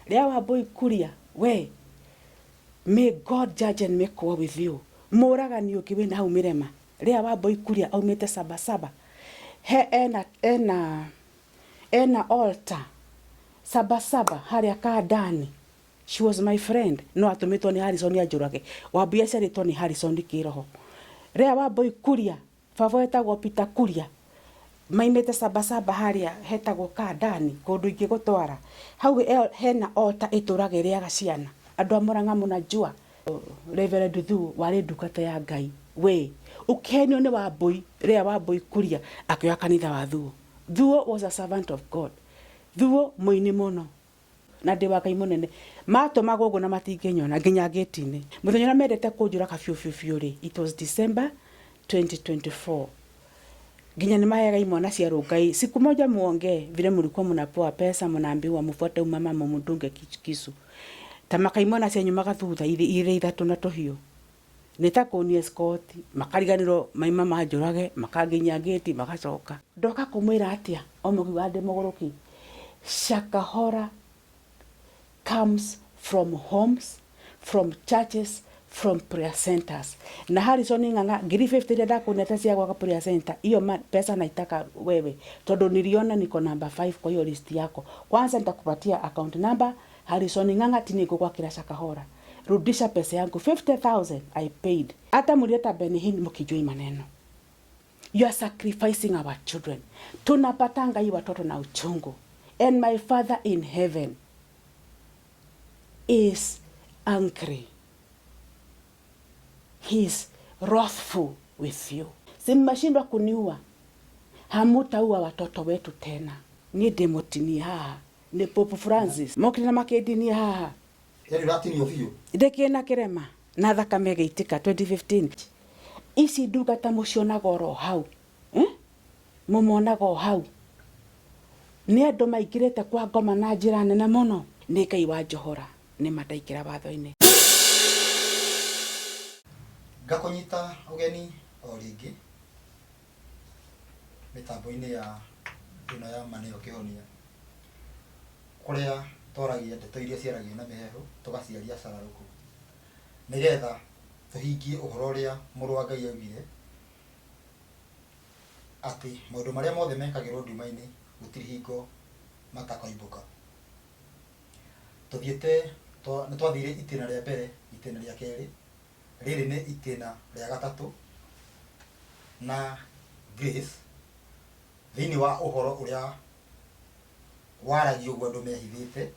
ria Wambui Kuria we may God judge and make war with you. Muragani ukiwina hau Mirema ria Wambui Kuria aumite Sabasaba he ena altar Sabasaba haria Kadani. She was my friend. No atumitwo ni Harrison Ajurage. Wambui aciaritwo ni Harrison Kiroho. Ria Wambui Kuria baba etagwo Peter Kuria maimete Sabasaba haria hetagwo Kadani kundu ingi gutwara hau hena altar iturage ria gaciana andu a Murang'a munajua Reverend Thu wari ndukata ya Ngai we ukenio ni Wambui ria Wambui Kuria akioya kanitha wa Thuo. Thuo was a servant of God. Thuo muini muno na ndi wa Ngai munene matuma gogo na matinginyona nginya gate-ini muthenya na mendete kunjura ka fiu ri. It was December 2024. Ginya ni mahega imwana cia Rungai siku moja muongee vile mlikuwa mnapoa pesa mnaambiwa mfuate umama mumundunge kisu tamaka imwana cia nyuma gathutha ire ithatu na tuhio nitako ni escort makariganiro maima majurage makaginya gate magacoka ndoka kumwira atia omugi wa demogoroki Shakahora comes from homes, from churches, from prayer centers. Na Harrison Ng'ang'a ngiri 50 ria ndakuneta cia gwaka prayer center iyo pesa naitaka wewe tondu niliona niko number 5 kwa hiyo list yako. Kwanza nitakupatia account number Harrison Ng'ang'a tiniko kwa kila Shakahora. Rudisha pesa yangu 50,000 I paid. Hata mlieta Benihin mkijui maneno. You are sacrificing our children. Tunapatanga hii watoto na uchungu. And my Father in heaven is angry. He is wrathful with you. Simashindwa kuniua. Hamutaua watoto wetu tena. Ni demotini haha. Ni Pope Francis. Mokina makedini haha. Yari ratini ofio. Ndekena kirema. Na thakame gaitika 2015. Isi ndungata mucionaga oro hau. Mumonaga o hau. Ni andu maingirite kwa ngoma na njira nene muno. Ni Ngai wa Johora. Ni madaikira watho-ini. Gakonyita ugeni o ringi mitambo-ini ya ino ya Maneo Kihonia kuria toragia ndeto iria ciaragio na mihehu tugaciaria cararuku nigetha tuhingie uhoro uria muru wa Ngai augire ati maundu maria mothe mekagirwo nduma-ini gutiri hingo matakoimbuka. Tuthiete nitwathire itena ria mbere itena ria keri riri ni itena ria gatatu na Grace thini wa uhoro uria waragio gwa andu mehithite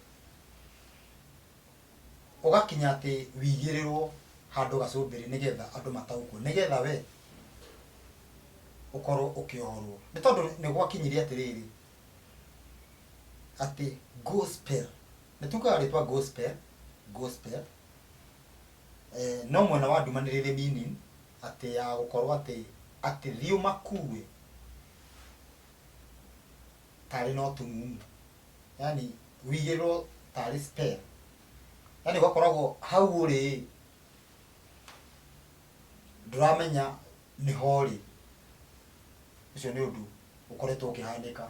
ugakinya ati wigirirwo handu gacumbiri nigetha andu mataukwo nigetha we ukorwo ukiohorwo ni tondu ni gwakinyiria atiriri ati gospel nitukaga ritwa gospel no mwena wa ndumanirire meaning ati ya gukorwo ati thiu makuwe tari no tumumu yani wigirwo tari spell yani gwakoragwo hau uri ndramenya ni hori ucio ni undu ukoretwo ukihandika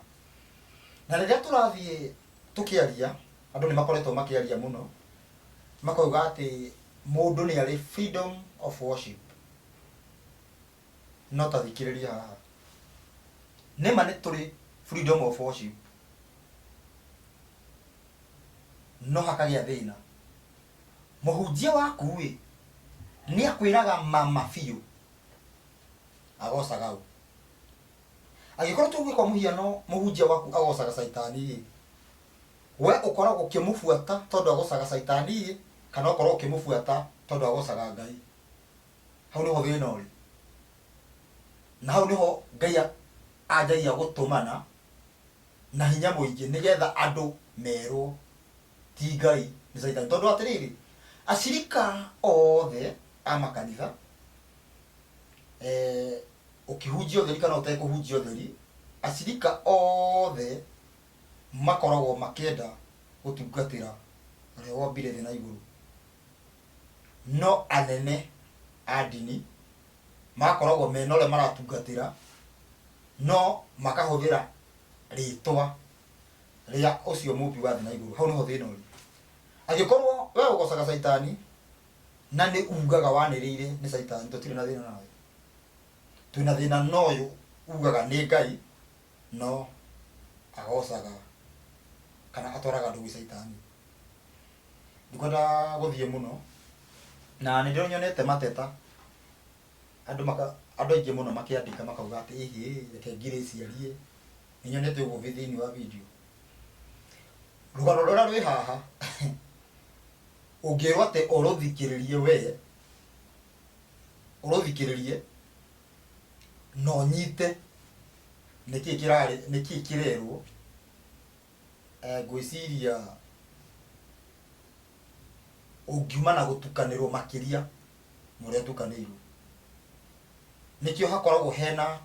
na riria turathie tukiaria andu ni makoretwo makiaria muno makoiga ati mundu ni ari freedom of worship no tathikiriria haha ni mane turi freedom of worship no hakagia thina muhunjia waku wi ni akwiraga mama fiu agocaga u agikorwo tugi kwa muhiano muhunjia waku agocaga saitani we ukoragwo ukimufuata tondu agocaga saitani kana ukorwo ukimufuata tondu agocaga Ngai hau niho thina uri na hau niho Ngai ajagia gutumana na hinya muingi nigetha andu merwo ti Ngai ni saitani tondu atiriri ashirika othe a makanitha ukihunjia utheri kana utekuhunjia utheri ashirika othe makoragwo makienda gutungatira aria wombire thĩ na igũrũ no anene a ndini makoragwo mena ũrĩa maratungatĩra no makahũthĩra rĩtwa rĩa ũcio mũmbi wa thĩ na igũrũ hau nĩho thĩna ũrĩ Agikorwo we ugocaga caitani na ni ugaga wanirire ni caitani tutire na thina nawe. Twina thina noyo ugaga ni Ngai no agocaga kana atwaraga andu gwi caitani. Ndikwenda guthie muno na ni nyonete mateta andu aingi muno makiandika makauga ati ihi reke ngire ciarie. Ni nyonete uguo thini wa video rugano rura rwi haha ungirwa ati uruthikiririe we uruthikiririe no nyite niki kirerwo gwiciria ungiuma na gutukanirwo makiria muria tukanirwo nikio hakoragwo hena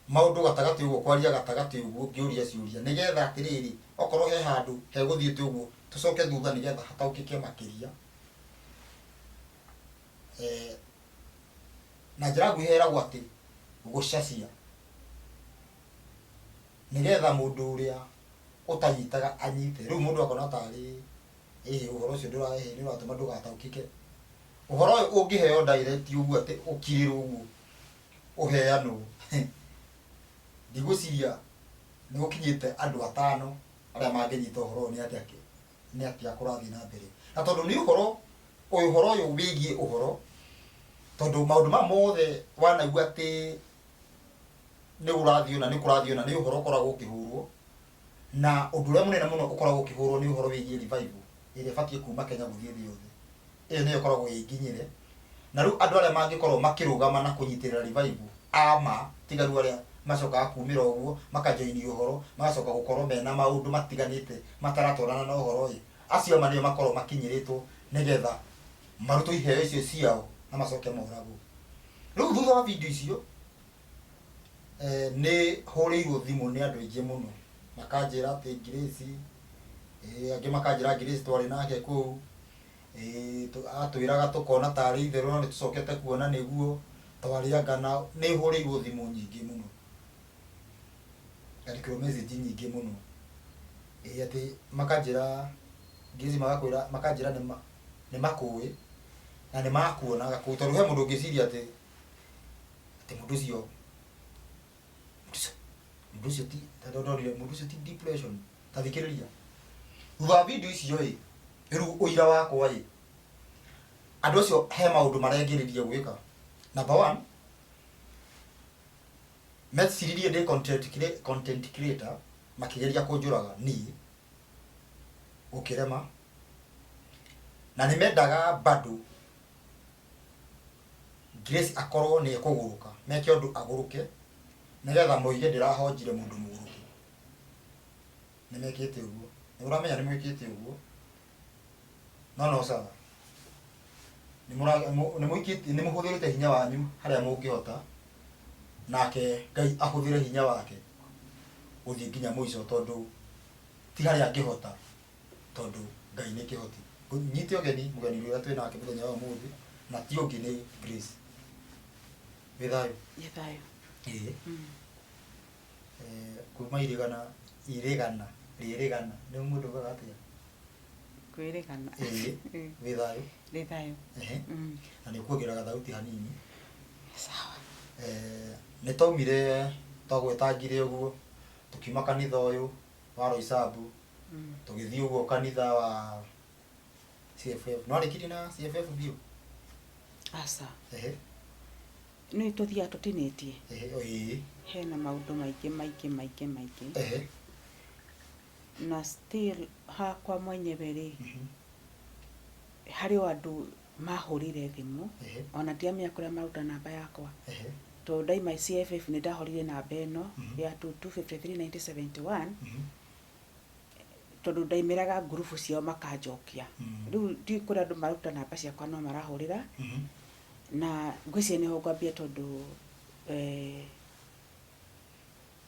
maundu gatagati uguo kwaria gatagati uguo ngiuria ciuria nigetha atiriri okorwo he handu he guthiete uguo tucoke thutha nigetha hataukike makiria na njira nguheragwo ati gucacia nigetha mundu uria utanyitaga anyite. Riu mundu akona tari uhoro ucio ndurahe ni uratuma ndugataukike. Uhoro uyu ungiheo direct uguo ati ukirirwo uguo uheanwo ndigwiciria ni gukinyite andu 5 aria manginyita uhoro ni atia kurathi na mbere. Na tondu ni uhoro uyu wigie uhoro tondu maundu ma mothe wanaigua ati ni urathio na ni kurathio na ni uhoro ukoragwo ukihurwo na undu uria munene muno ukoragwo ukihurwo ni uhoro wigie revival iria batie kuma Kenya guthie thi yothe. Iyo niyo ikoragwo inginyire na riu andu aria mangikorwo makirugama na kunyitirira revival ama tigaru aria macoka kumira uguo makajoini uhoro magacoka gukorwo mena maundu matiganite mataratwarana na uhoro uyu acio manio makorwo makinyiritwo nigetha maruto iheo icio ciao na macoke moragwo. Riu thutha wa video icio ni huriirwo thimu ni andu aingi muno makanjira ati Grace angi makanjira Grace twari nake kuu atwiraga tukona tari itheru no nitucokete kuona niguo twariangana. Ni huriirwo thimu nyingi muno andikirwo message nyingi muno ati makanjira Grace magakwira makanjira ni makui na ni makuonaga kuu tondu he mundu ngiciria ati mundu ucio ti tadodorire mundu ucio ti depression tathikiriria thutha video icio riu uira wakwa andu acio he maundu marengiririe gwika. Number 1 meciririe ndi content creator makigeria kunjuraga ni ukirema na ni mendaga bado Grace akorwo ni kuguruka meke undu aguruke nigetha muige ndirahonjire mundu muguruki. Ni mekite uguo ni uramenya ni mwikite uguo no sawa ni mwikite ni muhuthirite hinya wanyu haria mungihota nake Ngai ahuthire hinya wake uthie nginya muico tondu ti haria angihota tondu Ngai ni kihoti. Nyite ogeni mugeni uria twina nake muthenya wa muthi na ti ungi ni Grace withayo kuma irigana ni mundu gagatia kwirigana withayo na ni kuongerera thauti hanini sawa. Ni taumire twagwetangire uguo tukiuma kanitha uyu wa Roysambu tugithie uguo kanitha wa CFF no arikiri na CFF bio asa ni tuthia tutinitie hena maundu maingĩ na still hakwa mwenyewe ri hari andu mahurire thimu ona ndiamenya kuria maruta namba yakwa to daima CFF ni ndahorire namba eno ya 2539071 tondu ndaimiraga ngurubu ciao makanjokia. Riu ndi kuria andu maruta namba ciakwa no marahurira na ngwiciria ni ho ngwambia tondu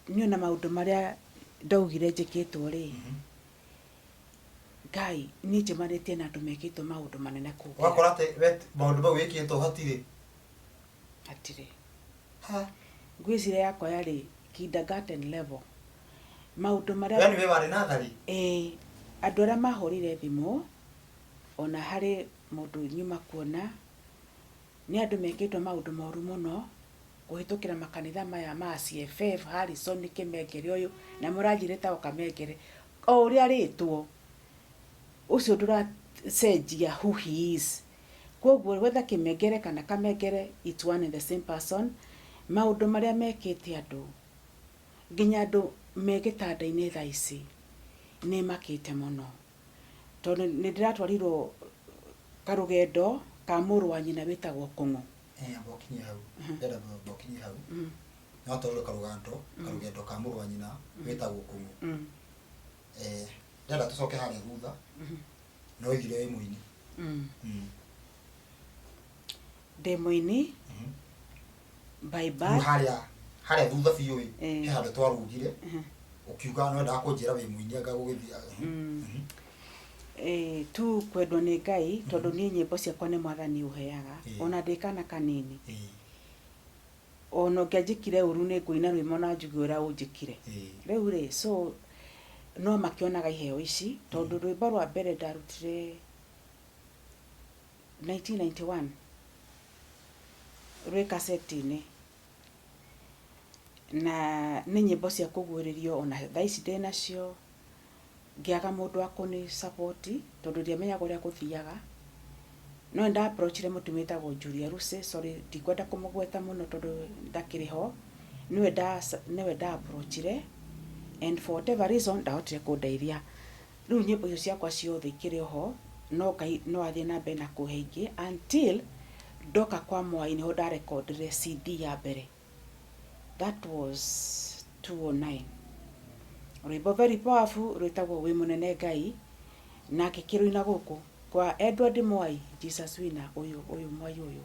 niona maundu maria ndaugire njikitwo ri Ngai ni njemanitie na andu mekitwo maundu manene kugira wakora ati maundu mau wikitwo hatire ngwiciria yakwa yari kindergarten level maundu maria yani we bari nathari andu aria mahurire thimu ona hari mundu nyuma kuona ni andu mekitwo maundu moru muno kuhitukira makanitha maya ma CFF Harrison Kimengere uyu na muranjire ta ukamengere o uria ritwo ucio ndura cenjia who he is koguo whether Kimengere kana Kamengere it's one and the same person maundu maria mekite andu nginya andu megitanda-ini thaa ici ni makite muno tondu ni ndiratwarirwo karugendo ka muru wa nyina witagwo Kung'u abokinyia hau ndenda abokinyia hau no twarirwo karugendo ka muru wa nyina witagwo Kung'u ndenda tucoke haria thutha no igire wi muini ndi muini by birth haria thutha biũ he handũ twarugire ukiuga no nda kunjira wi muini anga gugithia tu kwendwo ni Ngai tondu ni nyimbo ciakwa ni Mwathani uheaga ona ndikana kanini ono ngianjikire uru ni nguina rwimo na njugi ura unjikire riu ri so no makionaga iheo ici tondu rwimbo rwa mbere ndarutire 1991 rwi kaseti-ini na ni nyimbo cia kugwiririo ona thaa ici ndi nacio ngiaga mundu wa kuni support tondu ndiamenyaga uria guthiaga no nda approachire mutumia tagwo Julia Ruse sorry ndikwenda kumugweta muno tondu ndakiriho niwe nda approachire and for whatever reason ndahotire kundeithia riu nyimbo icio ciakwa ciothe ikiri ho no athie na mbere na kuhe ingi until ndoka kwa Mwai niho nda recordire CD ya mbere that was 2009 rwimbo very powerful rwitagwo wi munene Ngai na kikiruina guku kwa Edward Mwai Jesus Winner uyu Mwai uyu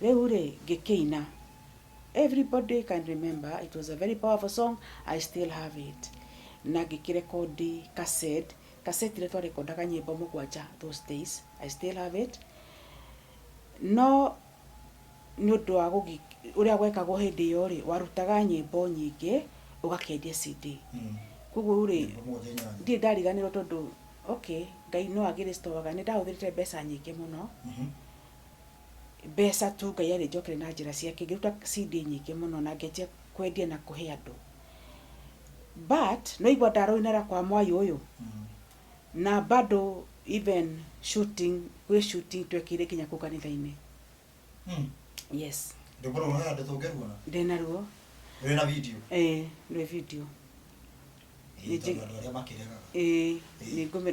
riu ri ngikina everybody can remember it was a very powerful song I still have it na ngikirekodi cassette ile twarekodaga nyimbo mugwanja those days I still have it no ni undu wa uria gwekagwo hindi iyo ri warutaga nyimbo nyingi ugakendia CD koguo ri ndi ndariganirwo tondu okay Ngai no agire storaga ni ndahuthirite mbeca nyingi muno mbeca tu Ngai ari njokere na njira ciake ngiruta CD nyingi muno na ngenjia kwendia na kuhe andu but no igwa ndaroinera kwa Mwai uyu na bado even shooting twekire kinya ku kanitha-ini yes ndibona una ndeto ngeruona ndena ruo na video nwe video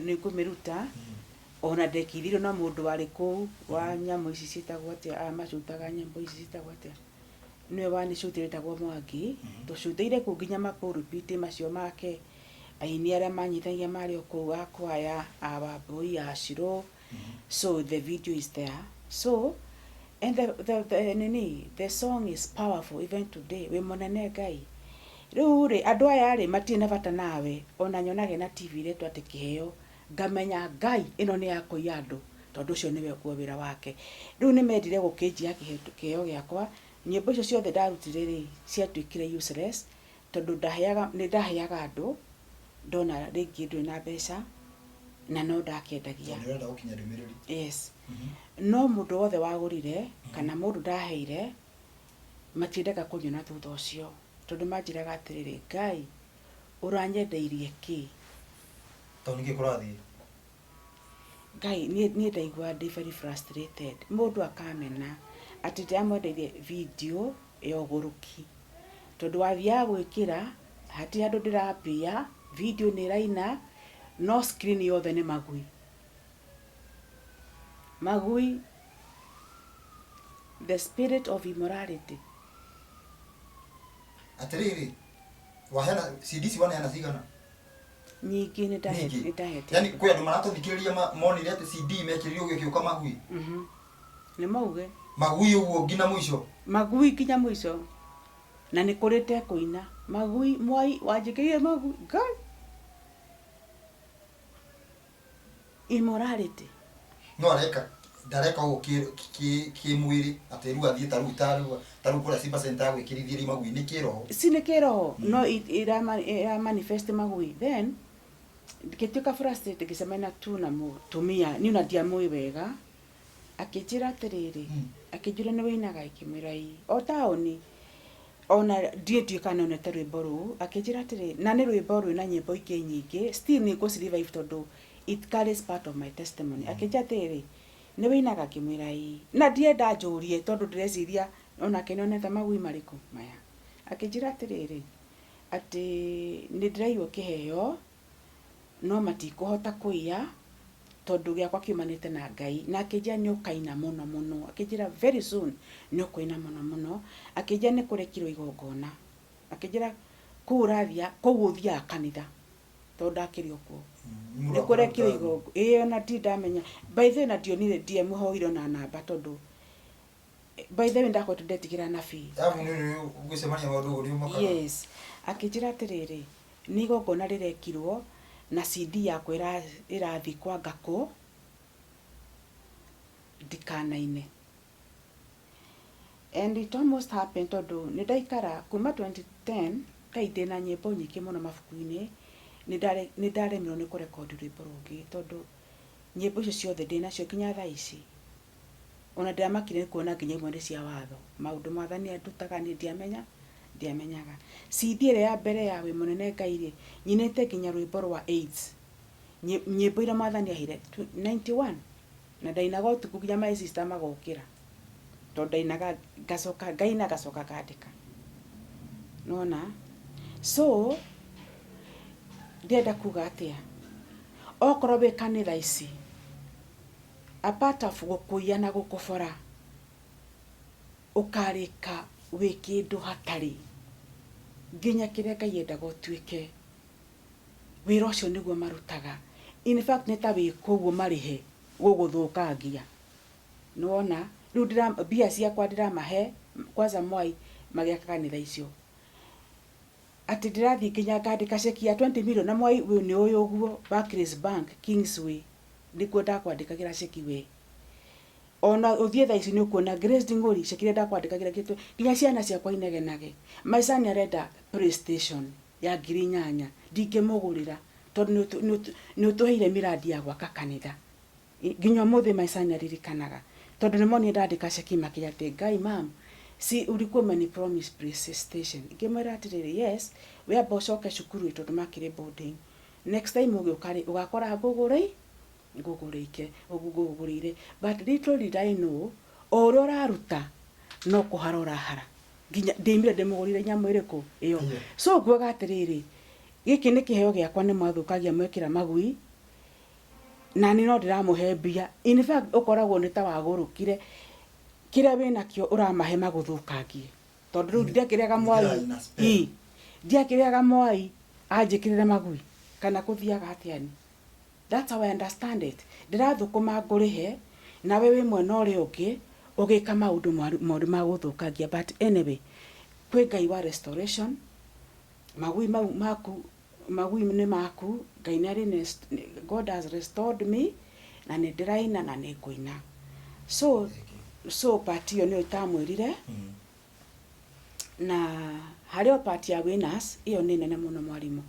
ni ngumiruta ona ndekiriro na mundu wari ku wa nyamu ici citagwo atia macutaga nyambo ici citagwo atia niwe wani shutire tagwo Mwangi tucutire ku nginya mapurupiti macio make aini aria manyithagia mari ku akwaya Ababoi Ashiro so the video is there so and the song is powerful even today we munene Ngai riu ri andu aya ri matina bata nawe ona nyonage na TV retu ati kiheo ngamenya Ngai ino ni yakoia andu tondu ucio niwe kuo wira wake riu ni mendire gukinjia kiheo giakwa nyimbo icio ciothe ndarutire ri ciatuikire useless tondu ndaheaga andu ndona ringi ndwi na mbeca na no ndakendagia ndirenda gukinya ndumiriri yes no mundu wothe wagurire kana mundu ndaheire matindaga kunyona thutha ucio tondu manjiraga atiriri Ngai uranyendeirie ki tondu niki kurathie Ngai ni ndaigua ndi very frustrated mundu akamena ati ndamwendeirie video ya uguruki tondu wathia gwikira hati andu ndirapia video ni raina no screen yothe ni magui the spirit of immorality atiriri wahena CD si wana cigana nyingi ni ndahete yani kwi andu maratuthikiriria monire ati CD mekirio gikiuka magui ni mauge magui uguo ngina mwisho magui kinya mwisho na ni kurite kuina magui Mwai wanjikirie magui Ngai immorality no ndareka uguo ki mwiri ati ru athie taru kura Simba Center gwikirithia ri magui ni kiroho si ni kiroho no ira manifest magui then ngĩtuĩka frustrated ngĩcemania tu na mũtumia niĩ ona ndiamũĩ wega akĩnjĩra atĩrĩrĩ akĩnjũria nĩ wĩinaga ikĩmwĩra ĩ o taũni ona ndiĩ kana nonete rwĩmbo rũu akĩnjĩra atĩrĩrĩ na nĩ rwĩmbo rwĩna nyĩmbo ingĩ nyingĩ still nĩ ngũcirevive tondũ it carries part of my testimony akĩnjĩra atĩrĩrĩ nĩ wĩinaga ngĩmwĩra ĩ na ndienda njũrie tondũ ndĩreciria onake nĩonete magui marĩkũ maya akĩnjĩra atĩrĩrĩ atĩ nĩ ndĩraigua kĩheo no matikũhota kũiya tondũ gĩakwa kiumanĩte na Ngai na akĩnjĩra nĩ ũkaina mũno mũno akĩnjĩra very soon nĩ ũkũina mũno mũno akĩnjĩra nĩ kũrekirwo igongona akĩnjĩra kũu ũrathia kũu ũthiaga kanitha tondũ ndakĩrĩ o kuo nĩ kũrekirwo igongona ona ndi ndamenya by the way na ndionire ndiamũhoire na namba tondũ by the way ndakoretwo ndetigĩra nabii yes akĩnjĩra atĩrĩrĩ nĩ igongona rĩrekirwo na CD yakwa ĩrathikwa ngakũ ndikanaine and it almost happened tondũ nĩ ndaikara kuma 2010 kaĩ na nyĩmbo nyingĩ mũno mabuku-inĩ nĩ ndaremirwo nĩ kũrekondi rwĩmbo rũngĩ tondũ nyĩmbo icio ciothe ndĩnacio nginya thaa ici ona ndĩramakire nĩ kuona nginya imwe nĩ cia watho maũndũ mwathani andutaga nĩ ndiamenyaga CD ĩrĩa ya mbere ya wĩ mũnene Ngai nyinĩte nginya rwĩmbo rwa AIDS nyĩmbo iria mwathani ahire 91 na ndainaga ũtukũ nginya my sister magokĩra tondũ ndainaga ngacoka ngaina gacoka kandĩka nona so ndĩrenda kuga atĩa okorwo wĩ kanitha ici apart of gũkũiya na gũkũbora ũkarĩka wĩ kĩndũ hatarĩ nginya kĩrĩa Ngai endaga ũtuĩke wĩra ũcio nĩguo marutaga in fact nĩ ta wĩ kũguo marĩhe gũgũthũkangia nĩwona rĩu mbia ciakwa ndĩramahe kwanza Mwai magĩaka kanitha icio atĩ ndĩrathiĩ nginya ngandĩka ceki ya 20 million na Mwai nĩ ũyũ ũguo Barclays Bank Kingsway nĩkuo ndakwandĩkagĩra ceki we ona ũthiĩ thaa ici nĩ ũkuona Grace Nding'ũri ceki ĩrĩa ndakwandĩkagĩra kĩtu nginya ciana ciakwa inegenage my son arenda PlayStation ya 8,000 ndingĩmũgũrĩra tondũ nĩ ũtũheire miradi ya gwaka kanitha nginya mũthĩ my son aririkanaga tondũ nĩ monire ndandĩka ceki makĩria atĩ Ngai mam si ulikuwa umenipromise PlayStation ngĩmwĩra atĩrĩrĩ yes we amba ũcoke cukuru tondũ makĩrĩ boarding next time ũgakora ngũgũrĩire but little did I know o ũrĩa ũraruta no kũhara ũrahara nginya ndĩmire ndĩmũgũrĩre nyamũ ĩrĩkũ ĩyo so nguaga atĩrĩrĩ gĩkĩ nĩ kĩheo gĩakwa nĩ mwathũkagia mwekĩra magui na nĩ no ndĩramũhe mbia in fact ũkoragwo nĩ ta wagũrũkire kĩrĩa wĩnakĩo ũramahe magũthũkangie tondũ rĩu ndiakĩrĩaga Mwai anjĩkĩrĩre magui kana kũthiaga atĩani that's how I understand it ndĩrathũkũma ngũrĩhe nawe wĩ mwena ũrĩa ũngĩ ũgĩka maũndũ moru ma gũthũkangia but anyway kwĩ Ngai wa restoration magui maku nĩ maku Ngai nĩ God has restored me na nĩ ndĩraina na nĩ ngũina so part iyo nĩ itamwĩrire na harĩ o part ya winners iyo nĩ nene mũno mwarimũ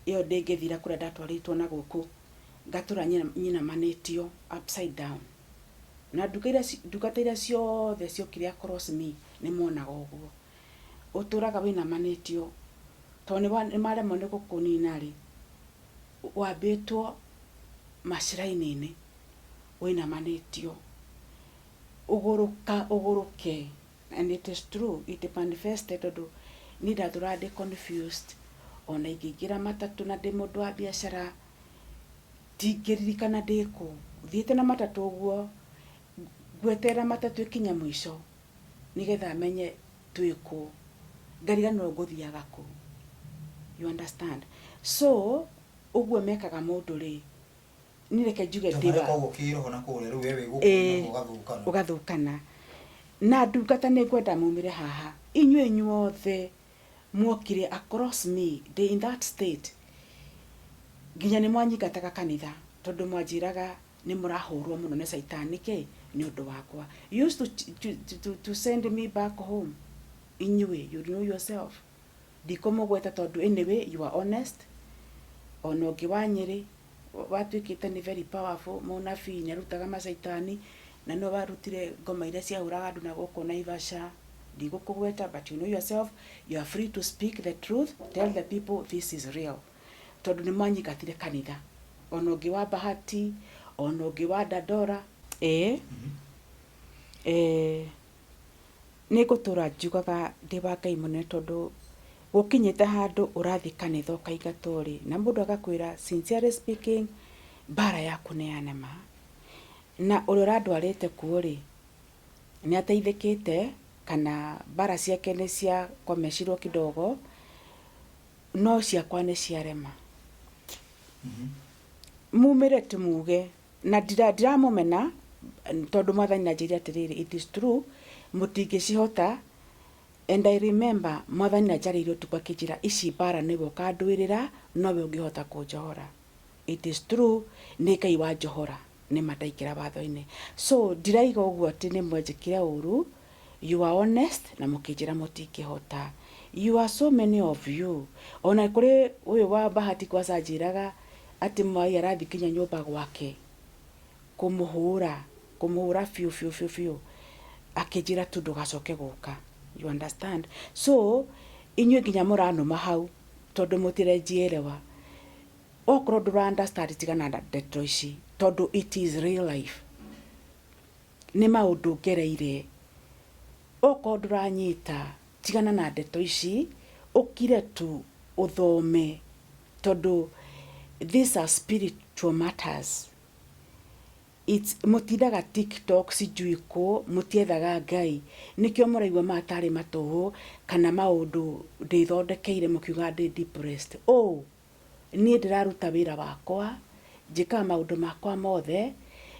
iyo ndĩngĩthira kũrĩa ndatwarĩtwo na gũkũ ngatũra nyinamanĩtio upside down na ndungata iria ciothe ciokire across me nĩ monaga ũguo ũtũraga wĩnamanĩtio tondũ nĩ maremwo nĩ gũkũnina rĩ wambĩtwo macirainĩ wĩnamanĩtio ũgũrũke and it is true it manifested tondũ niĩ ndatũra ndĩ confused ona ingĩingĩra matatũ na ndĩ mũndũ wa biacara ndingĩririkana ndĩkũ thiĩte na matatũ ũguo ngweterera matatũ ikinya mũico nĩgetha menye twĩkũ ngariganĩrwo ngũthiaga kũ you understand so ũguo mekaga mũndũ rĩ nĩ reke njuge ũgathũkana na ndungata nĩ ngwenda mumire haha inyuĩ inyuothe mwokire across me they in that state nginya nĩ mwanyingataga kanitha tondũ mwanjĩraga nĩ mũrahũrwo mũno nĩ Saitani nĩ ũndũ wakwa used to send me back home inyuĩ you know yourself ndikũmũgweta tondũ anyway you are honest ona ũngĩ wa Nyĩrĩ watuĩkĩte nĩ very powerful mũnabii nĩarutaga macaitani na no warutire ngoma iria ciahũraga andũ na gũkũ Naivasha. Ndigũkũgweta, but you know yourself, you are free to speak the truth, tell the people this is real. Tondũ nĩ mwanyingatire kanitha. Ona ũngĩ wa Bahati, ona ũngĩ wa Dandora. Nĩ ngũtũra njugaga ndĩ wa Ngai mũnene tondũ gũkinyĩte handũ ũrathi kanitha ũkaingatwo rĩ, na mũndũ agakwĩra sincerely speaking, mbara yaku nĩ ya nema, na ũrĩa ũrandwarĩte kuo rĩ nĩ ateithĩkĩte, kana mbara ciake nĩ cia komeshirwo kidogo, no ciakwa nĩ ciarema. Mumĩre tumuge, na ndiramũmena tondũ Mwathani nanjĩrire atĩrĩrĩ, it is true, mũtingĩcihota. And I remember Mwathani nanjarĩirie ũtukũ akĩnjĩra ici mbara nĩwe ũkandwĩrĩra, nowe ũngĩhota kũnjohora. It is true, nĩ Ngai wa njohora, nĩma ndaingĩra watho-inĩ. So ndiraiga ũguo atĩ nĩ mwenjĩkire ũru, you are honest na mũkĩnjĩra mũtingĩhota. You are so many of you. Ona kũrĩ ũyũ wa Bahati kwanza njĩraga atĩ Mwai arathi kinya nyũmba gwake kũmũhũra biũ akĩnjĩra tu ndũgacoke gũka. You understand? So inyuĩ nginya mũranũma hau tondũ mũtirenjierewa. Okorwo ndũra understand tigana na ndeto ici tondũ it is real life. Nĩ maũndũ ngereire. Okorwo ndũranyita tigana na ndeto ici, ũkire tu ũthome tondũ these are spiritual matters. It's mũtindaga TikTok sijui kũ, mũtiethaga Ngai. Nĩkĩo mũraigua matarĩ matũhũ kana maũndũ ndĩthondekeire mũkiuga ndĩ depressed. Niĩ ndĩraruta wĩra wakwa, njĩkaga maũndũ makwa mothe.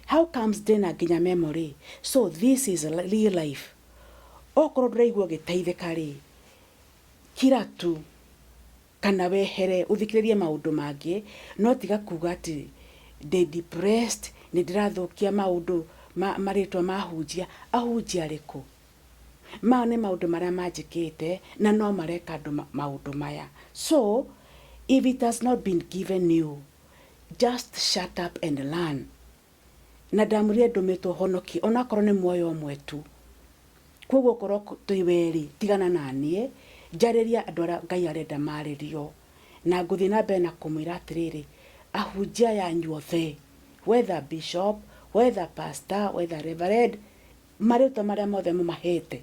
How comes ndĩna nginya memory? So this is real life. Okorwo ndũraigua ũgĩteithĩka rĩ, kira tu kana wehere ũthikĩrĩrie maũndũ mangĩ, no tiga kuga atĩ ndĩ depressed, nĩ ndĩrathũkia maũndũ marĩtwa mahunjia. Ahunjia arĩkũ? Maya nĩ maũndũ marĩa manjĩkĩte na no mareka andũ maũndũ maya. So if it has not been given you, just shut up and learn. Na ndamũrire ndũmĩtwo honoki onakorwo nĩ muoyo ũmwe tu. Koguo korwo twĩ weri tigana na niĩ, njarĩria andũ arĩa Ngai arenda marĩrio, na ngũthiĩ na mbere na kũmwĩra atĩrĩrĩ, ahunjia yanyu othe, whether bishop, whether pastor, whether reverend, marĩtwa marĩa mothe mũmahete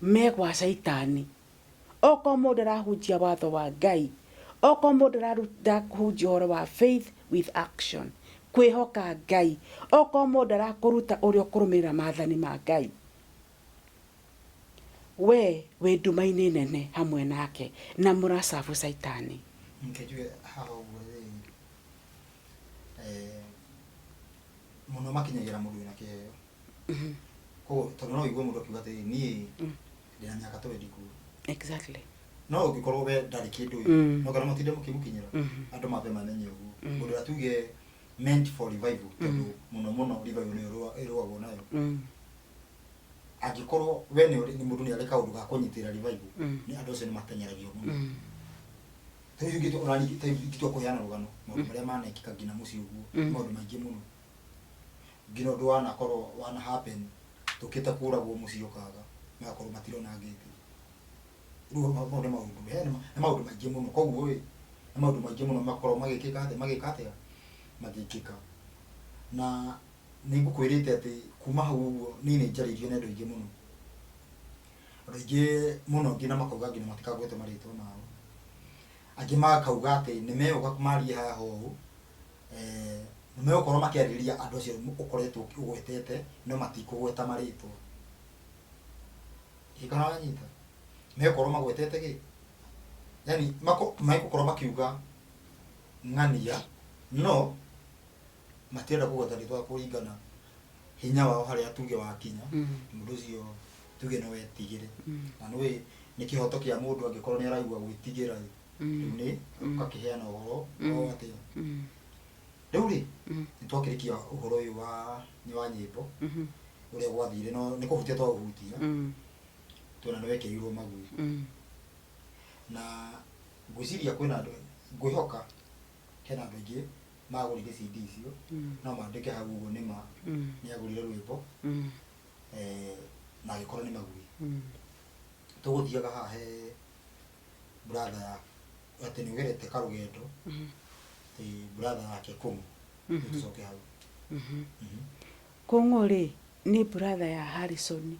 megwa caitani. Okorwo mũndũ arahunjia watho wa Ngai, okorwo mũndũ arahunjia ũhoro wa faith with action, kwĩhoka Ngai, okorwo mũndũ arakũruta ũrĩa ũkũrũmĩrĩra maathani ma Ngai, we wĩ nduma-inĩ nene hamwe nake na mũracabu caitani. Nkejue haha ũguo mũno makinyagira mũndũ wĩna kĩheo. Koguo tondũ no ũigue mũndũ akiuga atĩ niĩ ndĩna mĩaka 20 kuo. Exactly. No ũngĩkorwo we ndarĩ kĩndũ ũyũ, no kana matinde mũkĩmũkinyĩra, andũ mambe mamenye ũguo. Mũndũ ũrĩa tuge meant for revival, tondũ mũno revival nĩyo ĩrũagwo nayo. Angĩkorwo we nĩ mũndũ nĩarĩ kaũndũ ga kũnyitĩrĩra revival, nĩ andũ acio nĩ mateng'eragio mũno. Ingĩtua kũheana rũgano, maũndũ marĩa manekĩka nginya mũciĩ ũguo, maũndũ maingĩ mũno. Nginya ũndũ wanakorwo wana happen, tũkĩte kũragwo mũciĩ ũkaga, magakorwo matirona ngĩti. Rĩu maũndũ nĩ maũndũ maingĩ mũno. Koguo nĩ maũndũ maingĩ mũno makorwo magĩka atĩa, magĩkĩka. Na nĩ ngũkwĩrĩte atĩ kuma hau ũguo niĩ nĩ njarĩirio nĩ andũ aingĩ mũno. Andũ aingĩ mũno nginya makauga nginya matikagwete marĩtwa mao. Angĩ makauga atĩ nĩ megũka marie haha ũũ, nĩ megũkorwo makĩarĩrĩria andũ acio ũkoretwo ũgwetete, no matikũgweta marĩtwa. Kana wanyita? Megũkorwo magwetete gĩ? Yani megũkorwo makiuga ng'ania, no matienda kũgweta rĩtwa kũringana hinya wao harĩa tuge wakinya. Mũndũ ũcio tuge no wetigĩre. Na nĩ kĩhoto kĩa mũndũ angĩkorwo nĩ araigua gwĩtigĩra nĩ ũkakĩheana ũhoro o atĩa. Rĩu rĩ, nĩ twakĩrĩkia ũhoro ũyũ wa nyĩmbo ũrĩa gwathire, no nĩ kũhutia twaũhutia, tuona nĩ wekĩrirwo magui. Na ngwĩciria kwĩna andũ ngwihoka hena andå aingä magå rire CD icio no mandä ke hau å guo nä ma nä agå rire rwä mbo na agä korwo nä magui tå gå thiaga haha he bratha ya atä nä å gerete karå gendo bratha yake kå ngå tå coke hau kå ngå rä nä bratha ya Harrison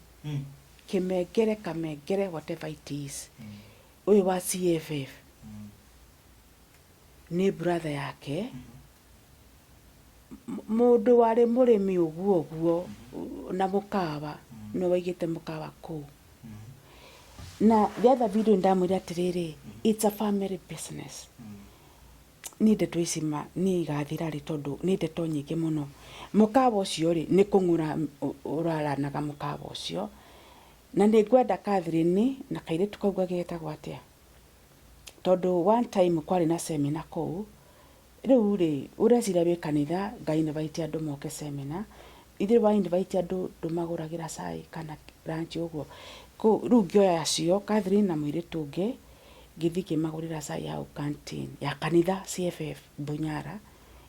Kimengere Kamengere whatever it is ũyũ wa CFF nĩ brother yake mũndũ warĩ mũrĩmi ũguo na mũkawa no waigĩte mũkawa kũu na the other video ndamwĩra atĩrĩrĩ it's a family business nĩ ndeto ici nĩ igathira rĩ tondũ nĩ ndeto nyingĩ mũno mũkawa ũcio rĩ nĩ kũng'ũra ũraranaga mũkawa ũcio na nĩ ngwenda Catherine na kairĩtu kau gagĩtagwo atĩa tondũ one time kwarĩ na seminar kũu rĩu rĩ ũrecira wĩ kanitha Ngai invite andũ moke seminar ithe wa invite andũ ndũmagũragĩra cai kana lunch ũguo rĩu ngĩoya acio Catherine na mũirĩtu ũngĩ ngĩthiĩ kĩmagũrĩra cai hau canteen ya kanitha CFF Bunyara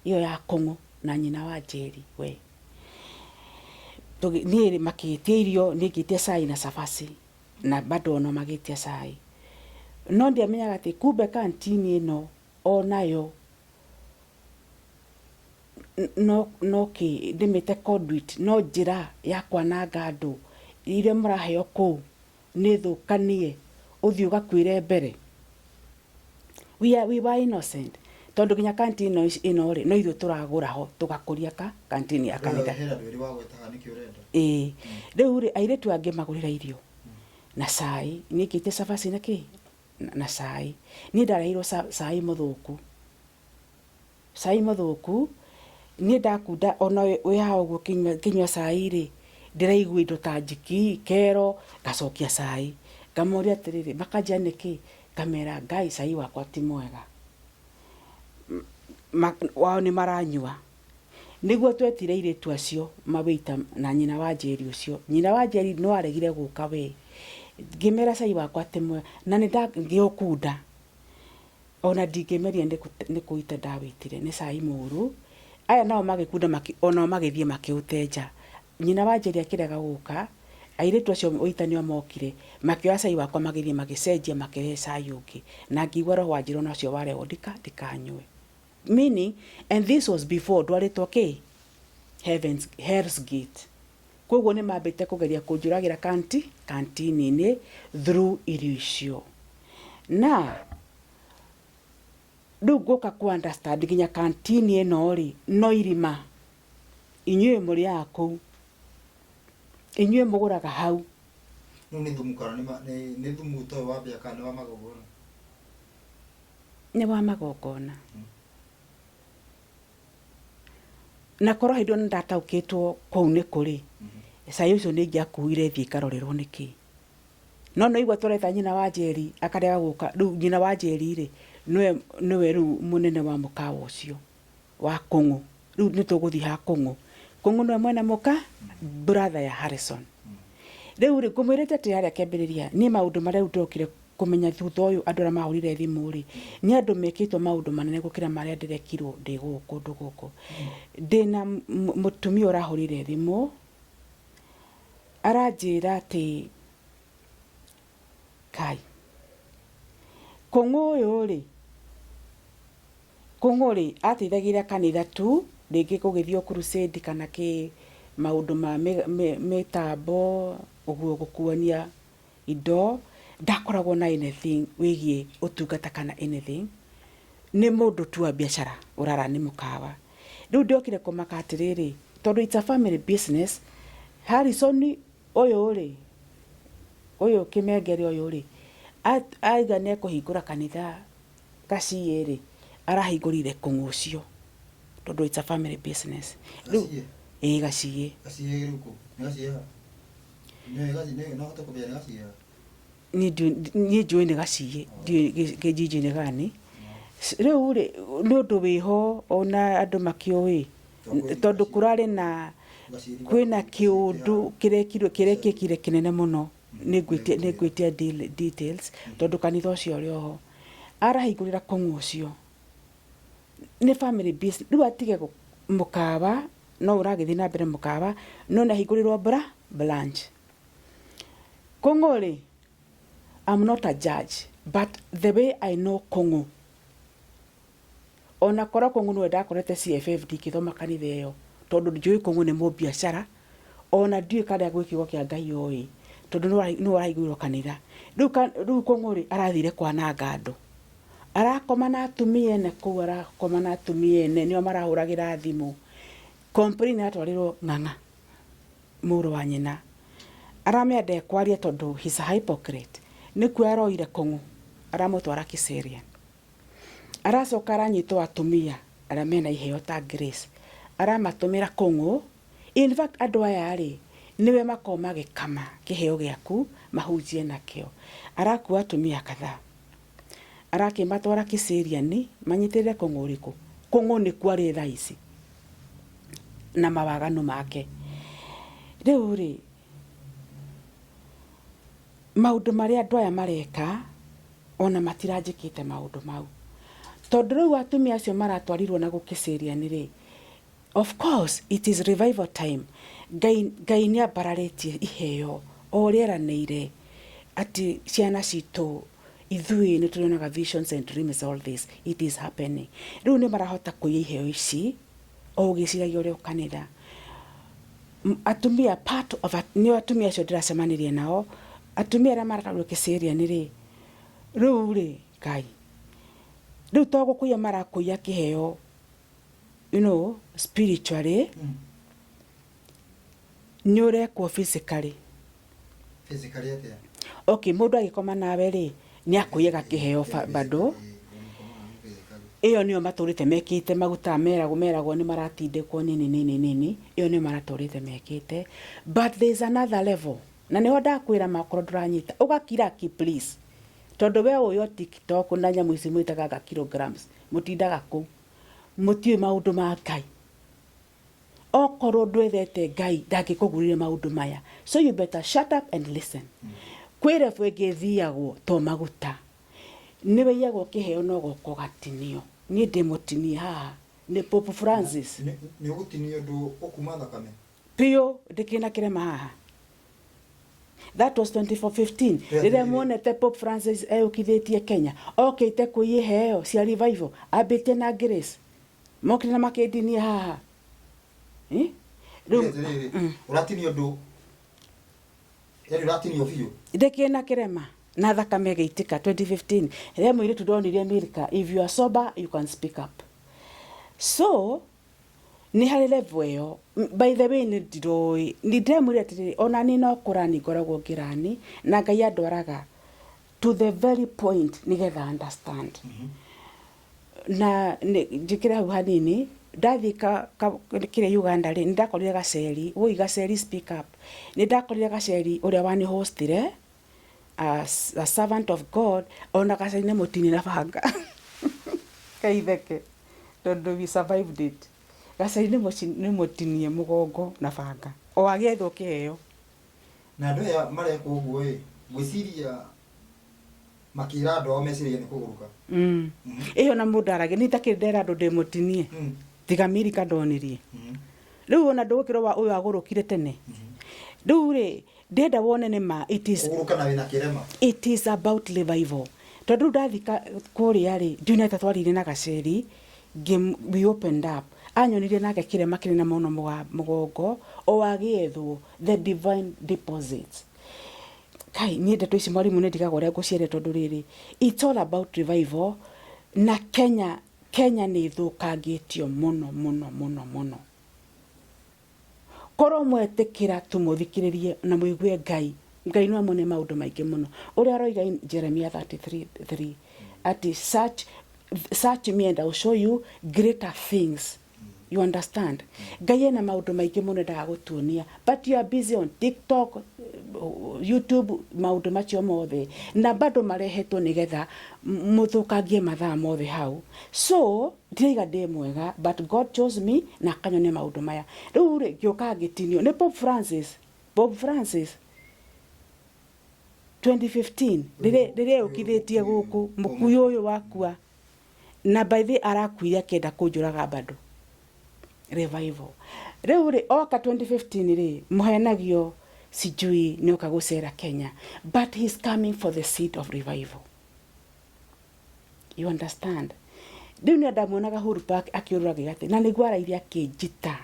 iyo ya Kũng'ũ na nyina wa Njeri we niĩ makĩtia irio nĩ ngĩtia cai na cabaci na bado no magĩtia cai no ndiamenyaga atĩ kumbe kantini ĩno o nayo no ndĩmĩte conduit no njĩra ya kwananga andũ iria mũraheo kũu nĩ thũkanie ũthiĩ ũgakuĩre mbere we were innocent tondũ nginya kantini ĩno rĩ no ithuĩ tũragũra ho tũgakũria kantini ya kanitha rĩu rĩ airĩtu angĩ magũrĩra irio na cai nĩ ngĩtia cabaci na kĩ na cai niĩ ndarehirwo cai mũthũku niĩ ndakunda ona wĩ haha ũguo kĩnyua cai rĩ ndĩraigua indo ta njiki kero ngacokia cai ngamoria atĩrĩrĩ makanjia nĩkĩ ngamera Ngai cai wakwa ti mwega wao nĩ maranyua nĩguo twetire airĩtu acio mawĩita na nyina wa Njeri ũcio nyina wa Njeri no aregire gũka we ngĩmera cai wakwa ti mwega na nĩ ngĩũkunda ona ndingĩmeria nĩ kũita ndawĩtire nĩ cai mũru aya nao magĩkunda ona magĩthiĩ makĩũtenja nyina wa Njeri akĩrega gũka airĩtu acio ũitanio mokire makĩoya cai wakwa magĩthiĩ magĩcenjia makĩrehe cai ũngĩ na ngĩigua roho wa Njeri nacio warehwo ndikanyue meaning and this was before dwarĩtwo kĩ Hell's Gate koguo nĩ mambĩte kũgeria kũnjũragĩra kantini-inĩ through irio icio na rĩu ngũka ku understand nginya kantini ĩno rĩ no irima inyuĩ mũrĩaga kũu inyuĩ mũgũraga hau nĩ thumu kana nĩ thumu to wa mbĩa kana wa magongona nĩ wa magongona na korwo hĩndĩ ĩyo nĩndataũkĩtwo kũu nĩ kũrĩ cai ũcio nĩ ingĩakuire thiĩ karorerwo nĩkĩ no igua tũreta nyina wa Njeri akarega gũka rĩu nyina wa Njeri rĩ nĩwe rĩu mũnene wa mũkawa ũcio wa Kũng'ũ rĩu nĩ tũgũthiĩ ha Kũng'ũ nĩwe mwene mũka brother ya Harrison rĩu rĩ ngũmwĩrĩte atĩ harĩa kĩambĩrĩria nĩ maũndũ marĩa rĩu ndokire kũmenya thutha ũyũ andũ arĩa mahũrire thimũ rĩ nĩ andũ mekĩtwo maũndũ manene gũkĩra marĩa ndĩrekirwo ndĩ kũndũ gũkũ ndĩna mũtumia ũrahũrire thimũ aranjĩra atĩ Kai Kũng'ũ rĩ ateithagĩrĩria kanitha tu rĩngĩ gũgĩthiĩ crusade kana kĩ maũndũ ma mĩtambo ũguo gũkuania indo ndakoragwo na anything wĩgiĩ ũtungata kana anything nĩ mũndũ tu wa biacara ũrara nĩ mũkawa rĩu ndokire kũmaka atĩrĩrĩ tondũ it's a family business Harrison ũyũ Kĩmengere ũyũ rĩ aiga nĩ ekũhingũra kanitha gaciĩ rĩ arahingũrire Kũng'ũ ũcio tondũ it's a family business rĩu gaciĩ niĩ njũĩ nĩ gaciĩ kĩnjinji-inĩ gani rĩu rĩ nĩ ũndũ wĩho ona andũ makĩũĩ tondũ kũrarĩ na kwĩna kĩũndũ kĩrekĩkire kĩnene mũno nĩ ngwĩtia details tondũ kanitha ũcio ũrĩ oho arahingũrĩra Kũng'ũ ũcio nĩ family business rĩu atige mũkawa no ũragĩthiĩ na mbere mũkawa no nahingũrĩrwo branch Kũng'ũ-rĩ, I'm not a judge but the way I know Kũng'ũ ona korwo Kũng'ũ nĩwe ndakorete CFFD kĩthoma kanitha ĩyo tondũ njũĩ Kũng'ũ nĩ mũbiacara ona ndiũĩ kana gwĩkiugo kĩa Ngai oĩ tondũ nĩ waraiguirwo kanitha rĩu Kũng'ũ-rĩ arathire kwananga andũ arakoma na atumia ene kũu arakoma na atumia ene nĩo marahũragĩra thimũ complain atwarĩrwo Ng'ang'a mũrũ wa nyina aramenda ekwaria tondũ he's a hypocrite nĩkuo aroire Kũng'ũ aramũtwara Kiserian aracoka aranyitwo atumia arĩa mena iheo ta Grace aramatũmĩra Kũng'ũ in fact andũ aya-rĩ niwe makoo magĩkama kĩheo gĩaku mahunjie nakĩo arakua atumia kadhaa arakĩmatwara Kiserian manyitĩrĩre Kũng'ũ ũrĩkũ Kũng'ũ nĩkuo arĩ thaa ici na mawaganu make rĩu-rĩ maũndũ marĩa andũ aya mareka ona matiranjĩkĩte maũndũ mau tondũ rĩu atumia acio maratwarirwo na Kiserian-rĩ of course it is revival time Ngai nĩambararĩtie iheo o ũrĩa eranĩire atĩ ciana citũ ithuĩ nĩ tũrĩonaga visions and dreams all this it is happening rĩu nĩ marahota kũiya iheo ici o ũgĩciragia ũrĩa ũkanitha atumia part of nĩo atumia acio ndĩracemanirie nao atumia arĩa maratwarwo Kiserian-rĩ rĩu-rĩ Ngai rĩu to gũkũiya marakũiya kĩheo you know spiritually nĩ ũrekwo physically atĩa okay mũndũ agĩkoma nawe-rĩ nĩ akũiyaga kĩheo bado ĩyo nĩyo matũrĩte mekĩte maguta meragwo nĩ maratindĩkwo nini ĩyo nĩyo maratũrĩte mekĩte but there is another level na nĩho ndakwĩra makorwo ndũranyita ũgakira please tondũ we ũyũ TikTok na nyamũ ici mwĩtaga kilograms mũtindaga kũ mũtiũĩ maũndũ ma Ngai okorwo ndwethete Ngai ndangĩkũgurire maũndũ maya so you better shut up and listen kwĩ rebu ĩngĩthiagwo to maguta nĩ wĩiyagwo kĩheo no gũkũ gatinio niĩ ndĩmũtinie haha nĩ Pope Francis nĩ ũgũtinio ũndũ ũkuma thakame piũ ndĩkĩna kĩrema haha that was 2415 rĩrĩa muonete Pope Francis eyũkithĩtie Kenya okĩte kũiya iheo cia revival ambĩtie na Grace mokire na makĩndinia haha ũratinio ũndũ ũratinio biũ ndĩkĩna kĩrema na thakame gĩitĩka 2015 rĩrĩa mũirĩtu ndonirie America if you are sober you can speak up so nĩ harĩ level ĩyo by the way nĩ ndiroĩ nĩ ndĩremwĩra atĩrĩrĩ ona niĩ no kũrani ngoragwo ngĩrani na Ngai andwaraga to the very point nĩgetha understand na njĩkĩre hau hanini ndathi kĩrĩa Uganda-rĩ nĩ ndakorire Gaceri Gaceri speak up nĩ ndakorire Gaceri ũrĩa wani hostire as a servant of God ona Gaceri nĩ mũtini na banga kaitheke tondũ we survived it Gaceri nĩ mũtinie mũgongo na banga o agĩethwo kĩheo na andũ aya marekwo ũguo-ĩ gwĩciria makĩra andũ ao meciria nĩ kũgũrũka ĩyo na mũndũ aragia nĩ takĩrĩ ndera andũ ndĩmũtinie tiga America ndonirie rĩu ona ndũgũkĩrwo ũyũ agũrũkire tene rĩu-rĩ ndenda wone nĩ ma kũgũrũka na wĩna kĩrema it is about revival tondũ ndathika kũrĩa-rĩ ndiunete twarire na Gaceri we opened up anyonirie nake kĩrema kĩrĩ na mũno mũgongo o agĩethwo the divine deposits Kai niĩ ndeto ici mwarimũ nĩ ndigaga ũrĩa ngũciere tondũ rĩrĩ it's all about revival na Kenya nĩ ĩthũkangĩtio mũno korwo mwetĩkĩra tũmũthikĩrĩrie na mũigue Ngai no amone maũndũ maingĩ mũno ũrĩa aroiga Jeremiah 33:3 ati search me and I will show you greater things you understand Ngai ena maũndũ maingĩ mũno ndagũtuonia but you are busy on TikTok YouTube maũndũ macio mothe na bado marehetwo nĩgetha mũthũkangie mathaa mothe hau so ndiga ndĩ mwega but God chose me na akanyonia maũndũ maya rĩu ngĩũka ngĩtinio nĩ Pope Francis 2015 rĩrĩa ũkithĩtie gũkũ mũkuyu ũyũ wakua na by the arakuire kenda kunjuraga bado revival riu ri oka 2015 ri muhenagio sijui nioka gucera Kenya, but he's coming for the seed of revival. You understand? Riu ni ndamuonaga Uhuru Park akiurura gigati na niguo araire akinjita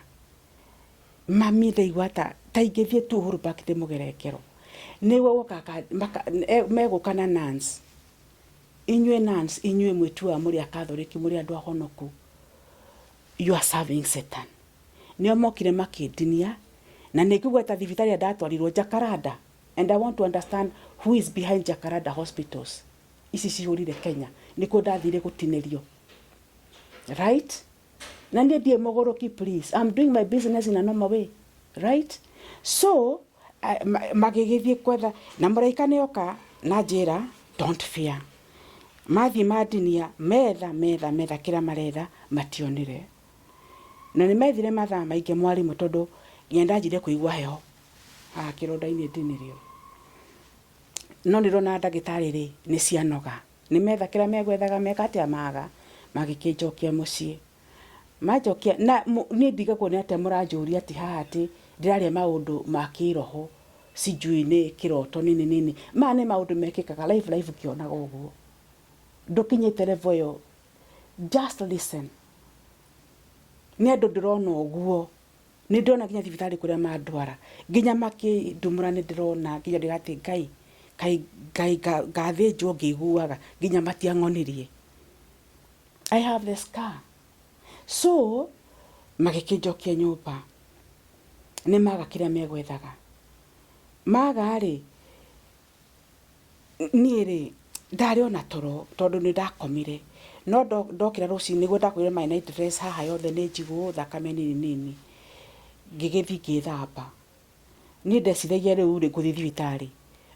mami ndaigwata taingithie tu Uhuru Park timugerekero niwe woka megukana nuns inywe nuns inywe mwitua muri akathoriki muri andu ahonoku, you are serving Satan. Nio mokire makidinia na nikigweta thibitari ndatwarirwo Jacaranda, and I want to understand who is behind Jacaranda hospitals. Ici cihurire Kenya niko ndathire gutinerio, right? Na ndie mogoroki, please, I'm doing my business in a normal way, right? So magigithie kwetha na muraika nioka na njira don't fear. Mathi madinia metha kira maretha mationire na ni methire mathaa maingi mwarimu tondu ngenda njire kuigua heho kironda-ini ndinirio no ndirona ndagitari ri ni cianoga ni metha kira megwethaga mekatia maga magikinjokia mucii majokia na ni ndigagwo ni ate muranjuria ati haha ati ndiraria maundu ma kiroho sijui ni kiroto nini mane maundu mekikaga live kionaga uguo ndukinyite level yo. Just listen. Ni andu ndirona uguo ni ndona nginya thibitari kuria mandwara nginya makindumura ni ndirona nginya ndigati ngai gathinjwo ngiguaga nginya matiang'onirie. I have the scar. So magikinjokia nyumba ni maga kiria megwethaga maga ri ni ri ndari ona toro tondu ni ndakomire no ndokira ruci niguo ndakwire my night dress haha yothe ni njigu thakame nini ngigithii ngithamba ni ndeciragia riu ri nguthi thibitari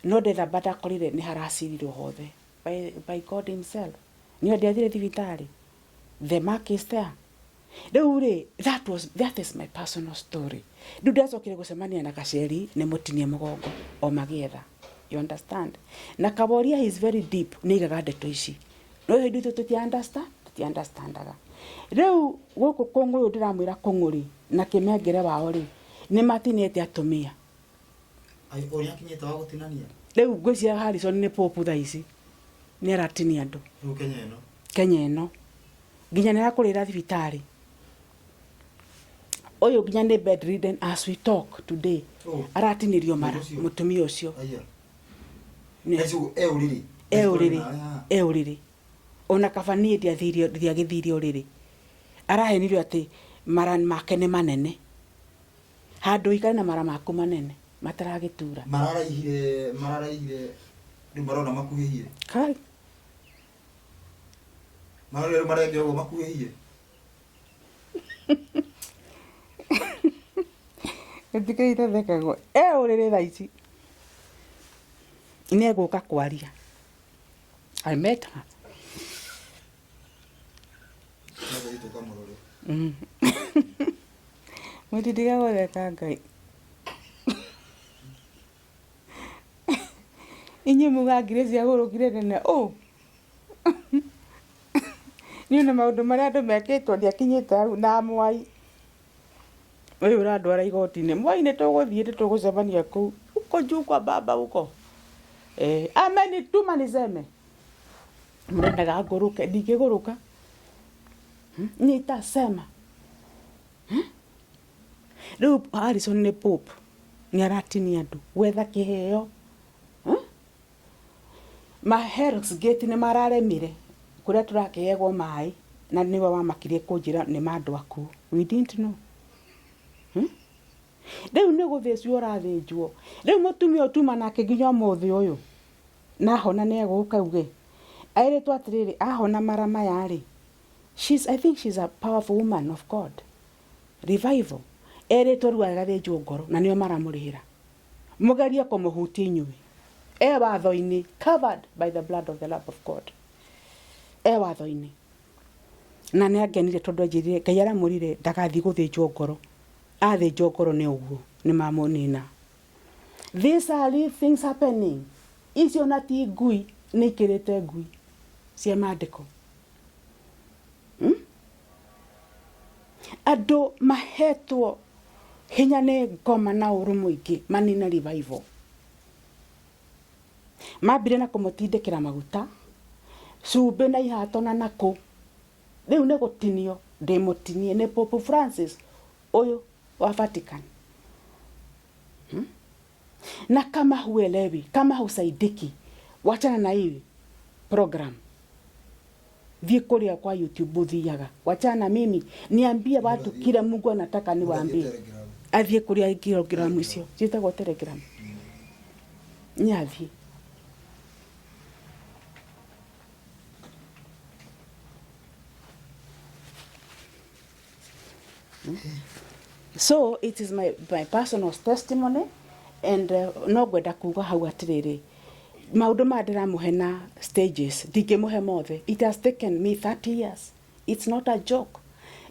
no ndethamba ndakorire ni haracirirwo hothe by God himself ni ndiathire thibitari. The mark is there. Riu ri that is my personal story. Ndu ndacokire gucemania na Gaceri ni mutinie mugongo o magietha. You understand? Na kaboria is very deep. Nigaga ndeto ici. No hindu tuti understandaga. Riu guku Kongo ndiramwira Kongori na kimengere wao ri ni matinete atumia. Ai oria kinyete wa gutinania. Riu ngwiciria Harrison ni popu tha ici. Ni aratinia andu. Riu Kenya ino. Nginya ni akurira thibitari. Oyo nginya ni bedridden as we talk today. Aratinirio mara mutumia ucio. Nezu Euriri. Ona kabani dia githirio riri. Arahenirio ati mara make ne manene. Handu ikari na mara maku manene. Mataragitura. Mararaihire ni marona makuhihire. Kai. Mararaihire makuhihire. Ndikaita thekago. Euriri tha ici. Ni eguka kwaria. I met her. Mutidiga goreka ngai. Inye mugagire cia gurukire nene ni na maundu maria andu mekitwo ndiakinyite na mwai uyu urandwara igoti-ini mwai ni tuguthie tugucemania kuu uko juu kwa baba uko amenituma niseme mrendaga nguruke ndingiguruka nitasema riu Harrison ni pope ni aratinia andu wetha kiheo ma Hell's Gate ni mararemire kuria turakehegwo mai na niwe wamakirie kunjira ni mandu aku. We didn't know. Riu ni guthecwo urathinjwo riu mutumia utuma nake nginya muthi uyu na hona ni eguka uge airitwo atiriri ahona mara maya ri I think she's a powerful woman of God. Revival airitwo riu agathinjwo ngoro na nio maramurihira mugeria kumuhutia inyui watho-ini covered by the blood of the Lamb of God. Watho-ini na ni agenire tondu njirire Ngai aramurire ndagathi guthinjwo ngoro athinjwo ngoro ni uguo ni mamunina. These are real things happening. Icio na ti ngui ni ikirite ngui cia maandiko. Andũ mahetwo hinya nĩ ngoma na ũru mũingĩ manina revival. Mambire na kũmũtindĩkĩra maguta, cumbĩ na ihato na nakũ. Rĩu nĩ gũtinio, ndĩmũtinie nĩ Pope Francis ũyũ wa Vatican. Na kama huelewi, kama husaidiki, wachana na hii program. Thiĩ kũrĩa kwa YouTube thiaga. Wachana na mimi, niambie watu kile Mungu anataka niwaambie. Athiĩ kũrĩa Telegram icio, ciĩtagwo Telegram. Nĩathiĩ. So it is my personal testimony, and no gwenda kuga hau atiriri maundu ma ndĩramũhe na stages ndingĩmũhe mothe. It has taken me 30 years. It's not a joke.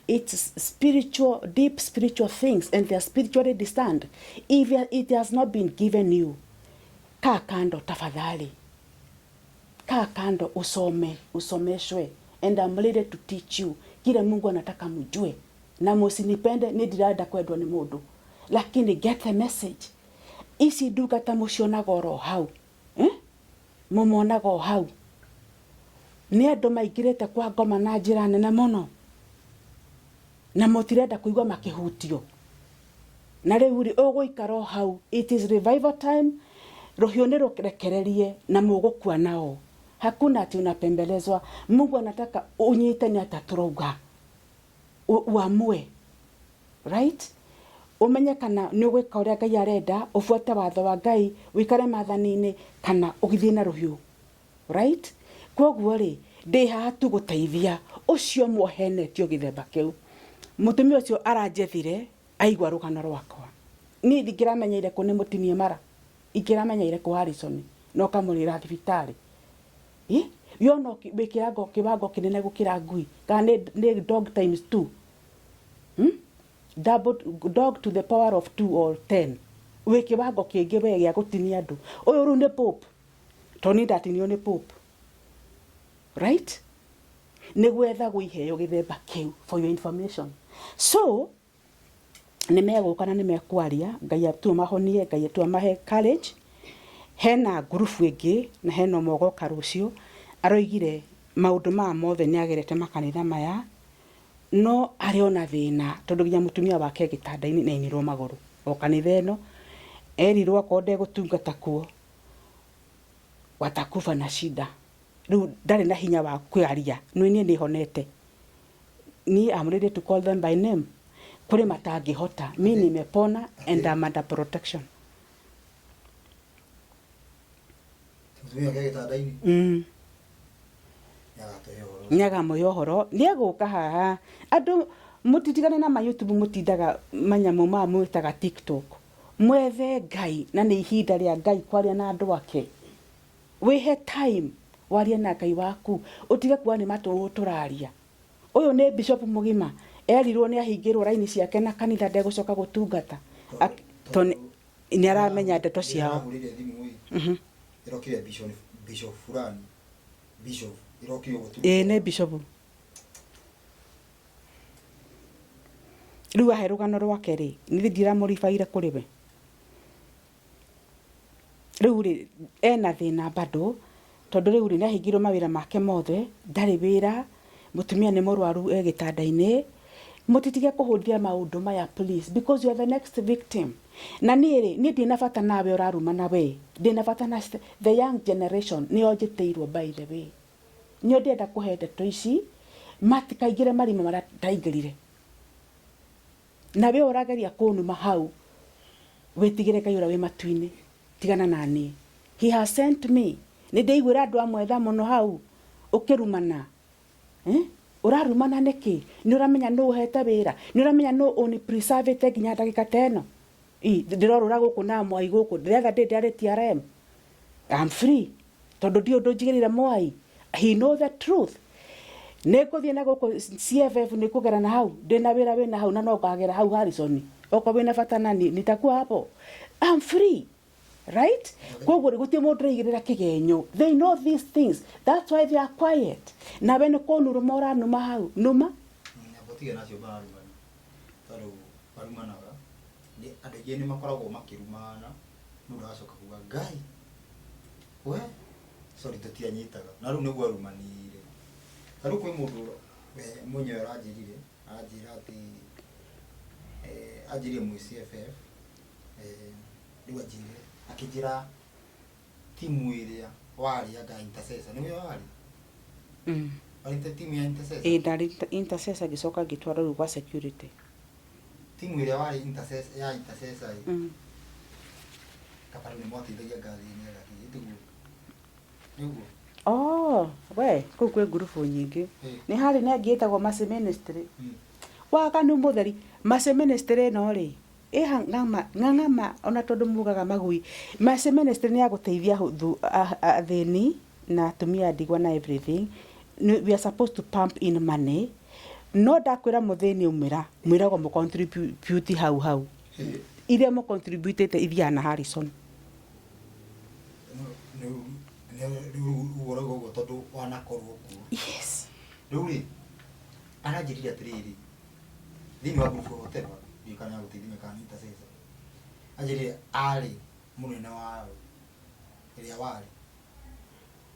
It's spiritual, deep spiritual things, and they are spiritually discerned. If it has not been given you, kaa kando tafadhali, kaa kando usomeshwe, and I'm ready to teach you kile Mungu anataka mjue. Na musinipende ni ndirenda kwendwo ni mundu, lakini get the message. Ici ndungata mucionaga oro hau, mumuonaga o hau. Ni andu maingirite kwa ngoma na njira nene muno, na mutirenda kuigwa makihutio. Na riu ri uguikara o hau. It is revival time. Rohio ni rurekererie na mugukua nao. Hakuna ati unapembelezwa. Mungu anataka unyite ni ataturuga. Uamue, right? Umenye kana ni ugwika uria Ngai arenda, ufuate watho wa Ngai, wikare mathani-ini kana ugithie na ruhiu, right? Koguo ri ndi haha tu guteithia ucio muohenetio githemba kiu. Mutumia ucio aranjethire aigwa rugano rwakwa. Ni ndingiramenyeire ku ni mutinie mara, ingiramenyeire ku Harrison no kamurira thibitari. Yono kiwango kinene gukira ngui kana ni dog times 2. Double dog to the power of 2 or 10. We kiwango kingi we gya gutinia andu. Uyu ru ni Pope. Toni ndatinio ni Pope. Right? Ni gwetha guiheo githemba kiu for your information. So ni megukana ni mekwaria Ngai atu mahonie, Ngai atu mahe courage. Hena group ingi na hena mogoka rucio aroigire maundu ma mothe ni agerete makanitha maya, no ariona thina tondu ginya mutumia wake gitanda-ini na inirwo maguru o kanitha eno erirwo akonde gutungata kuo watakufa na shida. Riu ndari na hinya wa kwiaria no nie ni honete, ni am ready to call them by name. Kuri matangihota mi nimepona and I'm under protection. Mutumia wake gitanda-ini nyaga moyohoro ni aguka haha. Andu mutitigane na ma YouTube mutindaga manyamu ma mwitaga TikTok. Mwethe Ngai na ni ihinda ria Ngai kwaria na andu ake. Wihe time waria na Ngai waku, utige kuwa ni matu turaria. Uyu ni Bishop Mugima erirwo ni ahingirwo raini ciake na kanitha ndegucoka gutungata. Ni aramenya ndeto ciao. Irokire Bishop fulani. Bishop ne Bishop. Riu ahe rugano rwake ri ni ndiramuribaire kuri we. Riu ri ena thina bado tondu riu ri nahingirwo mawira make mothe, ndari wira, mutumia ni murwaru gitanda-ini. Mutitige kuhuthia maundu maya please, because you are the next victim. Na ni ndina bata nawe uraruma na we, ndina bata na the young generation ni ojiteirwo by the way. Nyo ndenda kuhe ndeto ici matikaingire marima marataingirire, na we urageria kunuma hau witigire Ngai ura wi matu-ini tigana nani. He has sent me. Ni ndeigwira andu amwetha muno hau ukirumana. Urarumana niki? Ni uramenya no uhete wira, ni uramenya no oni preserve nginya ndagika 10. Ndirorura guku na mwai guku ndiretha ndari TRM. I'm free tondu ndio ndujigirira mwai. He know the truth. Nekuthie na guku CFF ni kugera na hau ndina wira wina hau na no ngagera hau Harrison oko wina bata nani nitakuwa hapo. I'm free, right? Koguo gutie mundu reigirira kigenyo. They know these things, that's why they are quiet. Na bene ko nuru mora numa hau numa tondũ barumanaga andũ aingĩ nĩ makoragwo makĩrumana mũndũ agacoka kuga Ngai we sorry tũtianyitaga na rĩu nĩguo arumanire ta rĩu kwĩ mũndũ mwenyewe aranjĩrire anjĩra atĩ anjĩrire mwĩ CFF rĩu anjĩrire akĩnjĩra timu ĩrĩa warĩ anga intercessor nĩwe warĩ warĩte timu ya intercessor ndarĩ intercessor ngĩcoka ngĩtwara rĩu gwa security timu ĩrĩa warĩ intercessor kaparo nĩ mwateithagia ngathĩ-inĩ gakĩgĩtiguo nĩguo we kũu kwĩ ngurubu nyingĩ nĩ harĩ na angĩ ĩtagwo Mercy Ministry waganu mũtheri Mercy Ministry ĩno rĩ ng'ang'ama ona tondũ mugaga magui Mercy Ministry nĩ ya gũteithia athĩni na atumia ndigwa na everything we are supposed to pump in money no ndakwĩra mũthĩni umĩra mwĩragwo mũ contribute hau iria mũ contribute Ithiana Harrison rĩu ũraga ũguo tondũ wanakorwo kuo yes rĩu rĩ aranjĩrire atĩrĩrĩ thĩinĩ wa ngurubu hoteli ndikana ya gũteithia kana intercessor anjĩrire arĩ mũnene wa ĩrĩa warĩ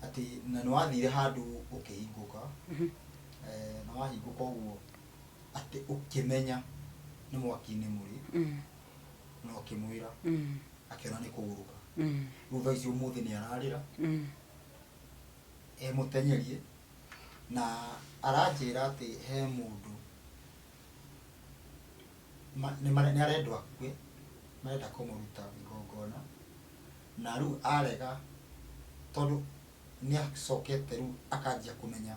atĩ na nĩ wathire handũ ũkĩhingũka na wahingũka ũguo atĩ ũkĩmenya nĩ mwaki-inĩ mũrĩ na ũkĩmwĩra akĩona nĩ kũgũrũka rĩu thaa ici ũmũthĩ nĩ ararĩra mũtenyerie na aranjĩra atĩ he mũndũ nĩ arendwo akue marenda kũmũruta igongona na rĩu arega tondũ nĩ acokete rĩu akanjia kũmenya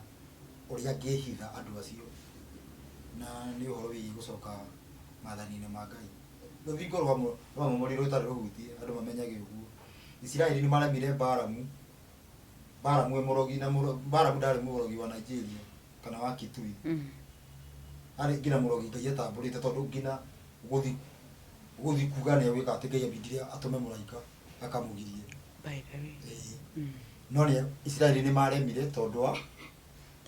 ũrĩa angĩhitha andũ acio na nĩ ũhoro wĩgiĩ gũcoka maathani-inĩ ma Ngai rũthingo rwa mũmũrĩ rũtarĩ rũhutie andũ mamenyage ũguo Isiraeli nĩ maremire Baramu mũrogi na Baramu ndarĩ mũrogi wa Nigeria kana wa Kitui arĩ nginya mũrogi Ngai atambũrĩte tondũ nginya gũthi kuga nĩ gwĩka atĩ Ngai abindire atũme mũraika akamũgirie by the way no nĩ Isiraeli nĩ maremire tondũ wa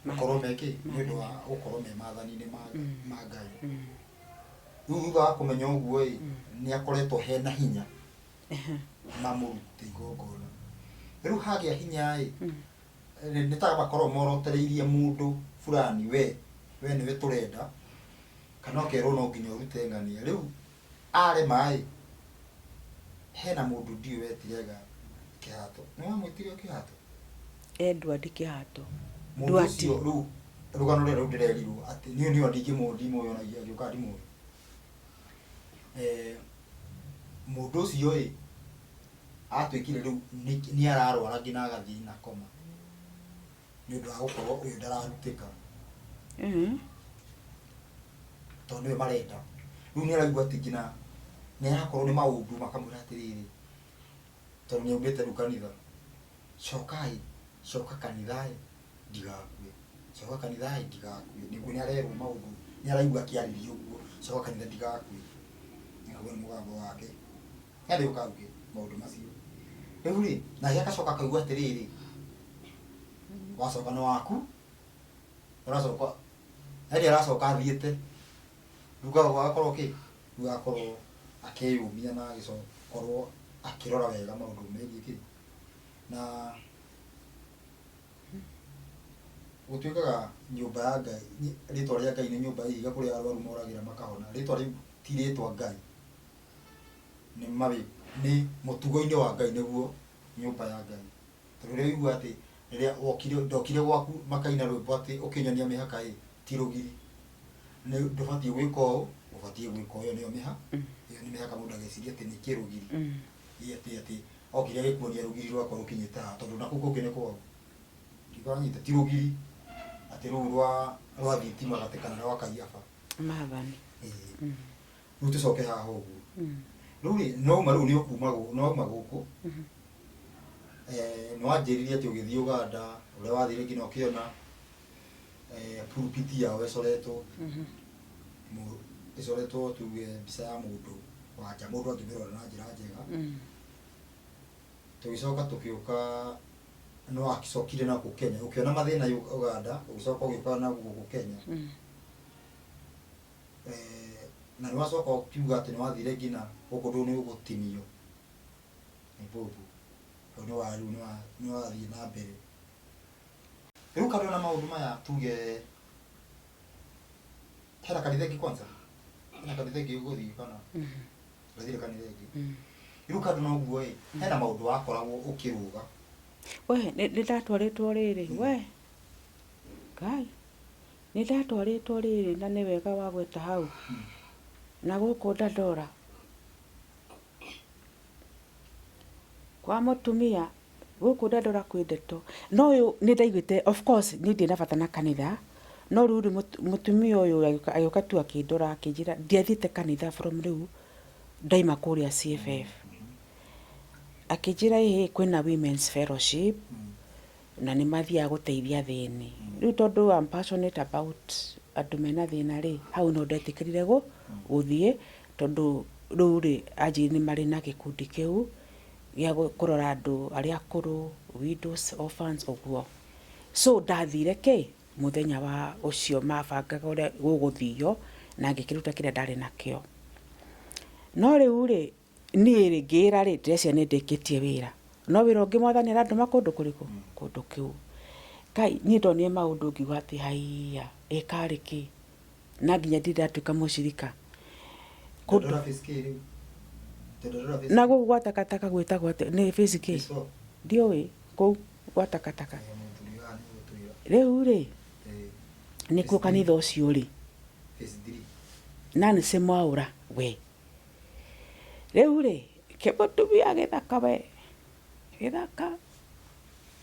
gũkorwo mekĩ nĩ ũndũ wa gũkorwo me maathani-inĩ ma Ngai rĩu thutha wa kũmenya ũguo nĩ akoretwo hena hinya mamũrute igongona rĩu hagĩa hinya nĩ ta makorwo morotereirie mũndũ fulani we nĩwe tũrenda kana ũkerwo no nginya ũrute ng'ania rĩu arema hena mũndũ ndiũ wetirega Kĩhato nĩ wamwĩtire Kĩhato Edward Kĩhato mũndũ ũcio rĩu rũgano rũrĩa rũu ndĩrerirwo atĩ niĩ ndingĩmũoyo na agĩũka ndimũĩ mũndũ ũcio atuĩkire rĩu nĩ ararwara nginya agathiĩ na koma nĩ ũndũ wa gũkorwo ũyũ ndararutĩka tondũ nĩwe marenda rĩu nĩ araigua atĩ nginya nĩ arakorwo nĩ maũndũ makamwĩra atĩrĩrĩ tondũ nĩ augĩte rĩu kanitha coka kanitha ndigakue coka kanitha ndigakue nĩguo nĩ arerwo maũndũ nĩ araigua akĩarĩrio ũguo coka kanitha ndigakue nĩguo nĩ mũgambo wake nĩ ũkaugĩ maũndũ macio rĩu rĩ nake agacoka akaigua atĩrĩrĩ wacoka no waku ũracoka hĩndĩ aracoka athiĩte rĩu agakorwo rĩu agakorwo akĩyũmia na agĩcokorwo akĩrora wega maũndũ megiĩ na gũtuĩkaga nyũmba ya Ngai rĩtwa rĩa Ngai nĩ nyũmba ya ihiga kũrĩa arwaru moragĩra makahona rĩtwa rĩu ti rĩtwa Ngai nĩ mũtugo-inĩ wa Ngai nĩguo nyũmba ya Ngai tondũ rĩu igua atĩ rĩrĩa ndokire gwaku makaina rwĩmbo atĩ ũkĩnyonia mĩhaka ti rũgiri ndũbatiĩ gwĩka ũũ ũbatiĩ gwĩka ũyũ nĩyo mĩhaka mũndũ ageciria atĩ nĩ kĩrũgiri atĩ o kĩrĩa gĩkuonia rũgiri rwakwa rũkinyĩte haha tondũ nakũu kũngĩ nĩ kwao ndikanyita ti rũgiri atĩ rũu rwa thitima gatĩ kana rwa Kaiaba maathani rĩu tũcoke haha ũguo rĩu rĩ nouma rĩu nĩ ũkuma gũkũ nĩ wanjĩrĩrie atĩ ũgĩthiĩ Uganda ũrĩa wathire nginya ũkĩona pulpit yao ĩcoretwo tuge mbica ya mũndũ wanja mũndũ angĩmĩrora na njĩra njega tũgĩcoka tũgĩũka no akĩcokire na gũkũ Kenya ũkĩona mathĩna Uganda ũgĩcoka ũgĩũka na gũkũ Kenya na nĩ wacoka ũkiuga atĩ nĩ wathire nginya gũkũ ndũ nĩ ũgũtinio nĩ mbũmbũ nĩ wathiĩ na mbere rĩu kadona maũndũ maya tuge hena kanitha ĩngĩ kwanza hena kanitha ĩngĩ ũgũthiĩ kana gathire kanitha ĩngĩ rĩu kadona ũguo hena maũndũ wakoragwo ũkĩruga we nĩ ndatwarĩtwo rĩrĩ we Ngai nĩ ndatwarĩtwo rĩrĩ na nĩ wega wa gweta hau na gũkũ Dandora kwa mũtumia gũkũ Dandora kwĩ ndeto no ũyũ nĩ ndaiguĩte of course nĩ ndĩ na bata na kanitha no rĩu mũtumia ũyũ agĩũka tu akĩndora akĩnjĩra ndiathiĩte kanitha from rĩu ndaima kũrĩa CFF akĩnjĩra kwĩna women's fellowship na nĩ mathiaga gũteithia thĩni rĩu tondũ I'm passionate about andũ mena thĩna rĩ hau no ndetĩkĩrire gũthiĩ tondũ rĩu rĩ anjĩrĩ nĩ marĩ na gĩkundi kĩu gĩa kũrora andũ arĩa akũrũ widows orphans ũguo so ndathire mũthenya wa ũcio mabangaga ũrĩa gũgũthio na ngĩkĩruta kĩrĩa ndarĩ nakĩo no rĩu rĩ niĩ rĩ ngĩra rĩ ndĩrecia nĩ ndĩkĩtie wĩra no wĩra ũngĩ mwathani arandũma kũndũ kũrĩkũ kũndũ kĩu Ngai niĩ ndonire maũndũ ngiuga atĩ haiya ĩkarĩ kĩ na nginya ndatuĩka mũcirika na gũkũ gwa takataka gwĩtagwo nĩ phase kĩ ndiũĩ kũu gwa takataka rĩu rĩ nĩkuo kanitha ũcio rĩ na nĩ se mwaũra we rĩu rĩ kĩmũtumia gĩthaka we gĩthaka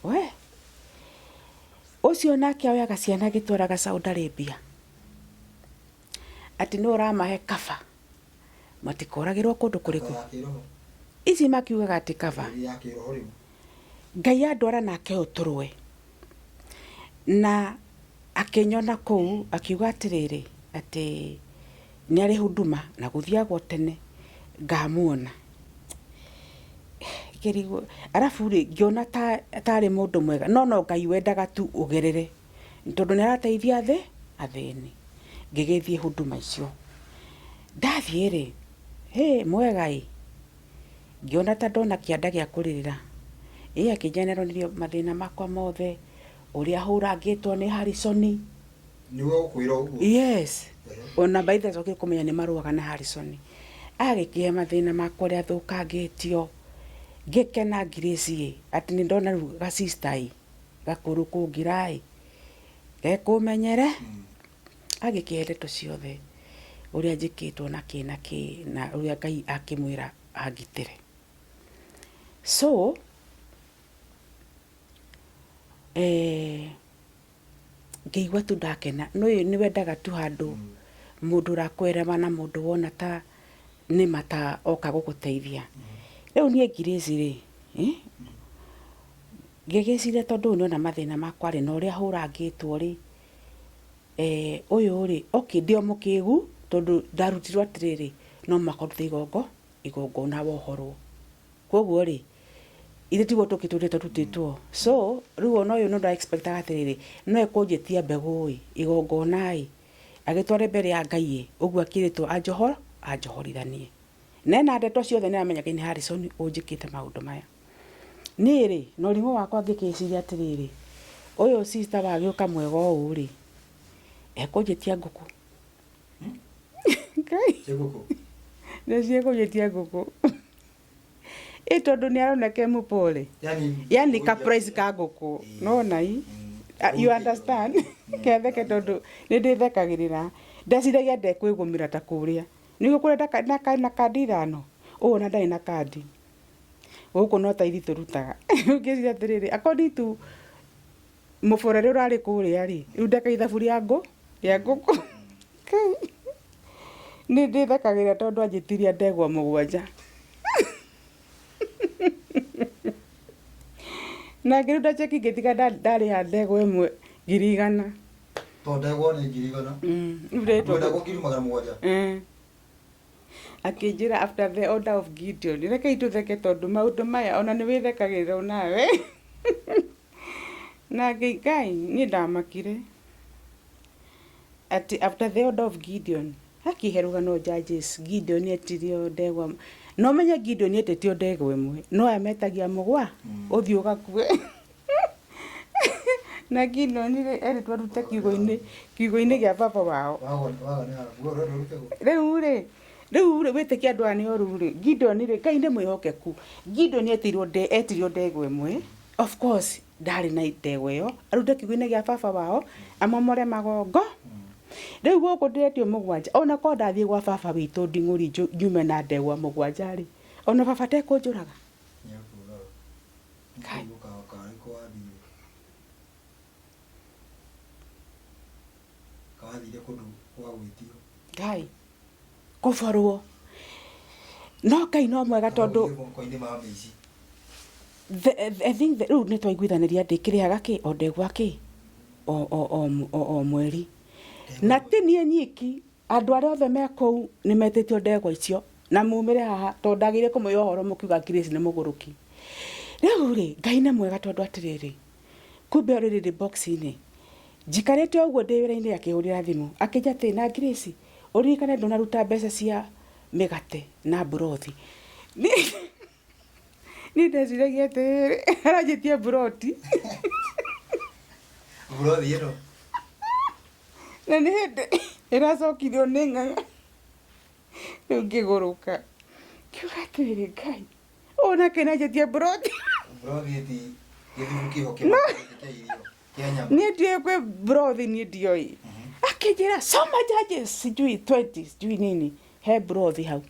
we ũcio nake oyaga ciana gĩtwaraga Saudi Arabia atĩ nĩ ũramahe kaba matikoragĩrwo kũndũ kũrĩkũ ici makiugaga atĩ kaba Ngai andwara nake ũtũrwe na akĩnyona kũu akiuga atĩrĩrĩ atĩ nĩ arĩ huduma na gũthiagwo tene ngamuona kĩrigwo arabu rĩ ngĩona tarĩ mũndũ mwega no Ngai wendaga tu ũgerere tondũ nĩ arateithia athĩni ngĩgĩthiĩ huduma icio ndathiĩ rĩ mwega ngĩona ta ndona kĩanda gĩa kũrĩrĩra akĩnjeneranĩrio mathĩna makwa mothe ũrĩa hũrangĩtwo nĩ Harrison niwe ũkwĩra ũguo yes ona by the way kũmenya nĩ marũaga na Harrison agĩkĩhe mathĩna makwa ũrĩa thũkangĩtio ngĩkena Grace atĩ nĩ ndona rĩu ga sister gakũrũ kũngira gekũmenyere agĩkĩhe ndeto ciothe ũrĩa njĩkĩtwo na ũrĩa Ngai akĩmwĩra angitĩre so ngĩigua tu ndakena no nĩ wendaga tu handũ mũndũ ũrakwerema na mũndũ wona ta nĩ mata oka gũgũteithia rĩu niĩ Grace rĩ ngĩgĩciria tondũ nĩ ona mathĩna makwa rĩ na ũrĩa hũrangĩtwo rĩ ũyũ rĩ ndĩ mũkĩgu tondũ ndarutirwo atĩrĩrĩ no makorute igongona wohorwo koguo rĩ ithe tiguo tũkĩtũrĩte tũtĩtwo so rĩu ona ũyũ no ndaexpectaga atĩrĩrĩ no ekũnjĩtia mbegũ igongona agĩtware mbere ya Ngai ũguo akĩrĩtwo anjohorithanie nena ndeto ciothe nĩ amenyaga nĩ Harrison ũnjĩkĩte maũndũ maya niĩ rĩ na ũrimũ wakwa ngĩkĩciria atĩrĩrĩ ũyũ sister wagĩũka mwega ũũ rĩ ekũnjĩtia ngũkũ nĩ ciekũnjĩtia ngũkũ tondũ nĩ aroneka mũpole yani ka price ka ngũkũ no nai you understand ketheke tondũ nĩ ndĩthekagĩrĩra ndeciragia ndekwĩgũmĩra ta kũrĩa nĩguo kũrĩa na kandi ithano na ndarĩ na kandi gũkũ no ta ithi tũrutaga ngĩciria atĩrĩrĩ according to mũborere ũrarĩ kũrĩa rĩ rĩu ndeka ithabu rĩa ngũkũ nĩ ndĩthekagĩrĩra tondũ anjĩtiria ndegwa mũgwanja na ngĩruta cheki ngĩtiga ndarĩha ndegwa ĩmwe 100,000 to ndegwa nĩ 100,000 ndegwa 700,000 akĩnjĩra after the order of Gideon reke itũtheke tondũ maũndũ maya ona nĩ wĩthekagĩrĩra nawe na Ngai niĩ ndamakire atĩ after the order of Gideon akiheruga no judges Gideon etirio ndegwa no menya Gideon etetio ndegwa imwe no ametagia mugwa uthio gakue na Gideon eri twarute kiugo-ini gia baba wao riu witikia andu ani oru ri Gideon ri Ngai ni mwihokeku Gideon etirio ndegwa imwe of course ndari na ndegwa iyo arute kiugo-ini gia baba wao amomore magongo riu guku ndiretio mugwanja ona ko ndathie gwa baba witu nding'uri njume na ndegwa mugwanja ri ona baba tekunjuraga Ngai kuborwo no Ngai no mwega tondu I think riu ni twaiguithaniria ndikiriaga ki o ndegwa ki o mweri na tinie nyiki andu aria othe me kou ni metitio ndegwa icio na mumire haha to ndagire kumwe uhoro mukiuga Grace ni muguruki riu ri Ngai ni mwega tondu atiriri kumbe already box-ini njikarite uguo ndi wira-ini akihurira thimu akija ti na Grace uririkane ndunaruta mbeca cia migate na brothi ni ndeciragia atiri aranjitie brothi ino na nä hä ndä ä racokithio nä ng'ang'a rä u ngä gå rå ka kiuga atä rä Ngai å nake nanjätie nä ndiå kwä brothi nä ndioä akä njä ra soma judges sijui 20 sijui nini he brothi hau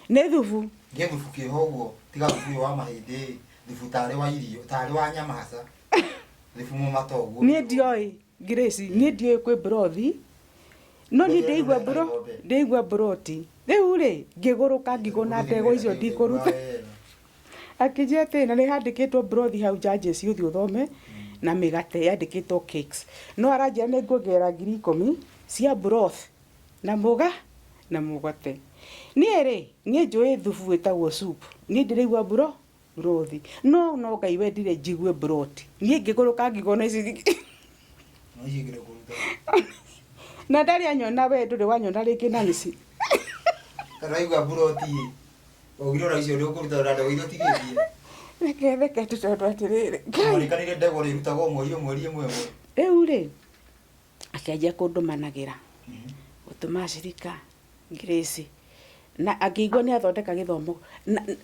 nä thubu nge thubu kä ho guo tiga thubu wa mahä ndä thubu tarä wa irio tarä wa nyamaca thubu må matoguo nä ndioä Grace nä ndioä kwä brothi no ni ndeigua broti riu ri ngiguruka ngiguna ndego icio ndikuruta akijia ati na ni handikitwo brothi hau judges uthi uthome na migate yandikitwo cakes no aranjia ni nguongerera 10,000 cia broth na muga na mugate ni njui thubu witagwo soup ni ndiraigua brothi no Ngai wendire njigue broti ni ngiguruka ngiguna ici na ndari anyona we nduri wanyona ringi na nici kana igua buroti ogirora icio ri ukuruta rada irio tigirie reke tutondu atiriri marikanire ndego ri rutagwo mweri imwe riu ri akianjia kundumanagira gutuma cirika Grace na akigwa ni athondeka githomo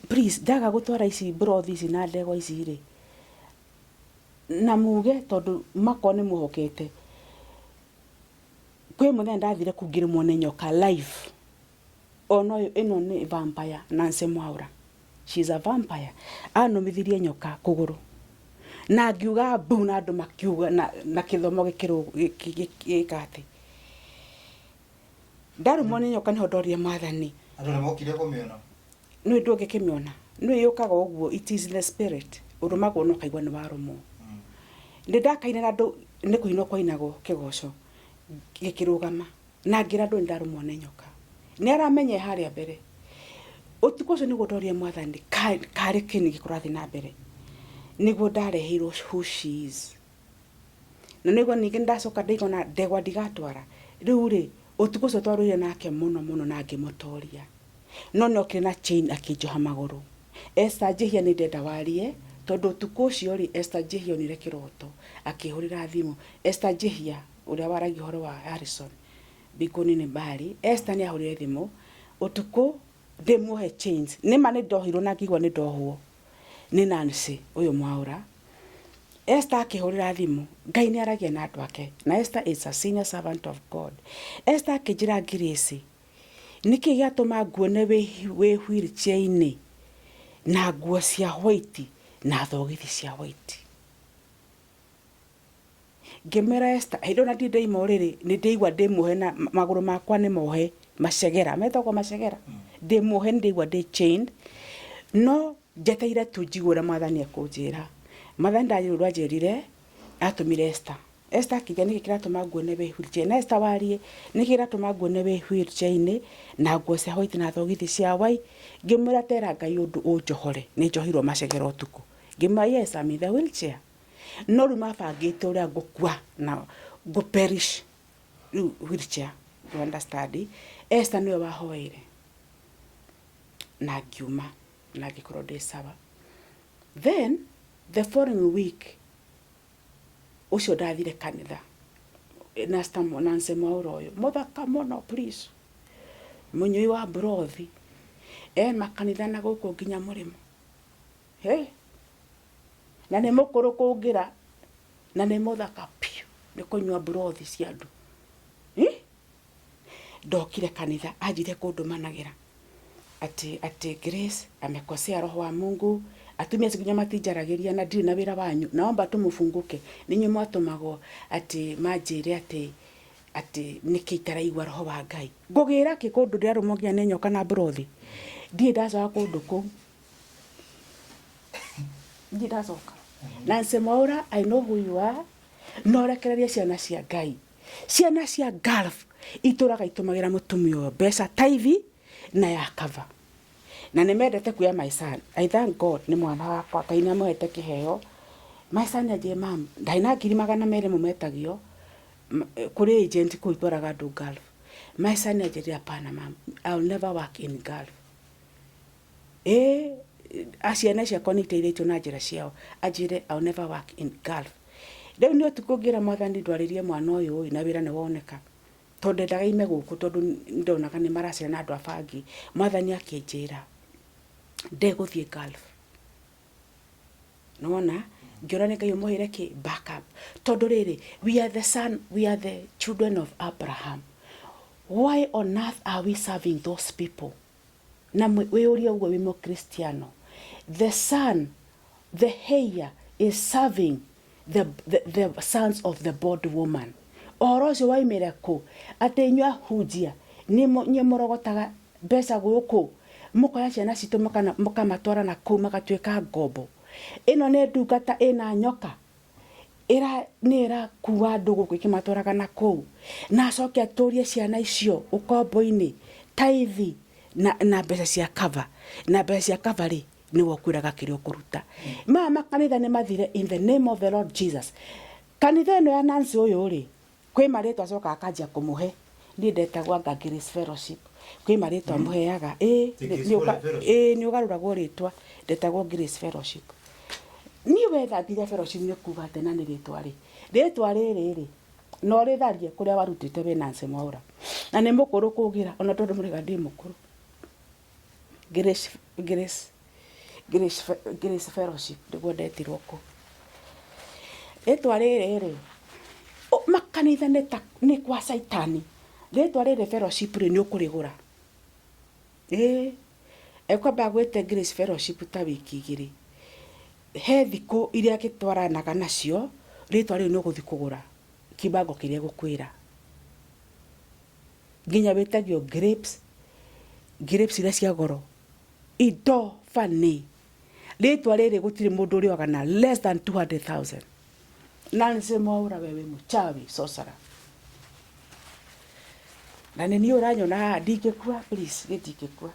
please ndaga gutwara ici brothi ici na ndego ici ri na muge tondu mako ni muhokete kwe muthenya ndathire kungirimo ni nyoka live ono ino ni vampire Nancy Mwaura she's a vampire anumithirie nyoka kuguru na ngiuga bu na andu makiuga na kithomo gikati ndarumo ni nyoka niho ndorie Mwathani andu ni mokire kumiona no ndoge kimiona no yukaga uguo it is the spirit urumagwo no kaigwa ni warumo ndi ndakaina na andu ni kuino kwainagwo kigoco gikirugama na ngira andu ndarumwo ni nyoka ni aramenya haria mbere utuko ucio niguo ndorie Mwathani kari kini gikurathi na mbere niguo ndarehirwo who she is na niguo ningi ndacoka ndaigona ndegwa ndigatwara riu ri utuko ucio twaruire nake muno na ngimutoria no nokire na chain akinjoha maguru Esther Jehia ni ndenda warie tondu utuko ucio ri Esther Jehia ni rekiroto akihurira thimu Esther Jehia uria waragi horo wa Harrison bikoni ni bari Esther ni ahurire thimu utuko ndemuhe chains ni mane ndohirwo na ngigwa ni ndohwo ni Nancy uyu Mwaura Esther akihurira thimu Ngai ni aragia na andu ake na Esther is a senior servant of God Esther akijira Grace niki giatuma nguone we wheelchair-ini na nguo cia white na thogithi cia white ngemera Esther hindo na ndindei moriri ni ndeigwa ndimuhe na maguru makwa ni mohe macegera metagwo macegera ndimuhe ndeigwa ndi chained no njeteire tunjigura Mwathani akunjira Mwathani ndajirwa njirire atumire Esther akija niki kiratuma nguone we wheelchair na Esther warie niki kiratuma nguone we wheelchair-ini na nguo cia white na thogithi cia white ngimura tera Ngai undu unjohore ni njohirwo macegera utuku ngima yes I'm in the wheelchair no ruma bangite uria ngukua na go perish wheelchair you understand. Esther niwe wahoire na ngiuma na ngikorwo ndi sawa. Then the following week ucio ndathire kanitha na Mwaura uyu muthaka muno please munyui wa brothi makanitha na guku nginya Murimo na nĩ mũkũrũ kũngira na nĩ mũthaka piu nĩ kũnyua brothi cia andu. Ndokire kanitha anjire kũndũmanagĩra ati Grace amekosea roho wa Mungu, atumia siku nyama tijaragĩria na ndiri na wĩra wanyu, naomba tumufunguke. Ninyi mwatumagwo ati manjire ati niki itaraigua roho wa Ngai. Ngũgĩra kĩ kũndũ ndĩrarũmũgia nĩ nyoka na brothi. Ndiĩ ndacoka kũndũ kũu. Ndiĩ ndacoka. Nancy Mwaura, I know who you are. No rekereria ciana cia Ngai. Ciana cia Gulf itũraga itumagĩra mũtumia ũyũ mbeca tithe na ya cover. Na nimendete kuya my son. I thank God ni mwana wakwa Ngai nĩ amũhete kĩheo. My son aje mam, ndaina 200,000 mumetagio kuri agent kũ itũraga andũ Gulf. My son aje hapana mam, I'll never work in Gulf. Aciana ciakwa nĩ iteithĩtio na njĩra ciao. Ajire I'll never work in Gulf. Rĩu nĩ ũtukũngira mwathani ndwarĩrie mwana ũyũ na wĩra nĩ woneka. Tondu ndagaime gũkũ tondu ndonaga nĩ maracira na andũ abangi. Mwathani akĩnjĩra ndegũthiĩ Gulf. Nona ngiona nĩ Ngai ũmũheire kĩ backup. Tondu rĩrĩ, we are the children of Abraham. Why on earth are we serving those people? Na wĩũria ũguo wĩ Mũkristiano. The son, the heir is serving the sons of the bond woman. Oro ũcio waimĩra kũ atĩ inyua hunjia nĩ mũrogotaga mbeca gũkũ mũkoya ciana citũ mũkamatwara na kũu magatuĩka ngombo. Ĩno nĩ ndungata ĩna nyoka nĩ ĩrakuua andũ gũkũ ĩkĩmatwaraga na kũu na acoke atũrie ciana icio ũkombo-inĩ tithe na mbeca cia cover. Na mbeca cia cover rĩ nĩwe ũkwĩraga kĩrĩa ũkũruta. Makanitha nĩ mathire in the name of the Lord Jesus. Kanitha ĩno ya Nancy ũyũ rĩ kwĩ marĩtwa acoka akanjia kũmũhe niĩ ndetagwo Grace Fellowship. Kwĩ marĩtwa mũheaga nĩ ũgarũragwo rĩtwa ndetagwo Grace Fellowship. Niĩ wethathire fellowship nĩ kuuga atĩ na nĩ rĩtwa rĩrĩ no rĩtharie kũrĩa warutĩte we Nancy Mwaura. Na nĩ mũkũrũ kũngira ona tondũ mũrega ndĩ mũkũrũ. Grace Fellowship ndiguo ndetirwo kũ. Rĩtwa rĩrĩ makanitha nĩ kwa Saitani. Rĩtwa rĩrĩ fellowship nĩ ũkũrĩgũra. Ekwamba gwĩte Grace Fellowship ta wiki igĩrĩ. He thikũ iria gĩtwaranaga nacio rĩtwa rĩu nĩ ũgũthi kũgũra kibango kĩrĩa gũkwĩra. Nginya wĩtagio grapes iria cia goro. Indo funny. Rĩtwa rĩrĩ gũtirĩ mũndũ ũrĩoga na less than 200,000. Nancy Mwaura wewe mchawi sorcerer. Na nĩ niĩ ũranyona ndingĩkua please ndingĩkua.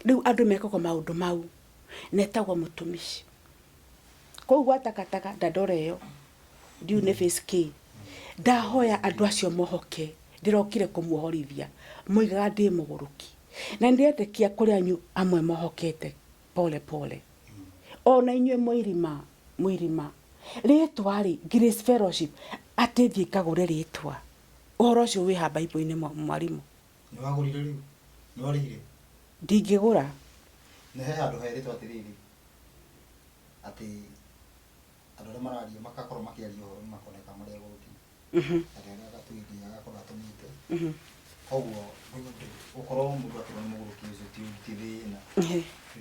Rĩu andũ mekagwo maũndũ mau netagwo mũtumishi. Kũu gwatakataka ndandora ĩyo ndiu nĩ face K. Ndahoya andũ acio mohoke ndĩrokire kũmuohorithia moigaga ndĩ mũgũrũki. Na ndĩretĩkia kũrĩ anyu amwe mohokete pole pole. Ona inyuĩ mũirima rĩtwa rĩ Grace Fellowship atĩthiĩ kagũre rĩtwa. Ũhoro ũcio wĩ ha Bible-inĩ mwarimũ? Nĩ wagũrire rĩu? Nĩ warĩhire? Ndingĩgũra. Nĩ he handũ he rĩtwa atĩrĩrĩ atĩ andũ arĩa mararia makakorwo makĩaria ũhoro makoneka marĩa gũkĩ. Arĩa agatuithia agakorwo atũmĩte. Koguo ũkorwo mũndũ akĩrwo nĩ mũgũrũki ũcio ti thĩna.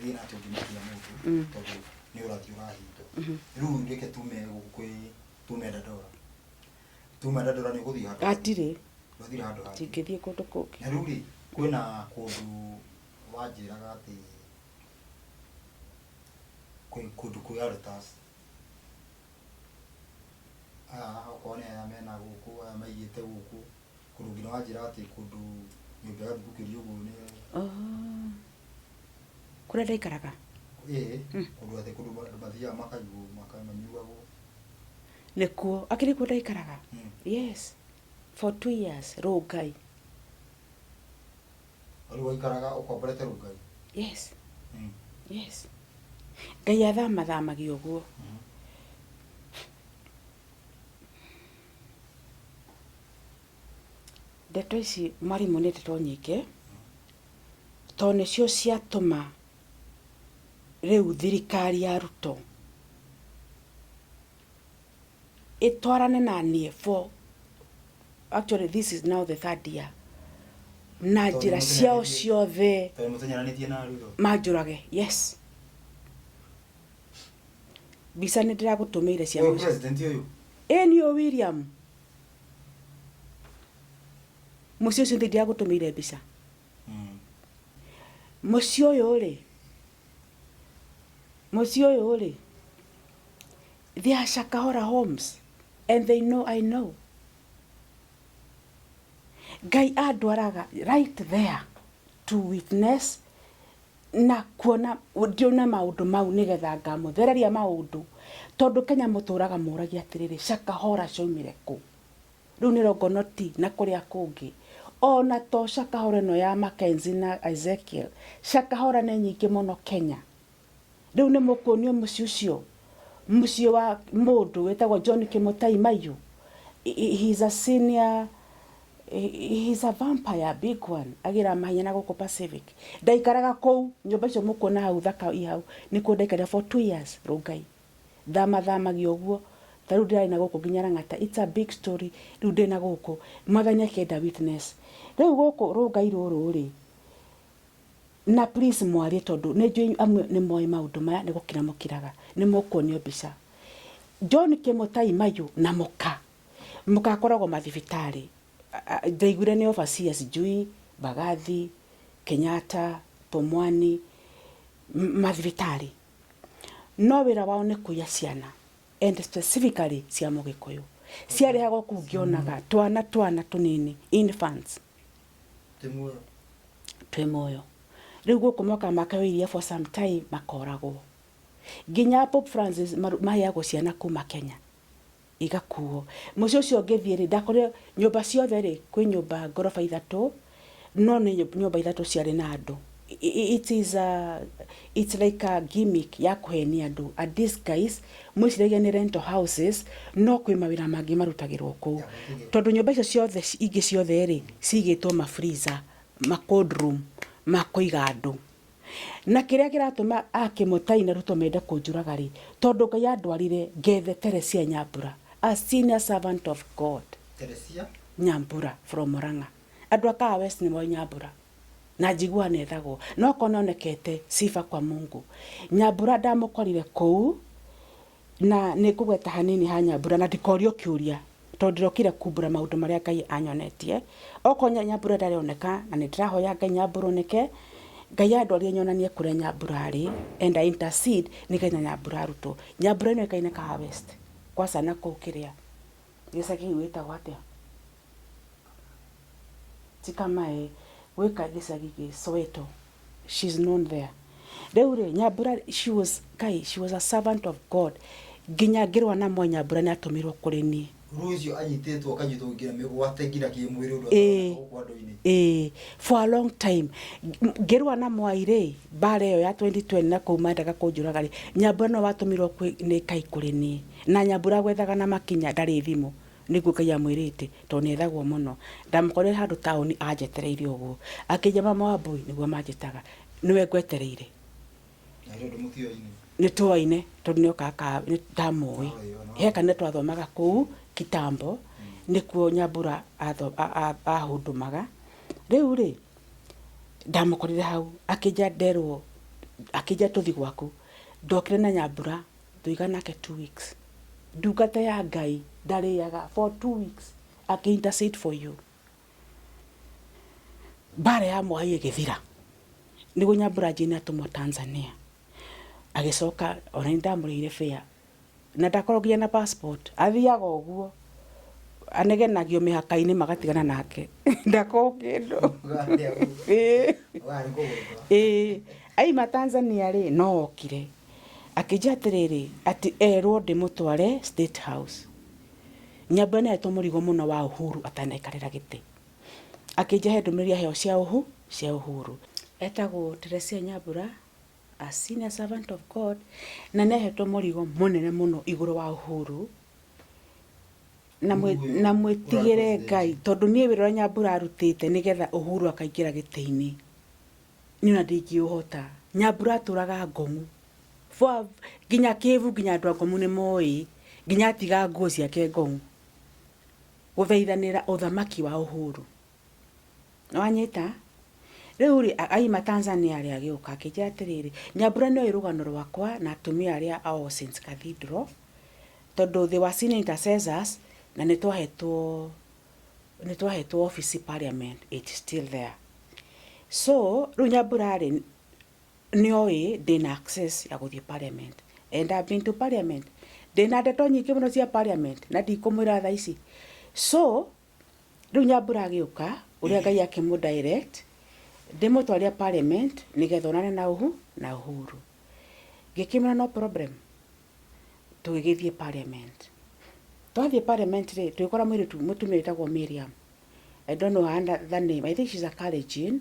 Thĩna atĩ ũngĩmakia mũndũ tondũ nĩ ũrathiĩ ũrahinga. Rĩu reke tume Dandora. Tume Dandora nĩ ũgũthiĩ handũ. Atirĩ. Ũgũthiĩ handũ hangĩ. Tingĩthiĩ kũndũ kũngĩ. Na rĩu rĩ kwĩna kũndũ wanjĩraga atĩ kũndũ kwĩ altar. Okorwo nĩ aya mena gũkũ aya maigĩte gũkũ kũndũ nginya wanjĩra atĩ kũndũ nyũmba ya thukũkĩrio ũguo nĩ. Kũrĩa ndaikaraga? Kũndũ atĩ kũndũ mathiaga makanyuagwo. Nĩkuo akĩrĩ kuo ndaikaraga? Yes. for 2 years Rongai. Aliwa ikaraga ukombolete Rongai. Yes. Yes. Ngai athamathamagia ũguo. Ndeto ici mwarimu nĩ ndeto nyingĩ tondũ nĩcio ciatũma rĩu thirikari ya Ruto ĩtwarane na niĩ for actually this is now the 3rd year na njĩra ciao ciothe manjũrage. Yes. Mbica nĩ ndĩragũtũmĩire cia mũico. Nĩyo William. Mũciĩ ũcio ndĩragũtũmĩire mbica. Mũciĩ ũyũ rĩ, they are Shakahola homes and they know I know. Ngai andwaraga right there to witness na kuona ndiona maũndũ mau nĩgetha ngamũthereria maũndũ tondũ Kenya mũtũraga mũragia atĩrĩrĩ Shakahola ciaumire kũ. Rĩu nĩ Longonoti na kũrĩa kũngĩ. Ona to Shakahola ĩno ya Mackenzie na Ezekiel. Shakahola nĩ nyingĩ mũno Kenya. Rĩu nĩ mũkuonio mũciĩ ũcio. Mũciĩ wa mũndũ wĩtagwo John Kĩmũtai Maiyo. He's a senior, he's a vampire, big one. Agira mahenya na gũkũ Pacific. Ndaikaraga kũu, nyũmba icio mũkuona hau thaka ihau. Nĩkuo ndaikara for 2 years Rongai. Thamagio ũguo. Tarĩu ndĩrarĩ na gũkũ nginya Lang'ata. It's a big story. Rĩu ndĩ na gũkũ. Mwathani akĩenda witness. Rĩu gũkũ Rongai rũrũ rĩ. Na please mwarie tondũ nĩ njũĩ amwe nĩ moĩ maũndũ maya nĩ gũkira mũkiraga. Nĩ mũkuonio mbica. John Kĩmũtai Maiyo na Mũka akoragwo mathibitarĩ. Ndaiguire nĩ overseers Njui, Mbagathi, Kenyatta, Pumwani, mathibitarĩ. No wĩra wao nĩ kũiya ciana. And specifically cia Mũgĩkũyũ. Ciarehagwo kũu ngĩonaga twana tũnini, infants. Twĩ muoyo. Rĩu gũkũ moka makayoirie for some time makoragwo. Nginya Pope Francis maheagwo ciana kuma Kenya. Igakuo. Mũciĩ ũcio ngĩthiĩ rĩ ndakorire nyũmba ciothe rĩ kwĩ nyũmba ngoroba 3 no nĩ nyũmba 3 ciarĩ na andũ. It's like a gimmick ya kũhenia andũ. And these guys mwĩciragia nĩ rental houses no kwĩ mawĩra mangĩ marutagĩrwo kũu. Tondũ nyũmba icio ciothe ingĩ ciothe rĩ cigĩtwo ma freezer, ma cold room, ma kũiga andũ. Na kĩrĩa kĩratũma Kĩmũtai na Ruto mende kũnjũraga rĩ tondũ Ngai andwarire ngethe Teresia Nyambura, a senior servant of God. Teresia Nyambura from Murang'a. Andũ a Kaha West nĩ moĩ Nyambura. Na njiguana ethagwo. No kononekete sifa kwa Mungu. Nyambura ndamũkorire kũu na nĩ ngũgweta hanini ha Nyambura na ndikorio kĩũria tondũ ndĩrokire kumbura maũndũ marĩa Ngai anyonetie. Okonya Nyambura ndarĩoneka na nĩ ndĩrahoya Ngai Nyambura oneke. Ngai andwarire nyonanie kũrĩa Nyambura arĩ and I intercede nĩgetha Nyambura arutwo. Nyambura ĩno ĩkaine Kaha West. Kwasa na kũu kĩrĩa. Gĩcagi gwĩtagwo atĩa? Tikamae weka gĩcagi gĩ Soweto. She's known there. Rĩu rĩ Nyambura she was a servant of God. Nginya ngĩrũa na mwe Nyambura nĩ atũmirwo kũrĩ niĩ. Rucio anyitĩtwo akanyitwo nginya mĩgwate nginya kĩmwĩrĩ ũrĩa ũtwaragwo for a long time. Ngĩrũa na Mwairĩ mbara ĩyo ya 2020 na kũu mendaga kũnjũraga rĩ Nyambura no watũmirwo nĩ Ngai kũrĩ niĩ. Na Nyambura gwethaga na makinya ndarĩ thimũ nĩguo Ngai amwĩrĩte tondũ nĩ ethagwo mũno. Ndamũkorire handũ taũni anjetereire ũguo. Akĩnja mama wa Mbũi nĩguo manjĩtaga. Nĩwe ngwetereire. Nĩ tũoine tondũ nĩ okaga ndamũĩ. Heka nĩ twathomaga kũu kitambo nĩkuo Nyambura ahũndũmaga. Rĩu rĩ ndamũkorire hau akĩnja nderwo akĩnja tũthi gwaku. Ndokire na Nyambura tũiga nake 2 weeks. Ndungata ya Ngai ndarĩaga for 2 weeks. Intercede for you. Mbara ya Mwai ĩgĩthira. Nĩguo Nyambura njine atũmwo Tanzania. Agĩcoka ona ndamũrĩire fare. Na ndakorwo nginya na passport. Athiaga ũguo. Anegenagio mĩhaka-inĩ magatigana nake. Ndakorwo kĩndũ. Aima Tanzania rĩ no okire. Akĩnja atĩrĩrĩ atĩ erwo ndĩmũtware State House. Nyambura nä aetwo må rigo må no wa Uhuru atanaikarä gä akä he ndå mä rä aheo cia Uhuru. Etagwo Teresia Nyambura, a senior servant of God, na nä ahetwo må rigo må nene må no igå rå wa Uhuru na mwä tigä re Ngai, tondå niä wä ra Nyambura arutä te nä getha Uhuru akaingä ra gä tä-inä nä ona ndingä å hota. Nyambura atå raga Ngong'u nginya kä vu, nginya andå a Ngong'u nä moä, nginya atiga nguo ciake Ngong'u gå thaithanä ra å thamaki wa Uhuru. Wanyita riu ri aima Tanzania ri agä å ka akä njä ra atä rä rä, Nyambura nä oä rå gano rwakwa na atumia arä a All Saints Cathedral, tondå they were senior intercessors na nä twahetwo office parliament, it is still there. So riu Nyambura rĩ nä oä ndä na access ya gå thiä parliament, and I've been to parliament, ndä na ndeto nyingä må no cia parliament na ndikå mwä ra tha ici. So riu Nyambura agä å ka å rä a Ngai akä må direct ndä må twaria parliament nä getha onane na Uhuru. Ngä kä mera no problem, tå gä gä thiä parliament. Twathiä parliament rä twä kora må tumä rä tagwo Miriam, I don't know her the name, I think she's a Kalenjin.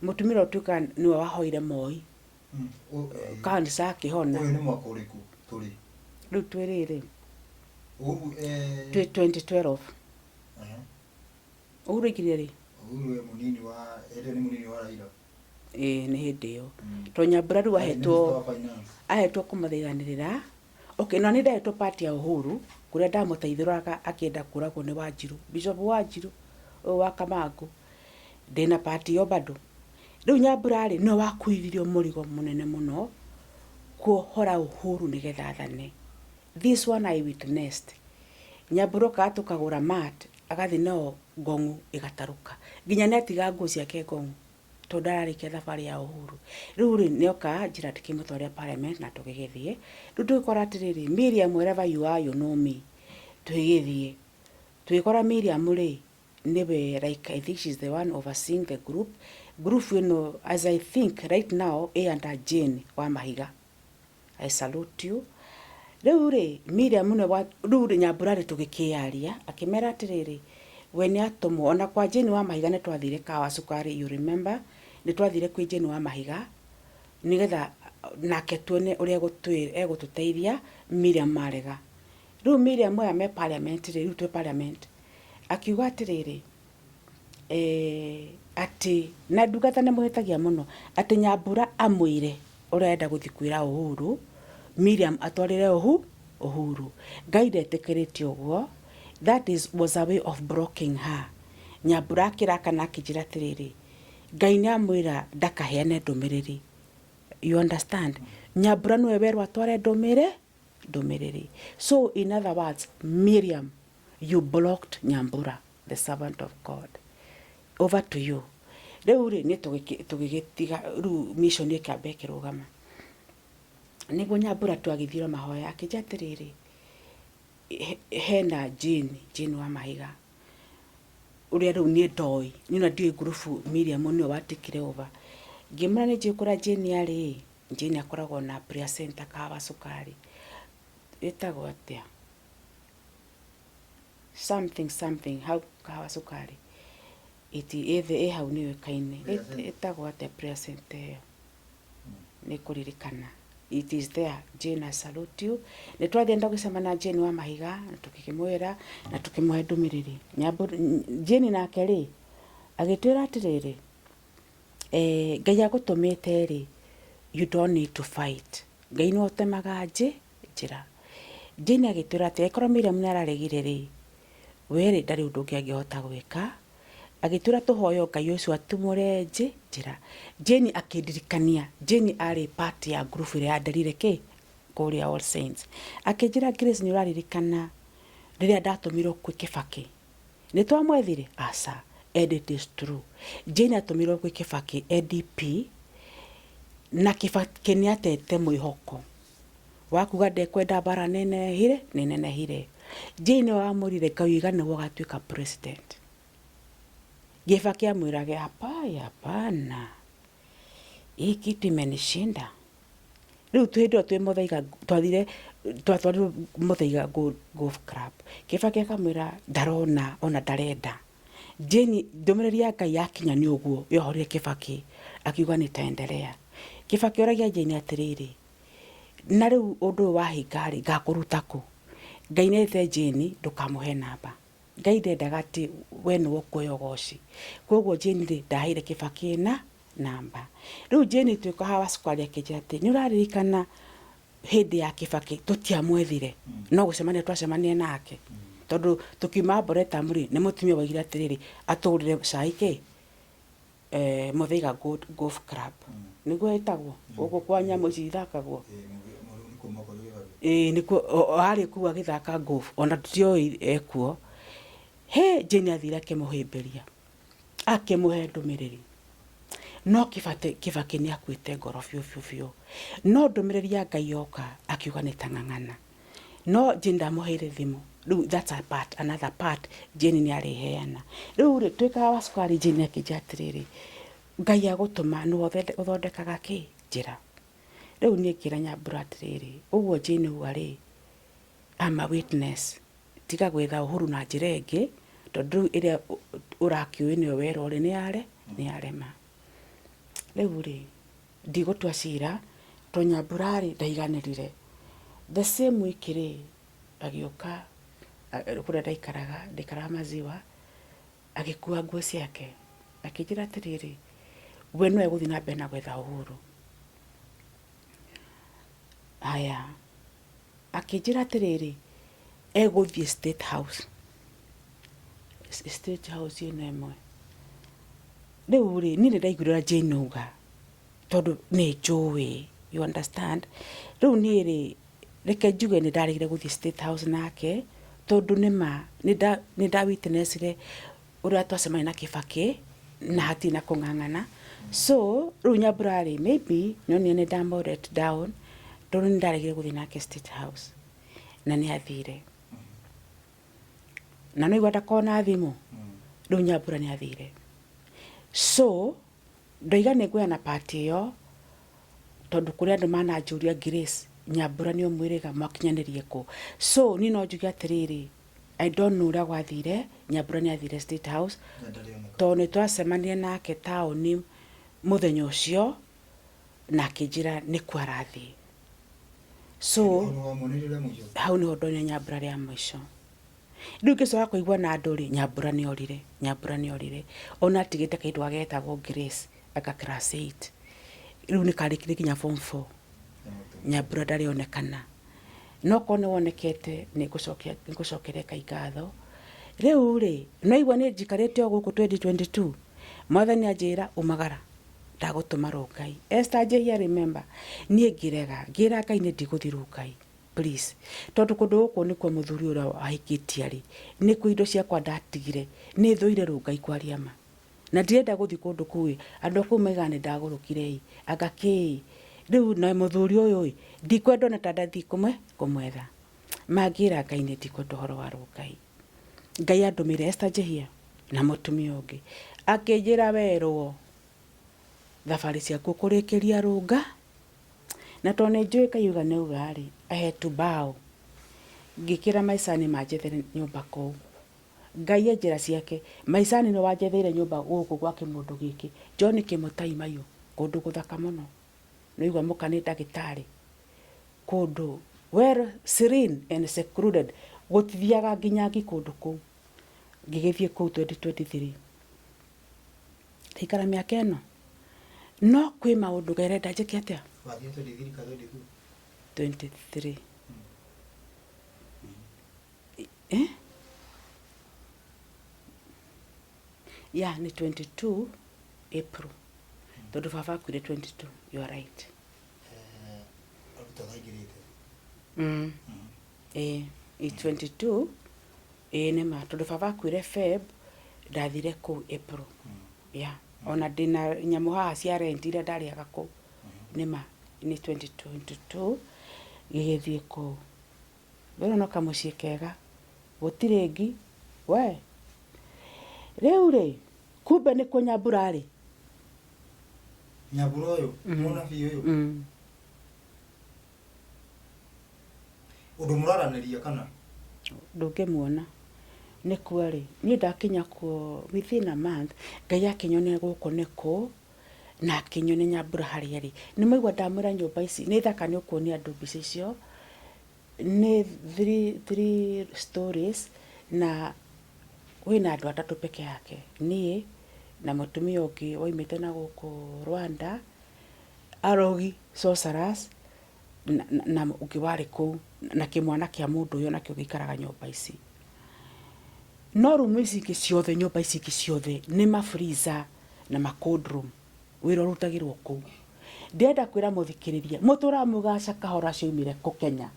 Må tumä ra å tuä ka nä we wahoire Moi kanisa akä hona. Uyu ni mwaka uriku turi Riu twä rä rä 2012 Uhuru aikirire rä Uhuru munini wa ni munini wa Raila nä hä ndä ä yo to Nyambura riu ahetwo kå mathaithanä rä ra. Okay, no nä ndahetwo party ya Uhuru kå rä a ndamå teithä raga akä enda kå ragwo nä Wanjiru, Bishop Wanjiru å wa Kamangu, ndä na party yo bado. Riu Nyambura rä no wakuithirio må rigo må nene må no kuohora Uhuru nä getha athane. This one I witnessed. Nyambura ka tå kagå ra mat agathi nao Ngong'u ĩgataruka nginya nä atiga nguo ciake Ngong'u to ndararä kia thabarä ya Uhuru. Riu rĩ nä oka njĩra kä må twaria parliament na tå gä gä thiä. Riu tå kora atä rä rä Miriam wherever you are, you know me, tå gä gä thiä tå kora Miriam rĩ nä we like I think she's the one overseeing the group ĩno as I think right now under Jane wa Mahiga. I salute you. Riu rĩ Miriam riu rĩ Nyambura rĩ tå gä kä yaria akä mera atä rä rĩ we nä atåmwo ona kwa Jane wa Mahiga nä twathire Kawa Sukari, you remember, nä twathire kwä Jane wa Mahiga nä getha nake tuone å rä a egå tå teithia. Miriam marega. Riu Miriam oya me parliament rĩ riu twĩ parliament akiuga atä rä rĩ atä na ndungata nä må hä tagia må no atä Nyambura amwä ire å rä a enda gå thiä kwä ra Uhuru Miriam atwarä re Uhuru. Ngai ndetä kä rä tie å guo. That was a way of blocking her. Nyambura akirakana akijira atiriri Ngai nä amwä ra ndakaheane ndũmĩrĩri. You understand? Nyambura nĩwe werwo atware ndũmĩrĩri. So in other words, Miriam, you blocked Nyambura, the servant of God. Over to you. Rĩu rĩ nĩ tũgĩgĩtiga rĩu mission ĩkĩamba ĩkĩrũgama. Nĩguo Nyambura tu agĩthira mahoya akĩnjĩra atĩrĩrĩ hena Jane wa Mahiga uria riu nie ndoi ni na ndi group Miriam nĩwe watikire over. Ngĩmũra nĩ njĩkũra Jane arĩ Jane akoragwo na prayer center Kawa Sukari ĩtagwo atĩa something how Kawa Sukari ĩ hau nĩwe kaine ĩtagwo atĩa prayer center ĩyo nĩ kũririkana. It is there. Jane, I salute you. Nĩ twathiĩ gũcemania na Jane wa Mahiga na tũkĩmwĩra na tũkĩmũhe ndũmĩrĩri. Jane nake rĩ agĩtwĩra atĩrĩrĩ Ngai agũtũmĩte rĩ you don't need to fight. Ngai nĩ ũtemaga njĩra. Jane agĩtwĩra atĩ akorwo Miriam nĩ araregire rĩ we rĩ ndarĩ ũndũ ũngĩ angĩhota gwĩka. Agĩtwĩra tũhoyo Ngai ũcio atumũre njĩra. Jane akĩndirikania Jane arĩ part ya group ĩrĩa yanderire kũrĩa All Saints. Akĩnjĩra Grace nĩ ũraririkana rĩrĩa ndatũmirwo kwĩ Kĩbakĩ nĩ twamwethire aca and it is true. Jane atũmirwo kwĩ Kĩbakĩ NDP na Kĩbakĩ nĩ atete mwĩhoko wa kuga ndekwenda mbara nenehire. Jane wamũrire Ngai nĩguo agatuĩka president. Kĩbakĩ amwĩrage hapana hii kitu imenishinda. Riu twĩ mũthaiga twathire twatwarirwo Muthaiga Golf Club. Kibaki akamwira ndarona ona ndarenda. Jane ndumiriri ya Ngai yakinya ni uguo yohorire Kibaki akiuga nitaendelea. Kibaki oragia Jane atiriri, na riu undu wahinga ri ngakuruta ku. Ngai nete Jane ndukamuhe namba. Ngai ndendaga ati we ni wokuoya ugoci. Koguo Jane ri ndaheire Kibaki na namba. Riu Jane twika hawa sukari akinjira ati ni uraririkana hindi ya Kibaki tutiamwethire no gucemania twacemania nake tondu tukiuma Boreta muri ni mutumia waigire atiriri aturire caike Muthaiga Golf Club niguo etagwo guku kwa nyamu cithakagwo nikuo ari kuo agithaka golf ona tutioi ekuo. He Jane athire akimuhimbiria akimuhe ndumiriri no Kibaki ni akuite ngoro biu no ndumiriri ya Ngai yoka akiuga ni tang'ang'ana no Jane ndamuheire thimu. Riu that's a part, another part Jane ni ariheana. Riu ri twika wa sukari Jane akinja atiriri Ngai agutuma ni uthondekaga ki njira. Riu ni ngira Nyambura atiriri uguo Jane wari I'm a witness tiga gwetha uhuru na njira ingi tondu iria urakiui ni wero ri ni arema. Riu ri ndigutua cira to Nyambura ri ndaiganirire the same week ri agioka kuria ndaikaraga Maziwa agikua nguo ciake akinjira atiriri we no eguthi na mbere na gwetha uhuru. Aya akinjira atiriri eguthie State House ino imwe. Riu ri ni ndaiguira Jane uga tondu ni njui you understand. Riu ni ri reke njuge ni ndarigire guthie State House nake tondu ni nda witnessire uria twacemania na Kibaki na hatina kung'ang'ana. So riu Nyambura ri maybe nyonie ni ndamo let down tondu ni ndarigire guthie nake State House na ni athire na no igwenda kona thimu. Riu Nyambura ni athire so ndoiga ni ngwena party yo tondu kuria andu mananjuria Grace Nyambura ni omwiriga mwakinyanirie ku. So ni no njuge atiriri I don't know uria gwathire. Nyambura ni athire State House tondu ni twacemania nake taoni muthenya ucio na akinjira ni kwarathi. So hau niho ndonire Nyambura ria mwisho. Riu ngicoka kuigua na andu ri Nyambura ni orire ona atigite kindu agetagwo Grace aka class 8. Riu ni karikire kinya form 4 Nyambura ndarionekana no kone wonekete ni ngucokeria Ngai ngatho. Riu ri no igua ni njikarite o guku 2022 mwathani anjira umagara ndagutuma Rungai. Esther Njihia remember ni ngirega ngira Ngai ni ndiguthi Rungai please tondu kundu guku ni kwa muthuri uria ahikitie ri ni ku indo ciakwa ndatigire ni thuire Rungai kwaria ma na ndirenda guthi kundu kuwi andu ku megane ndagurukire agaki. Riu na muthuri uyu ndikwenda na tandathi kumwetha magira Ngai ni ndikwenda horo wa Rungai. Ngai andumire Esther Njihia na mutumia ungi akinjira werwo thabari ciaku kurikiria Runga na tone njui kayuga ne ugari I had to bow ngikira maisani manjethere nyumba ku. Ngai enjira ciake maisani no wanjetheire nyumba guku gwake mundu giki John Kimutai mayu kundu guthaka muno no igwa muka ni ndagitari kundu where serene and secluded gutithiaga nginya gikundu ku ngigithie ku 2023 thikara miaka eno no kwi maundu gerenda njike atia 23 yeah ni 22 April tondu baba kwire 22 you are right. It's 22 ni ma tondu baba kwire Feb ndathire ku April. Yeah ona dina nyamu haha cia rent iria ndariaga ku ni ma ni 2022 gigithie ku bero no kamucie kega gutirengi we. Riu ri kumbe ni ku Nyambura ri Nyambura uyu mwana fi uyu undu muraraniria kana ndungimuona nä kuo rä niä ndakinya kuo within a month ngai akinyone gå niko na akinyone Nyambura harä arä nä maigua ndamwä ra nyå mba ici nä thaka nä å kuonia andå mbica icio nä three stories na wä na andå atatå peke yake niä na mutumia å ngä waimä te na gå kå Rwanda Arogi Sorcerers na å ngä warä kå na kä mwana kä a må ndå å yå nakä å gä ikaraga nyå mba ici no rumu ici ingä ciothe nyå mba ici ingä ciothe nä mafriza na macold room wä ra å rutagä rwo kå u ndärenda kwä ra må thikä rä ria må tå ramå gaca kahora ciaumä re kå Kenya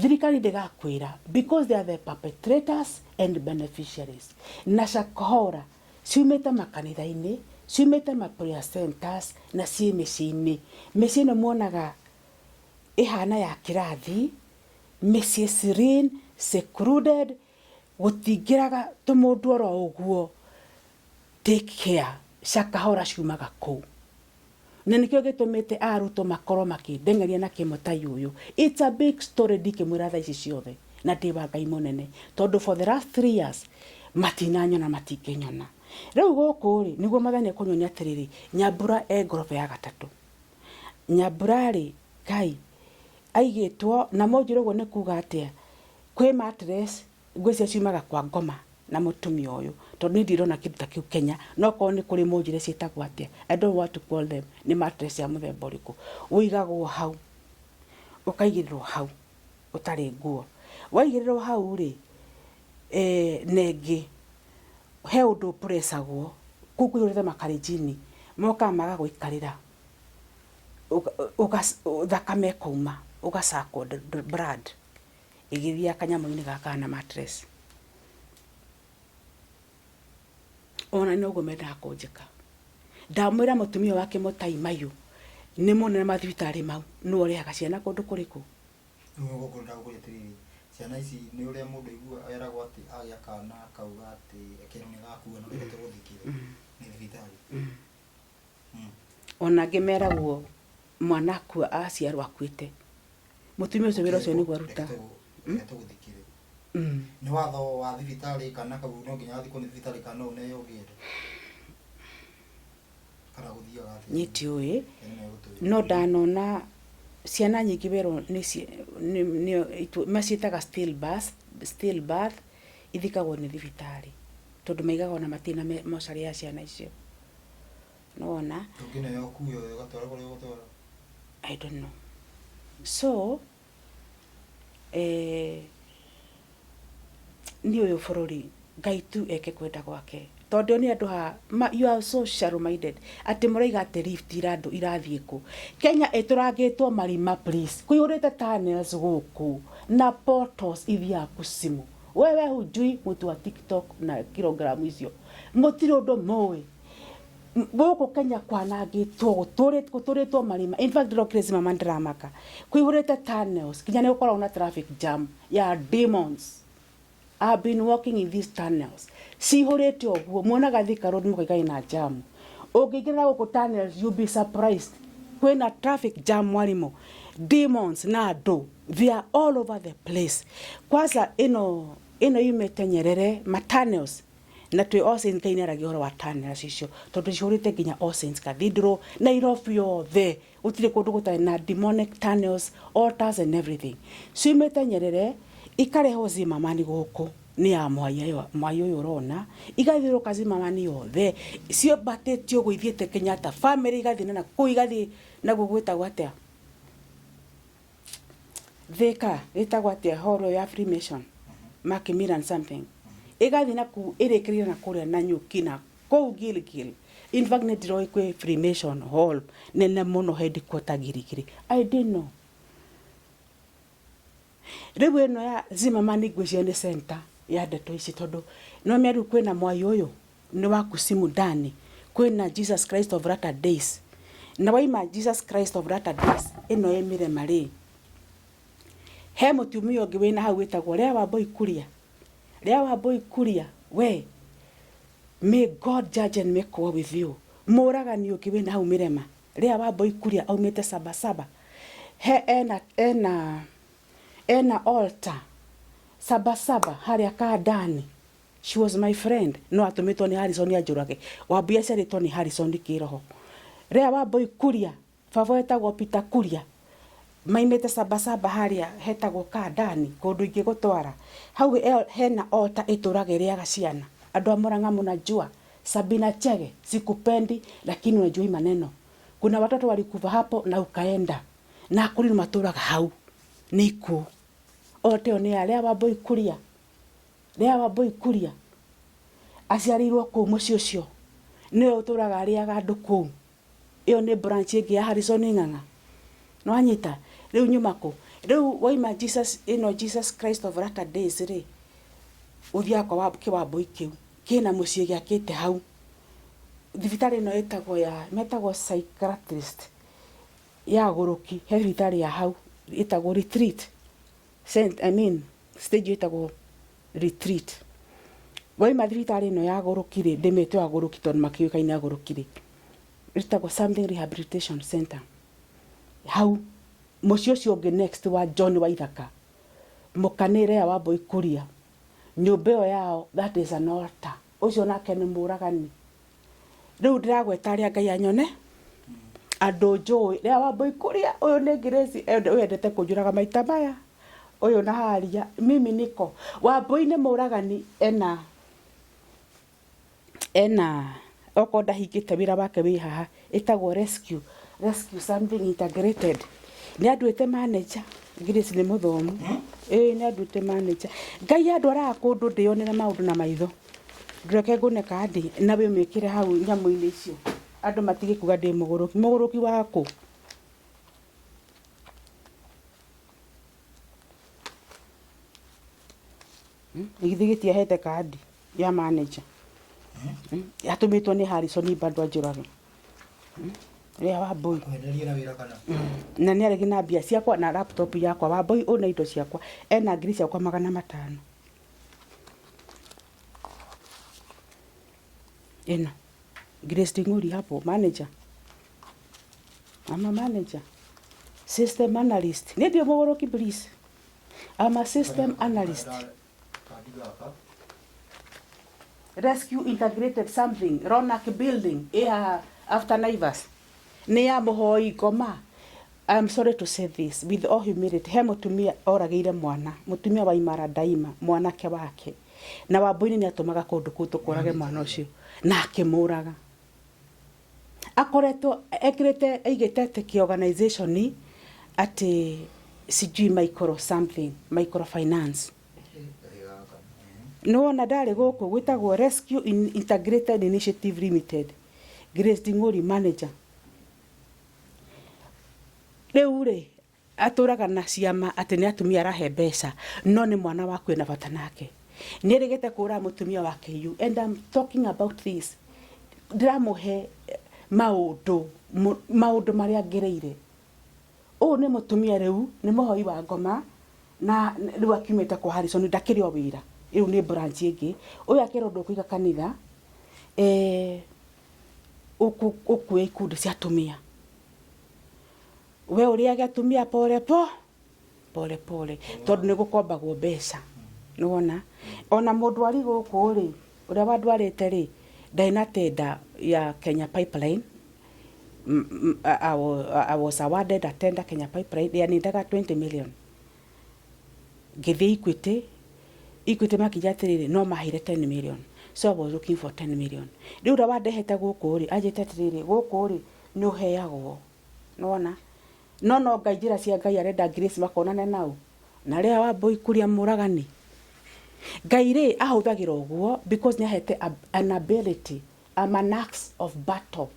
thirikari ndägakwä ra because they are the perpetrators and beneficiaries na cakahora ciumä te makanitha-inä ciumä te ma prayer centers na ciä mä ciä-inä mä ciä ä no muonaga ihana ya kirathi Mrs. Serene secluded gutingiraga tumundu oro uguo take care cakahora ciumaga kuu na nikio gitumite arutwo makorwo makindengeria na kimota yuyu it's a big story ndikimwira tha ici ciothe na ndiwa ngai munene tondu for the last 3 years matinanyona matinginyona riu guku ri niguo mathani kunyonia atiriri Nyambura ngorofa ya gatatu Nyambura ri kai aigitwo na monjire guo ni kuga atia kwi mattress ngwĩcia ciumaga kwa Ngoma na mutumia uyu tondu ndirona kindu ta kiu Kenya no ko ni kuri monjire cietagwo atia I don't want to call them ni mattress ya muthemba uriku uigagwo hau ukaigirirwo hau utari nguo waigirirwo hau ri nengi he undu presagwo kuku yurite makarijini moka maga guikarira thakame kuma ugasako blood igithia kanyamu-ini gaka na mattress ona no gomenda kunjika ndamwira mutumia wake Mutai Mayu ni munene mathibitari mau no uriaga ciana kundu kuriku no gukunda gukuretiriri ciana ici ni uria mundu igua eragwo ati agia kana kauga ati ekero ni gakuwa no rete guthikire ni thibitari ona ngimeragwo mwana akua aciarwo akuite mutumia ucio wira ucio niguo aruta ni watho wa thibitari kana kagu no nginya athikwo ni thibitari kana uneyo gire kana guthiaga atia nyitiui no ndanona ciana nyingi wero ni macietaga still birth ithikagwo ni thibitari tondu maigaga ona matina mocarĩ ya ciana icio nona tungine yo kuyo gatwara kuri gutwara I don't know so ni uyu bururi ngai tu eke kwenda gwake tondu ni andu ha you are so shallow minded ati muraiga ati lift irandu irathie ku Kenya iturangitwo marima please kuihurite tunnels guku na portals ithia kusimu wewe hujui mutu wa TikTok na kilogramu icio mutiri undu moe guku Kenya kwanangitwo guturitwo marima in fact crazy mama ndramaka kuihurite tunnels kinya ni ukora una traffic jam ya demons. I've been walking in these tunnels cihurite oguo muonaga Thika Road mukaiga ina jam ungigira guku tunnels you'll be surprised kwina traffic jam mwalimu demons na andu they are all over the place kwanza ino yumete Nyerere ma tunnels na twi All Saints kaineragia horo wa tunnels icio tondu cihurite nginya All Saints Cathedral Nairobi yothe utire kundu gutari na demonic tunnels altars and everything ciumite Nyerere ikareho zimamani guku ni ya mwai uyu urona igathiruka zimamani yothe cio batetio guithiete Kenyatta family igathina na kuigathi na gugwita gwatia Thika itagwa atia horo ya Freemason Macmillan something igathina ku irekirira na kuria na nyuki na kou Gilgil in fact ne diroi kwe Freemason hall nene muno headquarter Girigiri I didn't know ribu eno ya zimamani ngwĩcia nĩ center ya ndeto ici tondu no mĩaru kwĩna mwai ũyũ nĩ wa kusimu ndani kwĩna Jesus Christ of Latter Days na waima Jesus Christ of Latter Days eno emire mari he mutumia ũngĩ wĩna hau wĩtagwo Ria Wambui Kuria we may God judge and make war with you mũragani ũngĩ wĩna hau Mirema Ria Wambui Kuria aumĩte Sabasaba he ena ena altar Sabasaba haria Kandani. She was my friend. No atumitwo ni Harrison Ajurage. Wambui aciaritwo ni Harrison Kiroho. Rea Wambui Kuria, baba etagwo Peter Kuria. Maimete Sabasaba haria hetagwo Kandani, kundu ingi gutwara. Hau hena altar iturage ria gaciana. Andu a Murang'a mnajua. Sabina Chege, sikupendi lakini unajua maneno. Kuna watoto walikufa hapo na ukaenda. Na kuri maturaga hau. Niku. Oteo ni aria Wambui Kuria. Rea Wambui Kuria. Aciarirwo kuu muci ucio. Niwe uturaga aria andu kuu. Iyo ni branch ingi ya Harrison Ng'ang'a. No anyita. Riu nyumako. Riu waima Jesus Christ of Latter Days ri. Uthia kwa Wambui kiu. Kina mucie giakite hau. Thibitari no metagwo psychiatrist ya guruki he thibitari ya hau itagwo retreat stage itagwo retreat. Waima thibitari no ya guruki ri ndimete wa guruki tondu makiukaine ya guruki ri itagwo something rehabilitation center hau mucie ucio ungi next wa John Waithaka mukanire ya Wambui Kuria nyumba iyo yao that is an altar ucio nake ni muragani. Riu ndiragweta aria Ngai anyone andu njui ria Wambui Kuria uyu ni Grace uyu endete kunjuraga maita maya uyu na haria mimi niko Wambui ni muragani ena oko ndahingite wira wake wi haha itagwo rescue something integrated ni anduite manager Grace ni muthomu ni anduite manager Ngai andu ara kundu ndionera maundu na maitho ndureke ngune kandi nawe mwikire hau nyamu-ini icio andu matige kuga ndi muguruki wako igithigitia hete kandi ya manager atumitwo ni Harrison bado Ajurage ria Wambui na ni aregi na bia ciakwa na laptop yakwa Wambui una indo ciakwa ena ngiri ciakwa 500. Ena Grace Ting'uri hapo manager. I'm a manager. System analyst. Ndio muguruki please. I'm a system analyst. Rescue integrated something. Ronak building. After Naivas. Ni ya muhoi koma. I'm sorry to say this with all humility. He mutumia oragire mwana. Mutumia wa Imara Daima. Mwanake wake. Na Wambui ni atumaga kundu kutu kurage mwana ucio. Na akimuraga. Akoretwo ekirite eigete ki organization ati sijui microfinance. No na dale goko gwitagwo Rescue Integrated Initiative Limited. Grace Ting'uri manager. Riu ri aturaga na ciama ati ni atumia arahe mbeca no ni mwana waku ena bata nake. Nirigete kura mutumia wake you and I'm talking about this. Ndiramuhe maundu maria ngereire. O ni mutumia riu ni muhoi wa ngoma na riu akiumite kwa Harrison ndakirio wira. Riu ni branch ingi uyu akira ndu kuiga kanitha ukuwe ikundi cia atumia. We uri atumia pole tondu ni gukombagwo mbeca. Nuona ona mundu ari guku ri uria wadwarite ri ndaina tenda ya Kenya Pipeline. I was awarded a tender Kenya Pipeline ya nindaga 20 million. Githi Equity makijatirire no mahire 10 million. So I was looking for 10 million. Riu uria wadehete guku ri ajite tirire guku ri ni uheagwo. Nuona no Ngai njira cia Ngai arenda Grace makonane nau na ria Wambui Kuria muragani. Ngai ri ahuthagira uguo because ni ahete an ability, an axe of battle.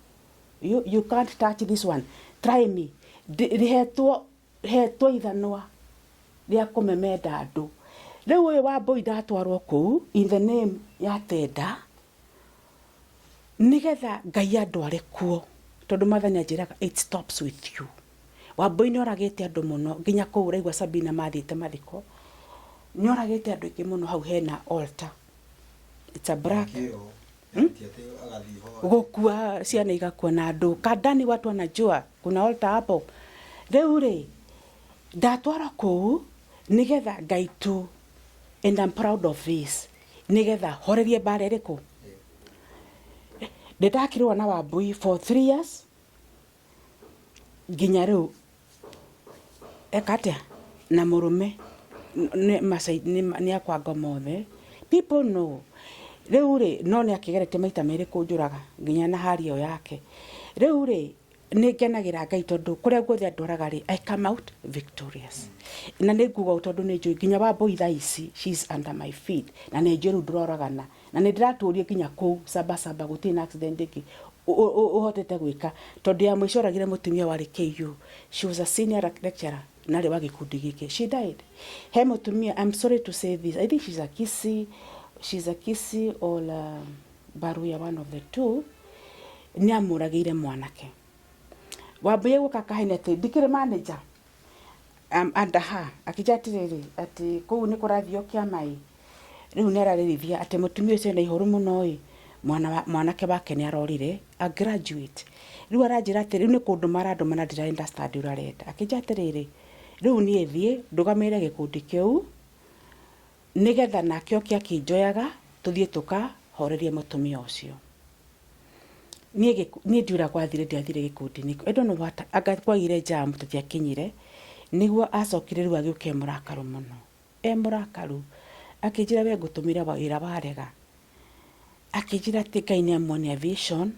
You can't touch this one. Try me. Rihetwo ithanwa ria kumemenda andu. Riu uyu Wambui ndatwarwo kuu in the name ya tenda nigetha Ngai andware kuo tondu mathani ajiraga it stops with you. Wambui ni oragite andu muno nginya kuu raigwa Sabina mathite mathiko ni oragite andu ingi muno hau hena altar. It's a black gukua ciana igakua na andu Kandani watu wanajua kuna altar hapo. Riu ri ndatwara kuu nigetha ngai tu, and I'm proud of this, nigetha horerie mbara iriku ndakirwa na Wambui for 3 years nginya riu ekatia na murume ni akwa mothe. People know riu ri no ni akigerete maita meri kunjuraga nginya na hario yake. Riu ri ni ngenagira ngai tondu kuria guothe andoraga ri I come out victorious. Na ni nguga tondu ni njui nginya Wambui thaa ici she's under my feet na ni njui ndoragana na ni ndiraturie nginya ku Sabasaba gutina accident iki uhotete gwika tondu ya mwisho ragire mutumia wari KU. She was a senior lecturer nari wa gikundi giki. She died. He mutumia, I'm sorry to say this, I think she's a Kisii or Baruya, one of the two, ni amuragire mwanake. Wambui guka kahine ati ndikire manager under her akijatiriri ati kuu ni kurathio kia mai riu nerarithia ati mutumia ucio na ihoru muno ii mwanake wake ni arorire a graduate riu aranjira ati riu ni kundu marandu mana ndiraenda study urarenda akijatiriri riu ni ethie ndugamire gikundi kiu nigetha nakio kia kinjoyaga tuthie tuka horerie mutumia ucio ni ndiura kwathire ndiathire gikundi niko I don't know what anga kwagire jam tutiakinyire niguo acokire riu agiuke murakaru muno murakaru akijira we gutumira wira warega akijira ati Ngai ni amuonia vision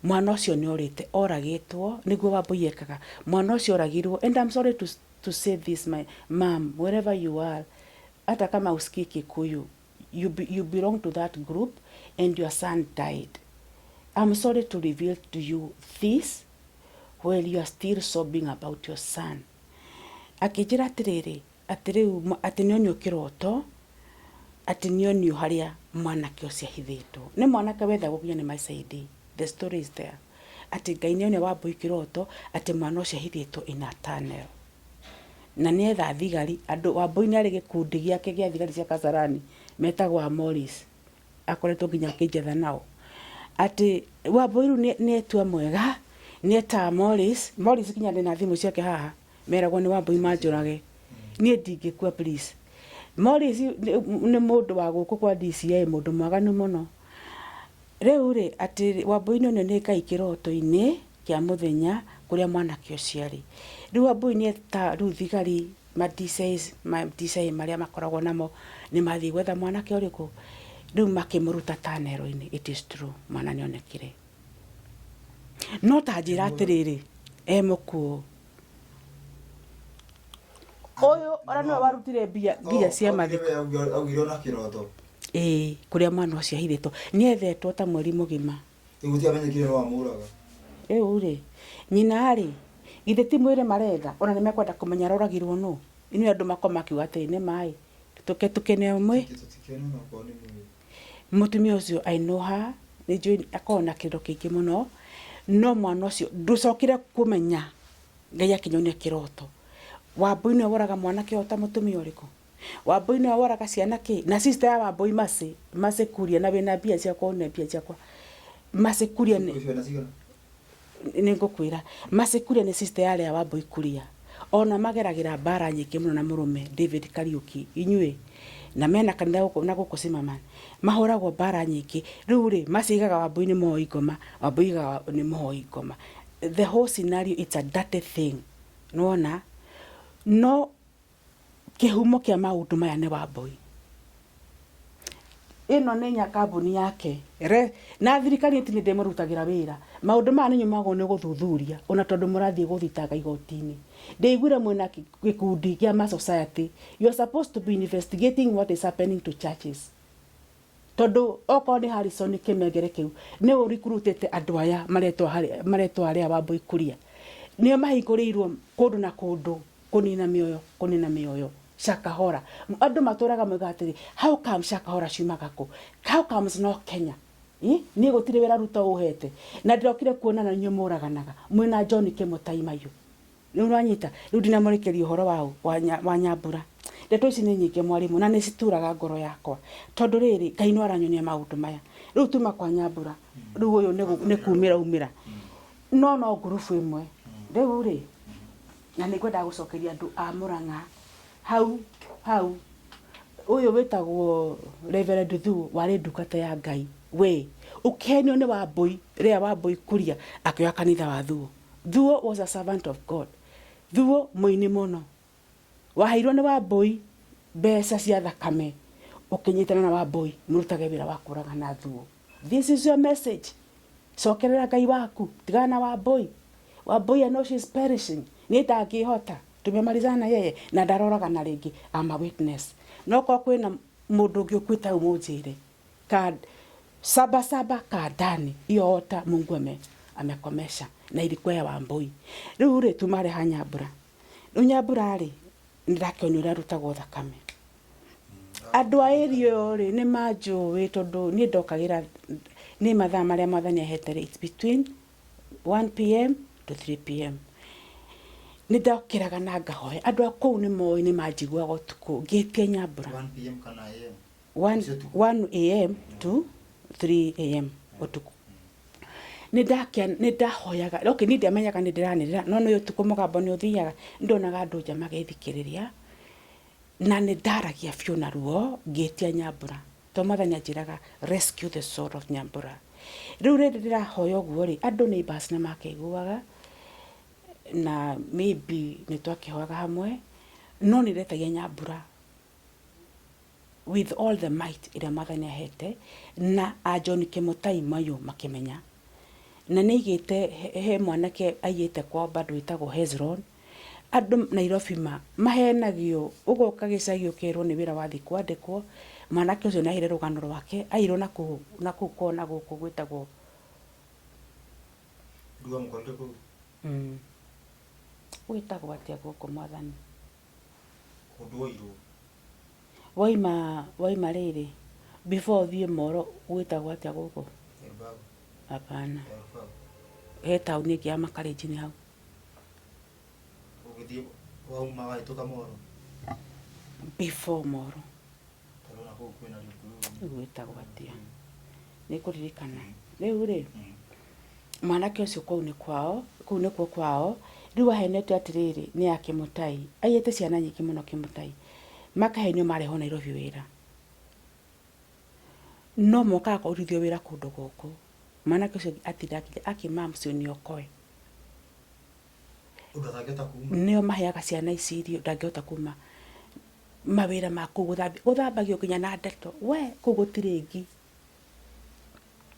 mwana ucio ni orite oragitwo niguo Wambui ekaga mwana ucio oragirwo. And I'm sorry to say this, my mom, wherever you are, hata kama usikii Kikuyu, you belong to that group and your son died. I'm sorry to reveal to you this while you are still sobbing about your son. Akijira atiriri atiriu ati nionio kiroto ati nionio haria mwanake ucio ahithitwo ni mwanake wetha gukinya ni Masaidi. The story is there. Ati Ngai nionio Wambui kiroto ati mwana ucio ahithitwo in a tunnel. Na nietha thigari andu Wambui ni ari gikundi giake gia thigari cia Kasarani metagwa Morris akoretwo nginya kijetha nao ati Wambui ni etua mwega ni eta Morris kinya ndina thimu ciake haha meragwo ni Wambui manjurage ni ndingikua please. Morris ni mundu wa guku kwa DCI mundu mwaganu muno. Riu ri ati Wambui ni ni Ngai kiroto-ini kia muthenya kuria mwanake ucio ari. Riu Wambui ni eta riu thigari ma DCI maria makoragwo namo ni mathi gwetha mwanake uriku riu makimuruta tanero-ini. It is true mwana ni onekire no ta njira atiriri mukuo oyo ora no warutire mbia cia mathiko augirwo na kiroto kuria mwana ucio ahithitwo ni ethetwo ta mweri mugima igutia amenyekire no amuraga ri nyina ari githe ti mwire maretha ona ni mekwenda kumenya roragirwo no inu andu makoma kiuga ati ni mai tukene umwe mutumia ucio I know her ni njui akona kindo kingi muno no mwana ucio nducokire kumenya Ngai akinyonia kiroto. Wambui ni woraga mwanake ota mutumia uriku Wambui ni woraga ciana ki na sister ya Wambui mase kuria na bena bia cia kuona bia cia kwa mase kuria ni ngukwira mase kuria ni sister ya Wambui kuria ona mageragira mbara nyingi muno na murume David Kariuki inyue na mena kanitha na guku Simamani mahoragwo mbara nyingi riu ri macigaga Wambui ni mohoi ngoma Wambui ni mohoi ngoma. The whole scenario, it's a dirty thing no kihumo kia maundu maya ni Wambui. Ino ni nyakambuni yake na thirikari iti ni ndimurutagira wira maundu maya ni nyumagwo ni guthuthuria ona tondu murathie guthitanga igoti-ini ndeiguire mwina gikundi kia ma society you are supposed to be investigating what is happening to churches tondu oko ni Harrison Kimengere kiu ni recruitete andu aya maretwa aria Wambui kuria ni mahinguriirwo kundu na kundu kunina mioyo Shakahora andu maturaga mugatiri how come Shakahora ciumaga ku how comes no Kenya ni gutire wira ruto uhete na ndirokire kuonana nyu muraganaga mwina John Kimutai Mayu ni uranyita riu dina murikeri uhoro wa Nyambura ndeto ici ni nyingi mwarimu na ni cituraga ngoro yakwa tondu riri Ngai no aranyonia maundu maya riu tuma kwa Nyambura riu uyu ni kumira no ngurubu imwe riu ri na ni kwenda gucokeria andu a Murang'a hau hau uyu witagwo Reverend Thu wari ndungata ya Ngai we ukenio ni Wambui ria Wambui Kuria akioya kanitha wa Thuo. Thuo was a servant of God. Thuo muini muno waheirwo ni Wambui mbeca cia thakame ukinyitana na Wambui murutage wira wa kuraga na Thuo. This is your message. Cokerera Ngai waku tigana na Wambui. Wambui, I know she's perishing. Ni ndangihota tumemalizana yeye na ndaroraga na ringi. I'm a witness. No kwa kwina mundu ungi ukwita umunjire ka saba ka ndani iyo ota Mungu amekomesha na ilikuwa ya Wambui. Riu ri tumare ha Nyambura. Nyambura ri ndirakionio ria rutagwo thakame. Andu a area ri ni manjui tondu ni ndokagira ni mathaa maria mwathani ahetere it's between 1 p.m. to 3 p.m. Ni ndokiraga na ngahoya andu a kou ni moi ni manjiguaga utuku ngitie Nyambura 1 p.m. kana a.m. 1 a.m. to 3 a.m. utuku. Ni ndahoyaga okay ni ndamenyaga ni ndiranirira no no utuku mugambo ni uthiaga ndonaga andu nja magethikiriria na ni ndaragia biu na ruo ngitia Nyambura to mwathani anjiraga rescue the soul of Nyambura. Riu ri ndirahoya uguo ri andu ni basi na makeiguaga na maybe ni twakihoaga hamwe no ni retagia Nyambura with all the might ira mwathani ahete na a John Kimutai mayo makimenya na nigite he mwanake aiyete kwa bado witagwo Hezron andu Nairobi mahenagio ugoka gicagio kerwo ni wira wathi kwandikwo mwanake ucio nahire rugano rwake airo na kukona guku gwitagwo ruwa mukonde ku gwitagwo atia guku mwathani kundu waima riri before thie Moro gwitagwo atia guku hapana he tauni ingi ya Makalenjin hau ugithi wauma waituka Moro before Moro tarona ku kwina rikuru gwitagwo atia ni kuririkana riu ri mwanake ucio kou ni kwao riu ahenete atiriri ni ya Kimutai aiyete ciana nyingi muno Kimutai makahenio mareho Nairobi wira no moka kurithio wira kundu guku mwanake ucio atindakire akima mcio ni okoe udathageta kuma nio maheaga ciana ici irio ndangihota kuma mawira ma guthambagio kinya na ndeto we kugutiringi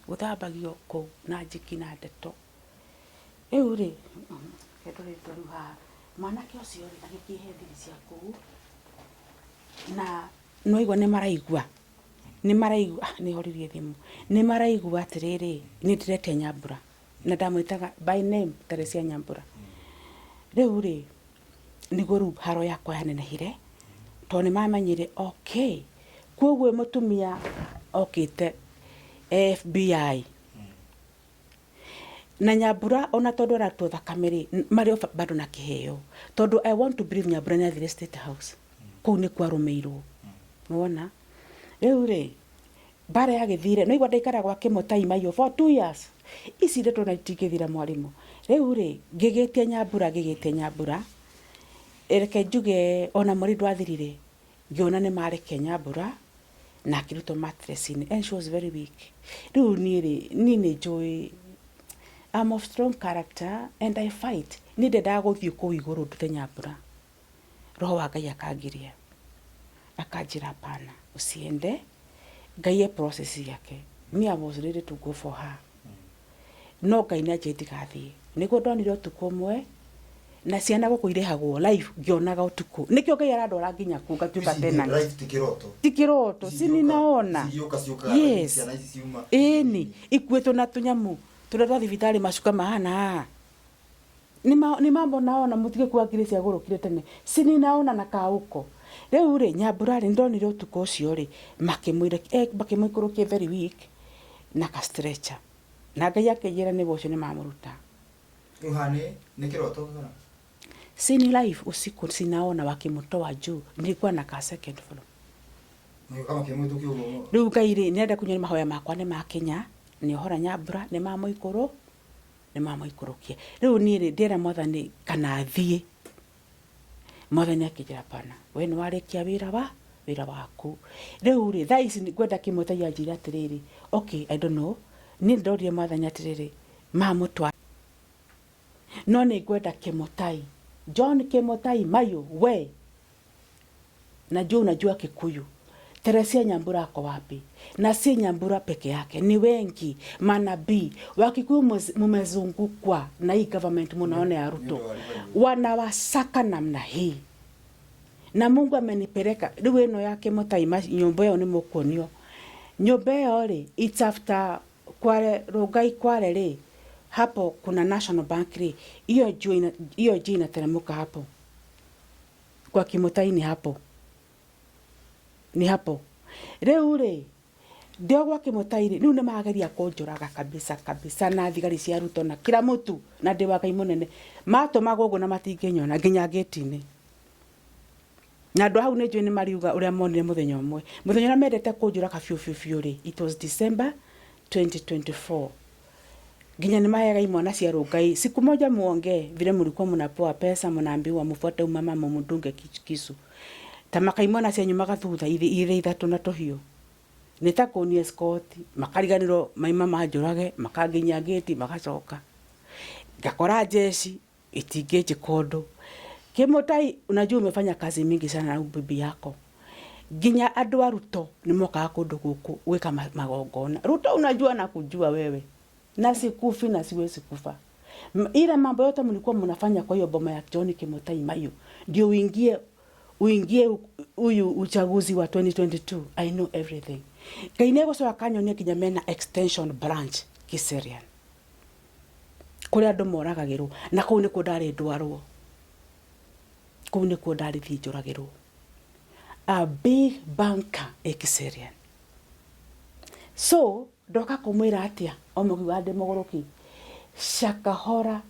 guthambagio kou na njiki na ndeto riu ri kedorito ruha mwanake ucio ri agikihe thiri cia kou na no igwa ni maraigua ni horirie thimu ni maraigua atiriri ni ndirete Nyambura na ndamwitaga by name Teresia Nyambura. Riu ri nigo ru haro yakwa yanenehire to ni mamenyire okay kwoguo mutumia okite FBI na Nyambura ona tondu aratu thakamiri mario bado na kiheo tondu I want to believe Nyambura na the State House kou ni kwarumeirwo muona. Riu ri bara ya githire no igwa ndaikara gwa Kimutai mayo for 2 years ici ndeto na itingithira mwarimu. Riu ri ngigitie Nyambura ereke njuge ona muri ndwathirire ngiona ni mareke Nyambura na kiruto mattress in and she was very weak. Riu ni joy I'm of strong character and I fight ni ndenda guthii ku iguru ndute Nyambura roho wa Ngai akangiria akanjira pana usiende Ngai process yake me I was ready to go for her no Ngai na jeti gathi niko ndonire utuku mwe na ciana guku irehagwo live ngionaga utuku nikio Ngai arandora nginya ku ngatuka tena live tikiroto sini naona yes eni ikueto na tunyamu turera thibitari macuka mahana ni mambo naona mutige kwa ngiri cia gurukire tene sini naona na kauko. Riu ri Nyambura ri ndonire utuku ucio ri makimwikurukia very weak na ka stretcher na Ngai akijira ni bocio ni mamuruta uhane ni kiroto kana sini live usiku sinaona wakimutoa juu nilikuwa na ka second floor na kama kimwe tukio umo. Riu Ngai ri nenda kunyoni mahoya makwa ni makinya ni ohora Nyambura ni mamuikurukia riu ni ri ndira mwathani kana thie mwathani akijira pana we ni warikia wira waku riu ri thaa ici ngwenda Kimutai anjira atiriri okay I don't know ni ndorie mwathani atiriri mamutwa no ni ngwenda Kimutai John Kimutai Mayu we najua Kikuyu Teresia Nyambura ako wapi na si Nyambura peke yake ni wengi manabii wa Kikuyu mumezungukwa na hii government munaona ya Ruto wanawasaka namna hii na Mungu amenipeleka riu ino ya Kimutai nyumba yo ni mukonio nyumba yo ri it's after Kware Rongai Kware ri hapo kuna National Bank ri hiyo jina teremka hapo kwa Kimutai ni hapo riu ri ndio gwa Kimutai riu ni mageria kunjuraga kabisa na thigari cia Ruto na kila mutu na ndi wa Ngai munene matuma gogo na matinginyona nginya gate-ini na ndo hau ne njui ni mariuga uria monire muthenya umwe muthenya na mendete kunjuraga fiu ri it was December 2024 nginya ni mahega imwana cia Rongai siku moja muongee vile mlikuwa mnapoa pesa mnaambiwa mfuate umama mumudunge kisu tamaka imwana cia nyuma gathutha ire ithatu na tohio nitako ni escort makariganiro maima majurage makaginya gate magacoka ngakora jeshi itingeje kondo Kimutai unajua umefanya kazi mingi sana na bibi yako ginya andu a Ruto ni moka kundu guku wika magongona Ruto unajua na kujua wewe na sikufi na siwezi kufa ile mambo yote mlikuwa mnafanya kwa hiyo boma ya John Kimutai Mayu ndio uingie huyu uchaguzi wa 2022 I know everything kainego so akanyonia kinyamena extension branch Kiserian kuri andu moragagirwo na kuu ni kundari ndwarwo kuu ni kundari thijuragirwo a big banker Kiserian so doka kumwira atia omugi wa demogoroki Shakahora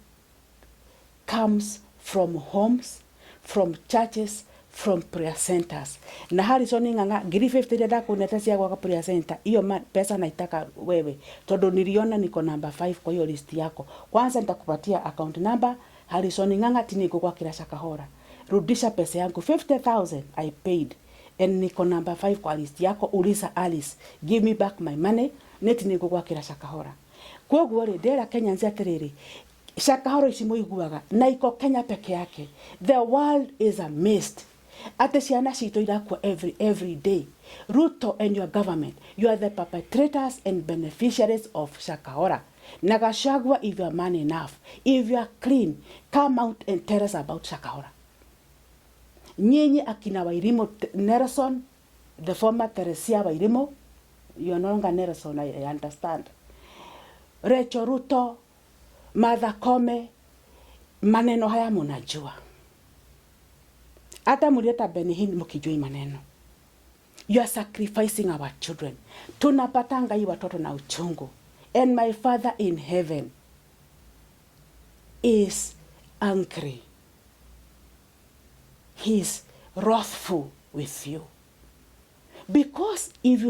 comes from homes from churches from prayer centers na Harrison Ng'ang'a 50 ndakuneta cia gwaka prayer center hiyo pesa naitaka wewe tondu niliona niko number 5 kwa hiyo list yako kwanza nitakupatia account number Harrison Ng'ang'a tiniko kwa kila Shakahora rudisha pesa yangu 50,000 I paid and niko number 5 kwa list yako Ulisa Alice give me back my money neti niko kwa kila Shakahora koguo ri ndera Kenya nzia tiriri Shakahora ici muiguaga na iko Kenya peke yake the world is amazed ate ciana citũ irakua every day Ruto and your government you are the perpetrators and beneficiaries of Shakahora na Gachagua if you are man enough if you are clean come out and tell us about Shakahora nyinyi akina Wairimu Nelson the former Teresia Wairimu you are no longer Nelson I understand Rachel Ruto Martha Koome maneno haya mnajua hata mlieta Benihin mkijua maneno you are sacrificing our children tunapatanga hii watoto na uchungu and my Father in heaven is angry he is wrathful with you because if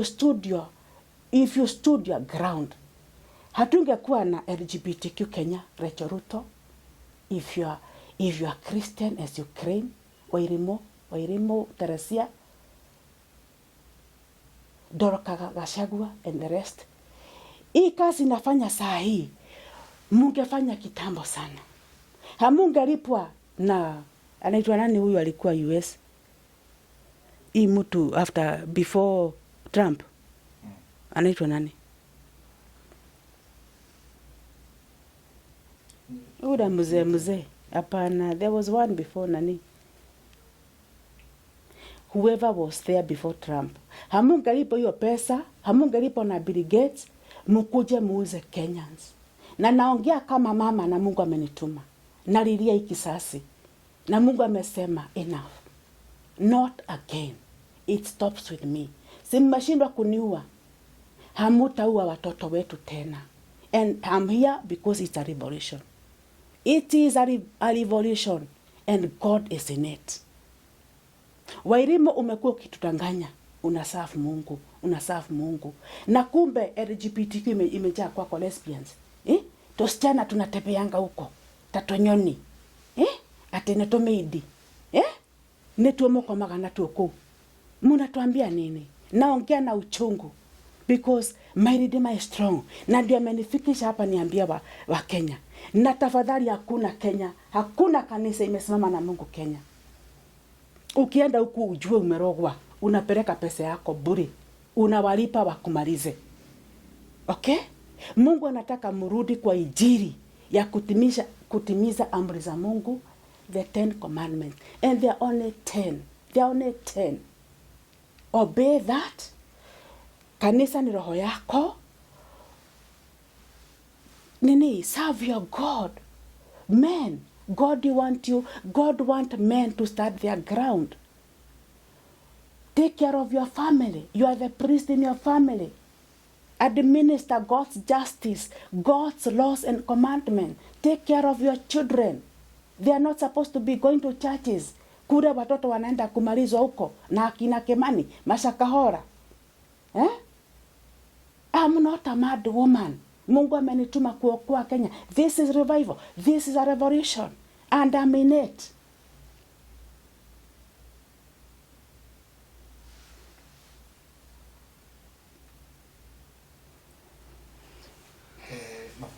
you stood your ground hatungekuwa na LGBTQ Kenya Rachel Ruto if you are Christian as you claim Wairimu Teresia Dorothy Gachagua and the rest hii kazi nafanya saa hii mungefanya kitambo sana hamungelipwa na anaitwa nani huyu alikuwa US hii mtu before Trump anaitwa nani ura mzee hapana there was one before nani whoever was there before Trump hamungelipo hiyo pesa hamungelipo na Bill Gates mkuje muuze Kenyans na naongea kama mama na Mungu amenituma nalilia ikisasi na Mungu amesema enough not again it stops with me simashindwa kuniua hamutaua watoto wetu tena and I'm here because it's a revolution it is a revolution and God is in it Wairimu umekuwa ukitudanganya unasafu Mungu na kumbe LGBTQ imejaa kwa lesbians tosichana tunatepeanga huko tatonyoni atene tomeidi netuo mukomaga natuo kuu, munatuambia nini? Naongea na uchungu because my redeemer is strong, na ndio amenifikisha hapa niambia wa Kenya. Na tafadhali, hakuna Kenya, hakuna kanisa imesimama na Mungu Kenya. Ukienda huku ujue umerogwa, unapeleka pesa yako bure, unawalipa wakumalize. Okay? Mungu anataka murudi kwa injili ya kutimiza amri za Mungu, the 10 commandments, and they are only 10. They are only 10. Obey that. Kanisa ni roho yako. Serve your God. Men, God want men to start their ground. Take care of your family. You are the priest in your family. Administer God's justice, God's laws and commandments. Take care of your children. They are not supposed to be going to churches. Kule watoto wanaenda kumalizwa huko na akina Kemani, Mashakahora. I'm not a mad woman. Mungu amenituma kuokoa Kenya. This is revival. This is a revolution. And I'm in it.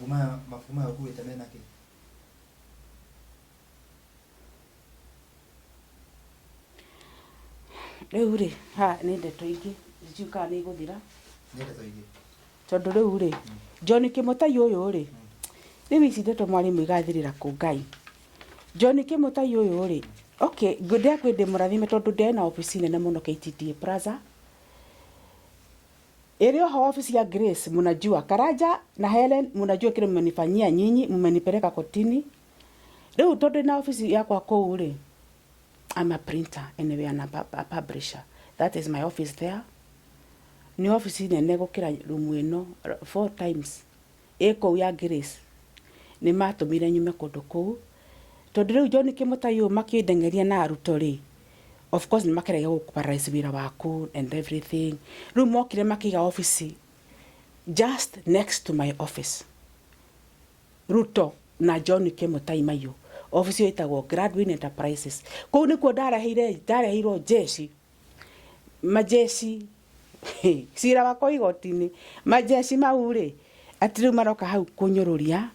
Mafuma ya kuwe temena ki. Rĩu rĩ, nĩ ndeto ingĩ ciuka nĩ igũthira. Nĩ ndeto ingĩ. Tondũ rĩu rĩ, John Kĩmũtai ũyũ rĩ, rĩu ici ndeto mwarimũ igathirĩra kũ Ngai. John Kĩmũtai ũyũ rĩ, okay, ngwenda kwende mũrathime tondũ ndena ofisi nene mũno KTDA Plaza. Ile ofisi ya Grace mnajua, Karaja na Helen mnajua kile mmenifanyia nyinyi, mmenipeleka kotini. Leo todi na ofisi yako kwa ule. I'm a printer anyway and a publisher. That is my office there. Ni ofisi nene gukira room ino 4 times. Eko ya Grace. Ni matumire nyume kundu kuu. Tondu riu John Kĩmũtai makidengeria na aruto ri. Of course ni makirega gukuparaisi wira waku and everything. Riu mokire makiga office just next to my office. Ruto na John Kĩmũtai mayo. Office itagwo Gladwin Enterprises. Kou nikuo ndarehirwo jeshi. Majeshi sira wako igotini. Majeshi maure ati riu maroka hau kunyururia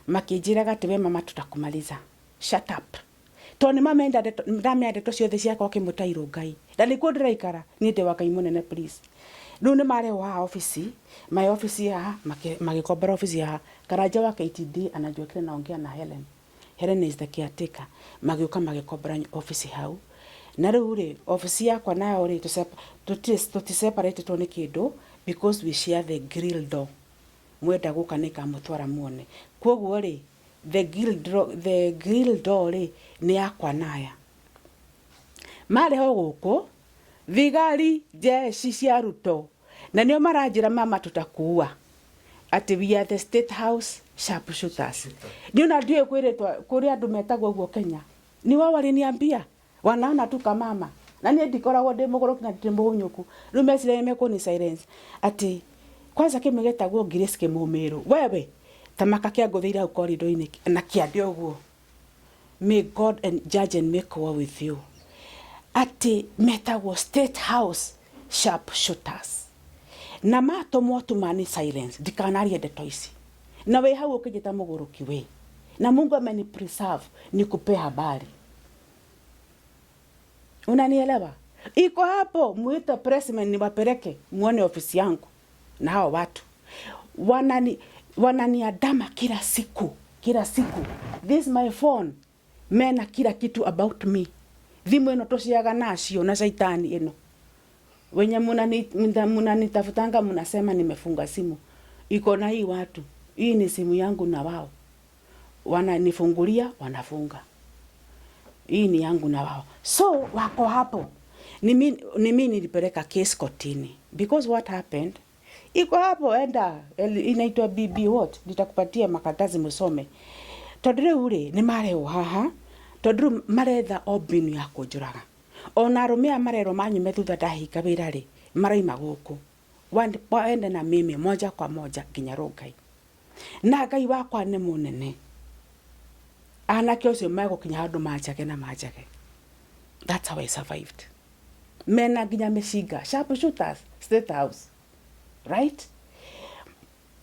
makinjiraga tiwe mama tutakumaliza. Shut up. Toni mama ndamya ndeto ciothe ciakwa Kĩmũtai Ngai. Na nikuo ndiraikara ni ndi wa Ngai munene please. Riu ni mare wa office, my office ya magikombera office ya Karaja wa KTD anajuekire naongea na Helen. Helen is the caretaker. Magioka magikombera office hau. Na riu ri office yakwa nayo ri tuti-separate to ni kindu because we share the grill door. Mwenda gukanika mutwara muone. Koguo ri the grill door ri ni yakwa naya. Mare ho guku vigari jeshi cia Ruto na nio maranjira mama tutakuua ati we are the state house sharpshooters. Ndio na ndio kwiretwa kuri andu metagwo guo Kenya. Ni wao waliniambia wanaona tu kama mama na nie ndikoragwo ndi mugoroki na ndi muhunyuku. Riu mesire meko ni silence ati kwanza kimegetagwo Grace Kĩmũmĩrũ. Wewe tamaka kia nguthiira au corridor-ini na kiande uguo. May God and judge and make war with you. Ati metagwo state house sharpshooters. Na matomwo tumani silence ndikanarie ndeto ici. Na we hau ukijita mugoroki we. Na Mungu ameni preserve nikupe habari. Unanielewa? Iko hapo muite pressman niwapeleke muone ofisi yangu. Na hao watu wananiandama kila siku. This my phone. Mena kila kitu about me. Thimu ino tociaga nacio na shaitani ino. Wenye munanitafutanga munasema nimefunga simu. Iko na hii watu. Hii ni simu yangu na wao. Wananifungulia, wanafunga. Hii ni yangu na wao. So wako hapo. Ni mimi nilipeleka case kotini. Because what happened? Iko hapo enda inaitwa BB what? Nitakupatia makatazi musome. Todre ure ni mare haha. Todru maretha obinu ya kujuraga. Ona rumia marero manyu methutha ndahika wira ri maraima guku. Waende na mimi moja kwa moja nginya Rongai. Na Ngai wakwa ni munene. Anake ucio megukinya andu manjage na manjage. That's how I survived. Mena nginya meshiga, sharpshooters, State House, right?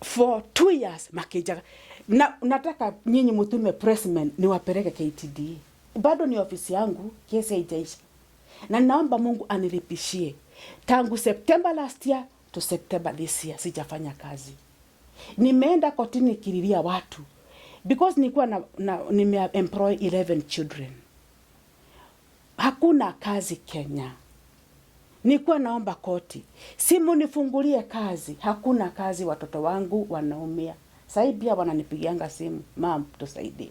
For 2 years makijaga. Nataka nyinyi mtume pressmen niwapeleke KTDA. Bado ni ofisi yangu, kesi haijaisha. Na naomba Mungu aniripishie. Tangu September last year to September this year sijafanya kazi. Nimeenda kotini kililia watu because nilikuwa nime-employ 11 children. Hakuna kazi Kenya. Nilikuwa naomba koti, simu nifungulie kazi. Hakuna kazi, watoto wangu wanaumia. Sasa pia wananipigianga simu, mom tusaidie.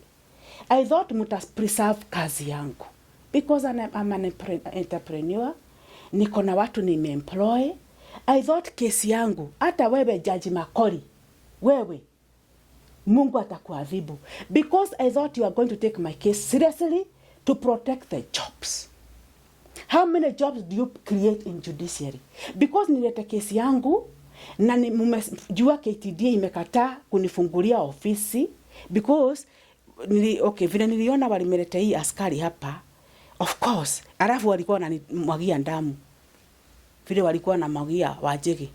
I thought preserve kazi yangu because I'm an entrepreneur. Niko na watu nime-employ. I thought kesi yangu, hata wewe Judge Makori, wewe Mungu atakuadhibu because I thought you are going to take my case seriously to protect the jobs. How many jobs do you create in judiciary? Because nileta kesi yangu na mmejua KTDA imekataa kunifungulia ofisi because vile niliona walimeleta hii askari hapa, of course, alafu walikuwa wanamwagia damu. Vile walikuwa na mwagia Wajigi.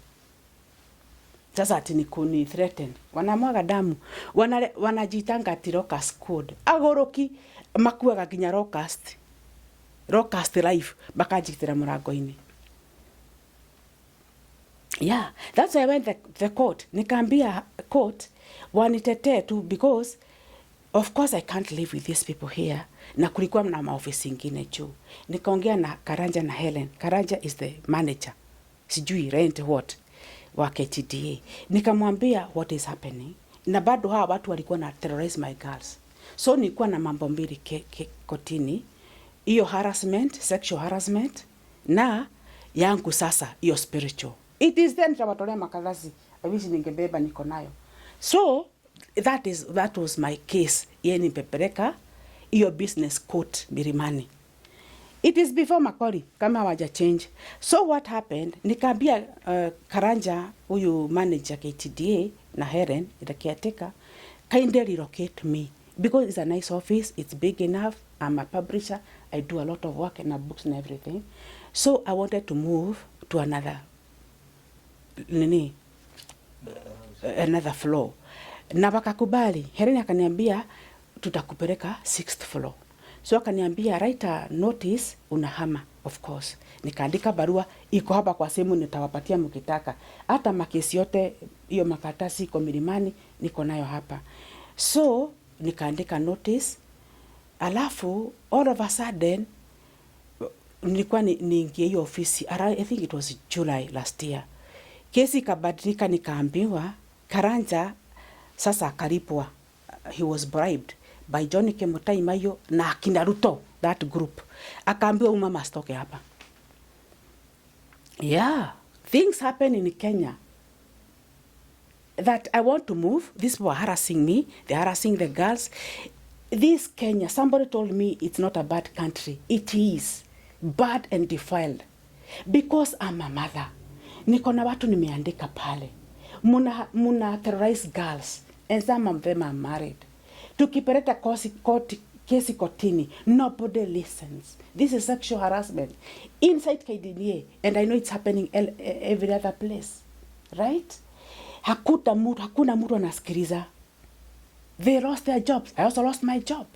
Sasa ati ni kuni threaten. Wanamwaga damu. Wanajitanga ati Locust Code. Agoroki makuaga ginya Locust. Locust life bakajitira murango-ini. Yeah, that's why I went the court. Nikaambia court wanitetee tu because of course I can't live with these people here. Na kulikuwa na maofisi ingine juu. Nikaongea na Karanja na Helen. Karanja is the manager. Sijui rent what wa KTDA. Nikamwambia what is happening. Na bado hawa watu walikuwa na terrorize my girls. So nilikuwa na mambo mbili kotini. Iyo harassment, sexual harassment, na yangu sasa iyo spiritual. It is then tawatolea makadhasi. I wish ningebeba niko nayo. So that was my case. Yeni pepereka iyo business court Milimani. It is before Makori kama waja change. So what happened? Nikaambia Karanja huyu manager KTDA na Helen the caretaker kindly relocate me because it's a nice office, it's big enough. I'm a publisher. I do a lot of work in books and everything. So I wanted to move to another floor. Na wakakubali. Helen akaniambia tutakupeleka 6th floor. So akaniambia write a notice unahama, of course. Nikaandika barua iko hapa kwa simu nitawapatia mkitaka. Hata makesi yote hiyo makatasi iko Milimani niko nayo hapa. So nikaandika notice. Alafu all of a sudden nilikuwa niingie hiyo ofisi. I think it was July last year. Kesi kabadilika, nikaambiwa Karanja sasa akalipwa. He was bribed by John Kemutai Mayo na akina Ruto, that group. Akaambiwa mama stoke hapa. Yeah, things happen in Kenya that I want to move. These people are harassing me. They're harassing the girls. This Kenya, somebody told me it's not a bad country. It is bad and defiled because I'm a mother. Niko na watu nimeandika pale. Muna terrorize girls and some of them are married. Tukipeleka kesi kotini, nobody listens. This is sexual harassment inside KDDA, and I know it's happening every other place, right? Hakuna mtu anasikiliza. They lost their jobs. I also lost my job.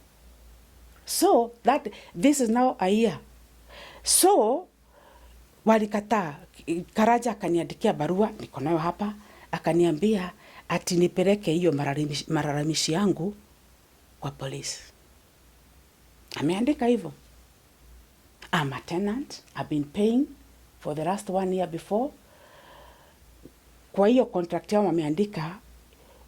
So this is now a year. So walikataa. Karaja akaniandikia barua, niko nayo hapa, akaniambia ati nipeleke hiyo malalamishi yangu kwa polisi. Ameandika hivyo. I'm a tenant. I've been paying for the last 1 year before. Kwa hiyo contract yao wameandika,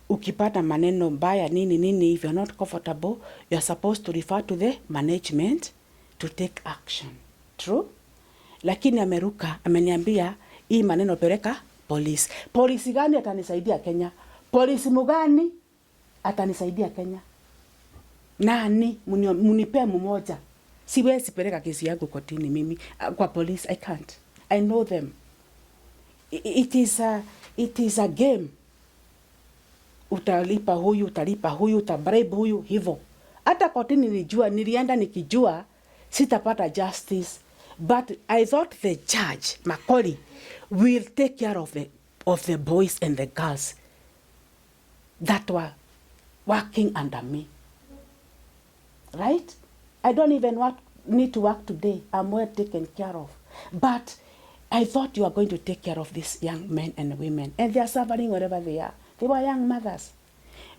ukipata maneno mbaya nini, if you're not comfortable, you're supposed to refer to the management to take action. True? Lakini ameruka, ameniambia hii maneno peleka polisi. Polisi gani atanisaidia Kenya? Polisi mgani atanisaidia Kenya? Nani? Munipe mmoja. Siwezi peleka kesi yangu kotini mimi kwa police. I can't. I know them. It is a game. Utalipa huyu, utabribe huyu, hivyo. Hata kotini nilienda nikijua sitapata justice. But I thought the judge, Macaulay, will take care of the boys and the girls that were working under me. Right? I don't even need to work today. I'm well taken care of. But I thought you are going to take care of these young men and women. And they are suffering wherever they are. They were young mothers.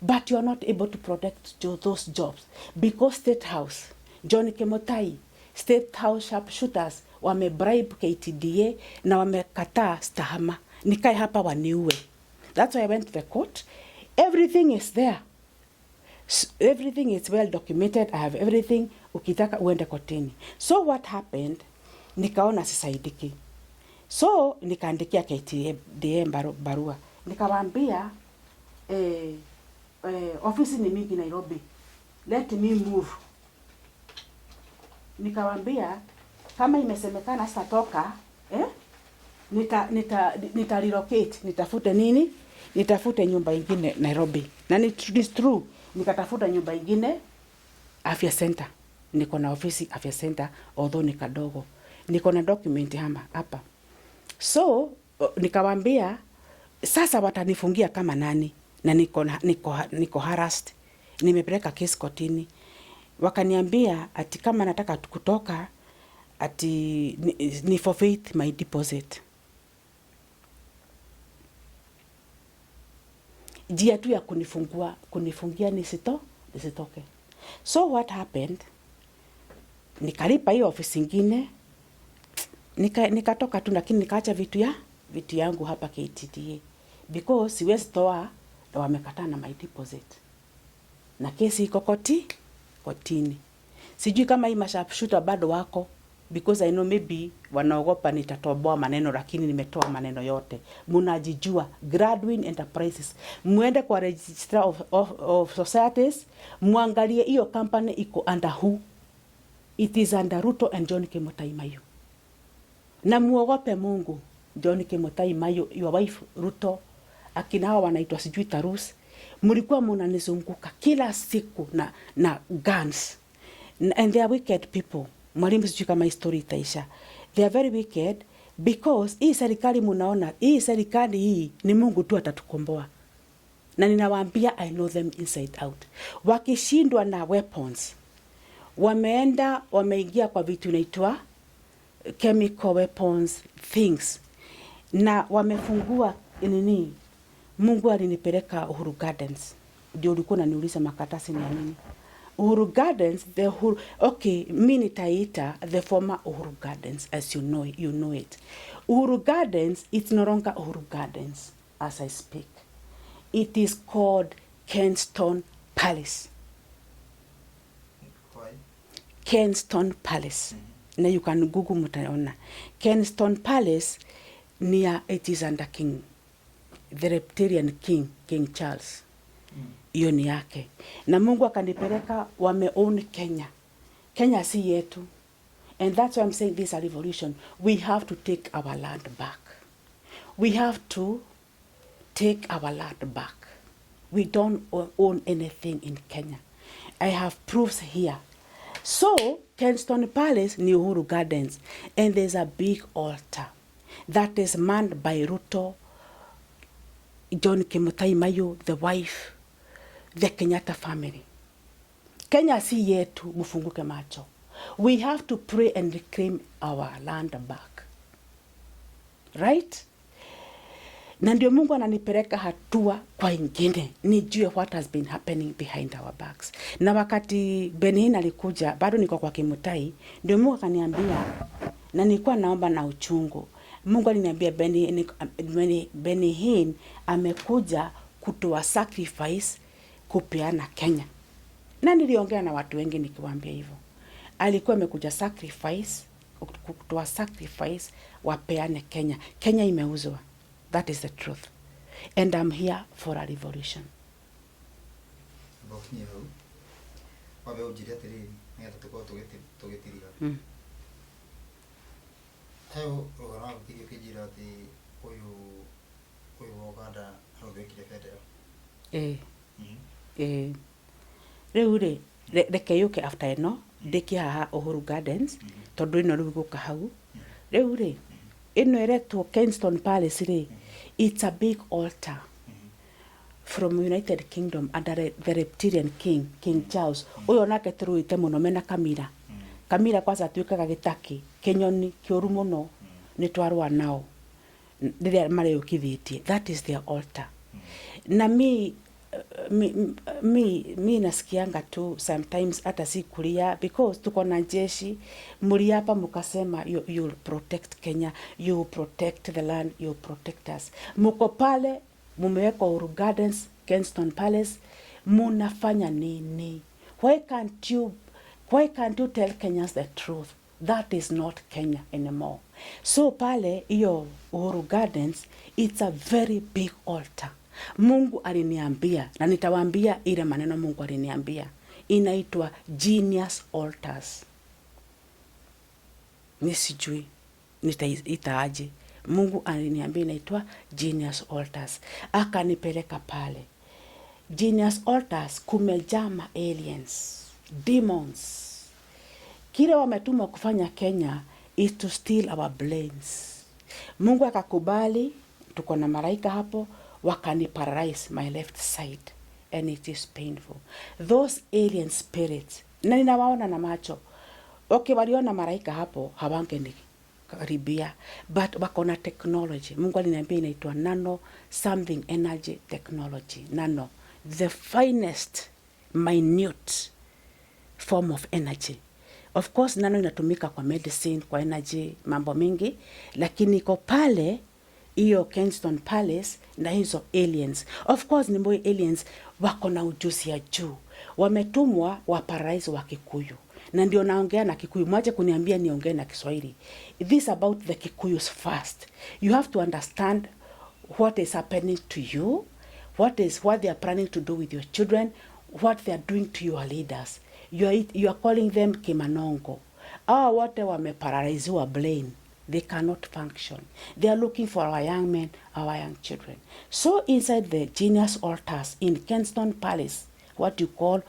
But you are not able to protect those jobs. Because State House, John Kemotai, State House sharpshooters, wamebribe KTDA na wamekataa stahama. Nikae hapa waniue. That's why I went to the court. Everything is there. Everything is well documented. I have everything. Ukitaka uende kotini. So what happened? Nikaona sisaidiki. So nikaandikia KTDA barua. Nikawaambia ofisi ni mingi Nairobi. Let me move. Nikawaambia kama imesemekana sitatoka, nita relocate, nitafute nini? Nitafute nyumba ingine Nairobi. Na it's true. Nikatafuta nyumba ingine afya center. Niko na ofisi afya center, although ni kadogo. Niko na document hapa. So nikawaambia sasa watanifungia kama nani? Na niko harassed. Nimepeleka case kotini. Wakaniambia ati kama nataka kutoka ati ni forfeit my deposit. Jia tu ya kunifungia nisitoke. So what happened? Nikalipa hiyo ofisi ingine. Nikatoka tu, lakini nikaacha vitu yangu hapa KTDA. Because siwezi toa na wamekataa na my deposit. Na kesi iko kotini. Sijui kama hii masharpshooter bado wako. Because I know maybe wanaogopa nitatoboa maneno, lakini nimetoa maneno yote. Munajijua Gladwin Enterprises. Muende kwa Registrar of Societies, muangalie hiyo company iko under who. It is under Ruto and John Kemotai Mayo. Na muogope Mungu. John Kemotai Mayo, your wife Ruto, akina hawa wanaitwa sijui Tarus. Mlikuwa mnanizunguka kila siku na guns. And they are wicked people. Mwalimu sijui kama history itaisha. They are very wicked because hii serikali munaona, hii serikali hii ni Mungu tu atatukomboa. Na ninawaambia I know them inside out. Wakishindwa na weapons, wameingia kwa vitu inaitwa chemical weapons things. Na wamefungua nini? Mungu alinipeleka Uhuru Gardens. Ndio ulikuwa unaniuliza makatasi ni ya nini? Uhuru Gardens, mimi nitaita the former Uhuru Gardens, as you know it. Uhuru Gardens, it's no longer Uhuru Gardens as I speak. It is called Kensington Palace. Why? Kensington Palace. Now you can Google mutaona. Kensington Palace, it is under the reptilian King Charles. Hiyo ni yake. Na Mungu akanipeleka wameown Kenya. Kenya si yetu. And that's why I'm saying this is a revolution. We have to take our land back. We have to take our land back. We don't own anything in Kenya. I have proofs here. So, Kensington Palace ni Uhuru Gardens. And there's a big altar that is manned by Ruto, John Kemotai Mayo, the wife, the Kenyatta family. Kenya si yetu, mufunguke macho. We have to pray and reclaim our land back. Right? Na ndio Mungu ananipeleka hatua kwa ingine. Nijue what has been happening behind our backs. Na wakati Benihin alikuja, bado niko kwa Kemotai, ndio Mungu akaniambia, na nilikuwa naomba na uchungu. Mungu aliniambia Benihin amekuja kutoa sacrifice kupeana Kenya. Na niliongea na watu wengi nikiwaambia hivyo. Alikuwa amekuja kutoa sacrifice wapeane Kenya. Kenya imeuzwa. That is the truth. And I'm here for a revolution. Wabe ujiria tereri, ngeta tuko tugetiriga. Hayo rogana kirio kijira ati oyo woganda arobekire federal. Rĩu reke yuke after eno ndĩke haha Uhuru Gardens tondũ ĩno rĩu gũka hau rĩu rĩ ĩno ĩretwo Kensington Palace rĩ it's a big altar from United Kingdom under the reptilian King Charles ũyũ nake tũrũĩte mũno mena Camilla kwanza tuĩkaga gĩtaki kĩnyoni kĩũru mũno nĩ twarũa nao rĩrĩa marĩũkithĩtie that is their altar na mi nasikianga tu sometimes hata si kulia because tuko na jeshi mliapa mukasema you'll protect Kenya, you protect the land, you protect us. Muko pale mumeweka Uhuru Gardens, Kensington Palace, munafanya nini? Why can't you tell Kenyans the truth? That is not Kenya anymore. So pale iyo Uhuru Gardens, it's a very big altar. Mungu aliniambia na nitawaambia ile maneno Mungu aliniambia. Inaitwa Genius Altars. Nisijui nitaitaaje. Mungu aliniambia inaitwa Genius Altars. Akanipeleka pale. Genius Altars kumejaa aliens, demons. Kile wametuma kufanya Kenya is to steal our brains. Mungu akakubali, tuko na malaika hapo, wakani paralyze my left side and it is painful. Those alien spirits, na ninawaona na macho. Okay, waliona malaika hapo, hawangeni karibia, but wako na technology. Mungu aliniambia inaitwa nano something energy technology. Nano, the finest minute form of energy. Of course nano inatumika kwa medicine, kwa energy, mambo mingi, lakini iko pale iyo Kensington Palace na hizo aliens. Of course ni mboi aliens wako na ujuzi ya juu. Wametumwa wa paralyze wa Kikuyu. Na ndio naongea na Kikuyu. Mwache kuniambia niongee na Kiswahili. This about the Kikuyus first. You have to understand what is happening to you, what they are planning to do with your children, what they are doing to your leaders. You are calling them Kimanongo. Wote wameparalyziwa brain. They cannot function. They are looking for our young men, our young children. So inside the Genius Altars in Kensington Palace, what you call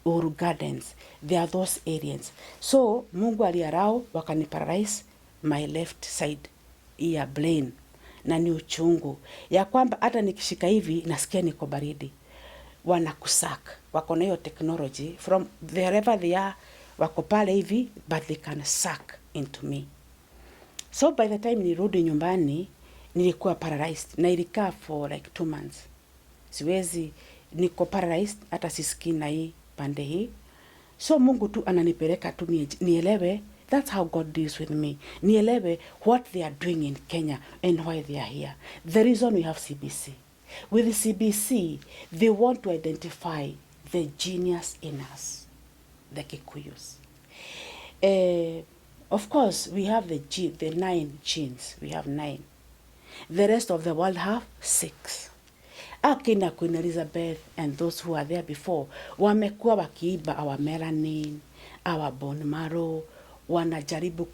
Uhuru Gardens, there are those aliens. So Mungu aliarao wakaniparalyze my left side ya brain na ni uchungu ya kwamba hata nikishika hivi nasikia niko baridi. Wanakusaka, wako na hiyo technology from wherever they are, wako pale hivi, but they can suck into me. So by the time nirudi nyumbani nilikuwa paralyzed na ilikaa for like 2 months. Siwezi, niko paralyzed hata sisikii na hii pande hii. So Mungu tu ananipeleka tu nielewe, that's how God deals with me. Nielewe what they are doing in Kenya and why they are here. The reason we have CBC. With the CBC, they want to identify the genius in us, the Kikuyus. Of course, we have the 9 genes. We have 9. The rest of the world have 6. Akina Queen Elizabeth and those who are there before, wamekuwa wakiiba our melanin, our bone marrow, wanajaribu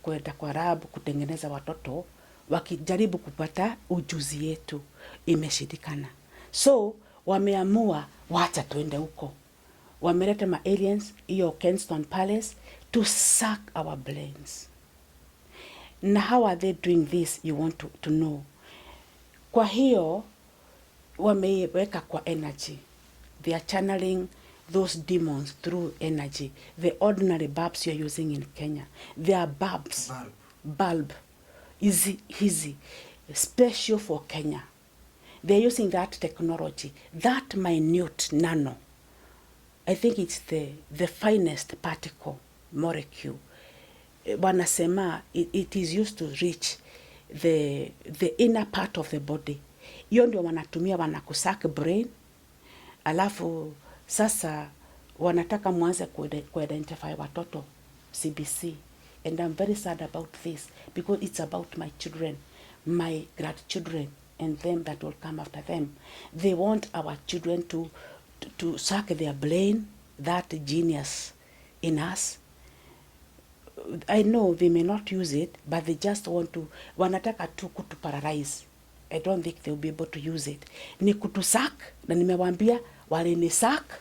kwenda kwa lab kutengeneza watoto, wakijaribu kupata ujuzi yetu, imeshindikana. So, wameamua wacha tuende huko. Wameleta ma aliens, iyo Kensington Palace, to suck our brains. Now how are they doing this? You want to know. Kwa hiyo, wameweka kwa energy. They are channeling those demons through energy. The ordinary bulbs you are using in Kenya. They are bulbs. Bulb. Easy. Special for Kenya. They are using that technology. That minute nano. I think it's the finest particle molecule. Wanasema it is used to reach the inner part of the body. Hiyo ndio wanatumia wanakusak brain. Alafu sasa wanataka mwanze ku-identify watoto CBC. And I'm very sad about this because it's about my children, my grandchildren, and them that will come after them. They want our children to suck their brain, that genius in us. I know they may not use it, but they just want to, wanataka tu kutu paralyze. I don't think they'll be able to use it. Ni kutusak, na nimewambia walinisak.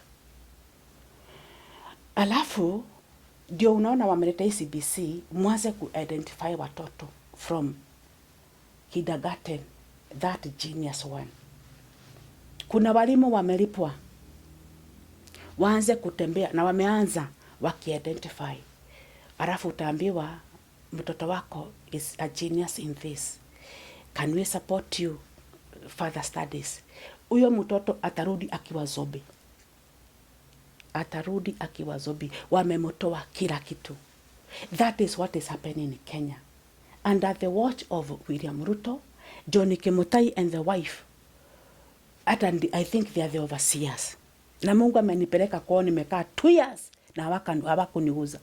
Alafu, Ndio unaona wameleta CBC, mwanze ku-identify watoto from kindergarten, that genius one. Kuna walimu wamelipwa waanze kutembea na wameanza waki-identify. Alafu utaambiwa mtoto wako is a genius in this. Can we support you further studies? Huyo mtoto atarudi akiwa zombie. Atarudi akiwa zombie. Wamemotoa kila kitu. That is what is happening in Kenya. Under the watch of William Ruto, John Kimutai and the wife, I think they are the overseers. Na Mungu amenipeleka kwao, nimekaa 2 years na hawakuniuza.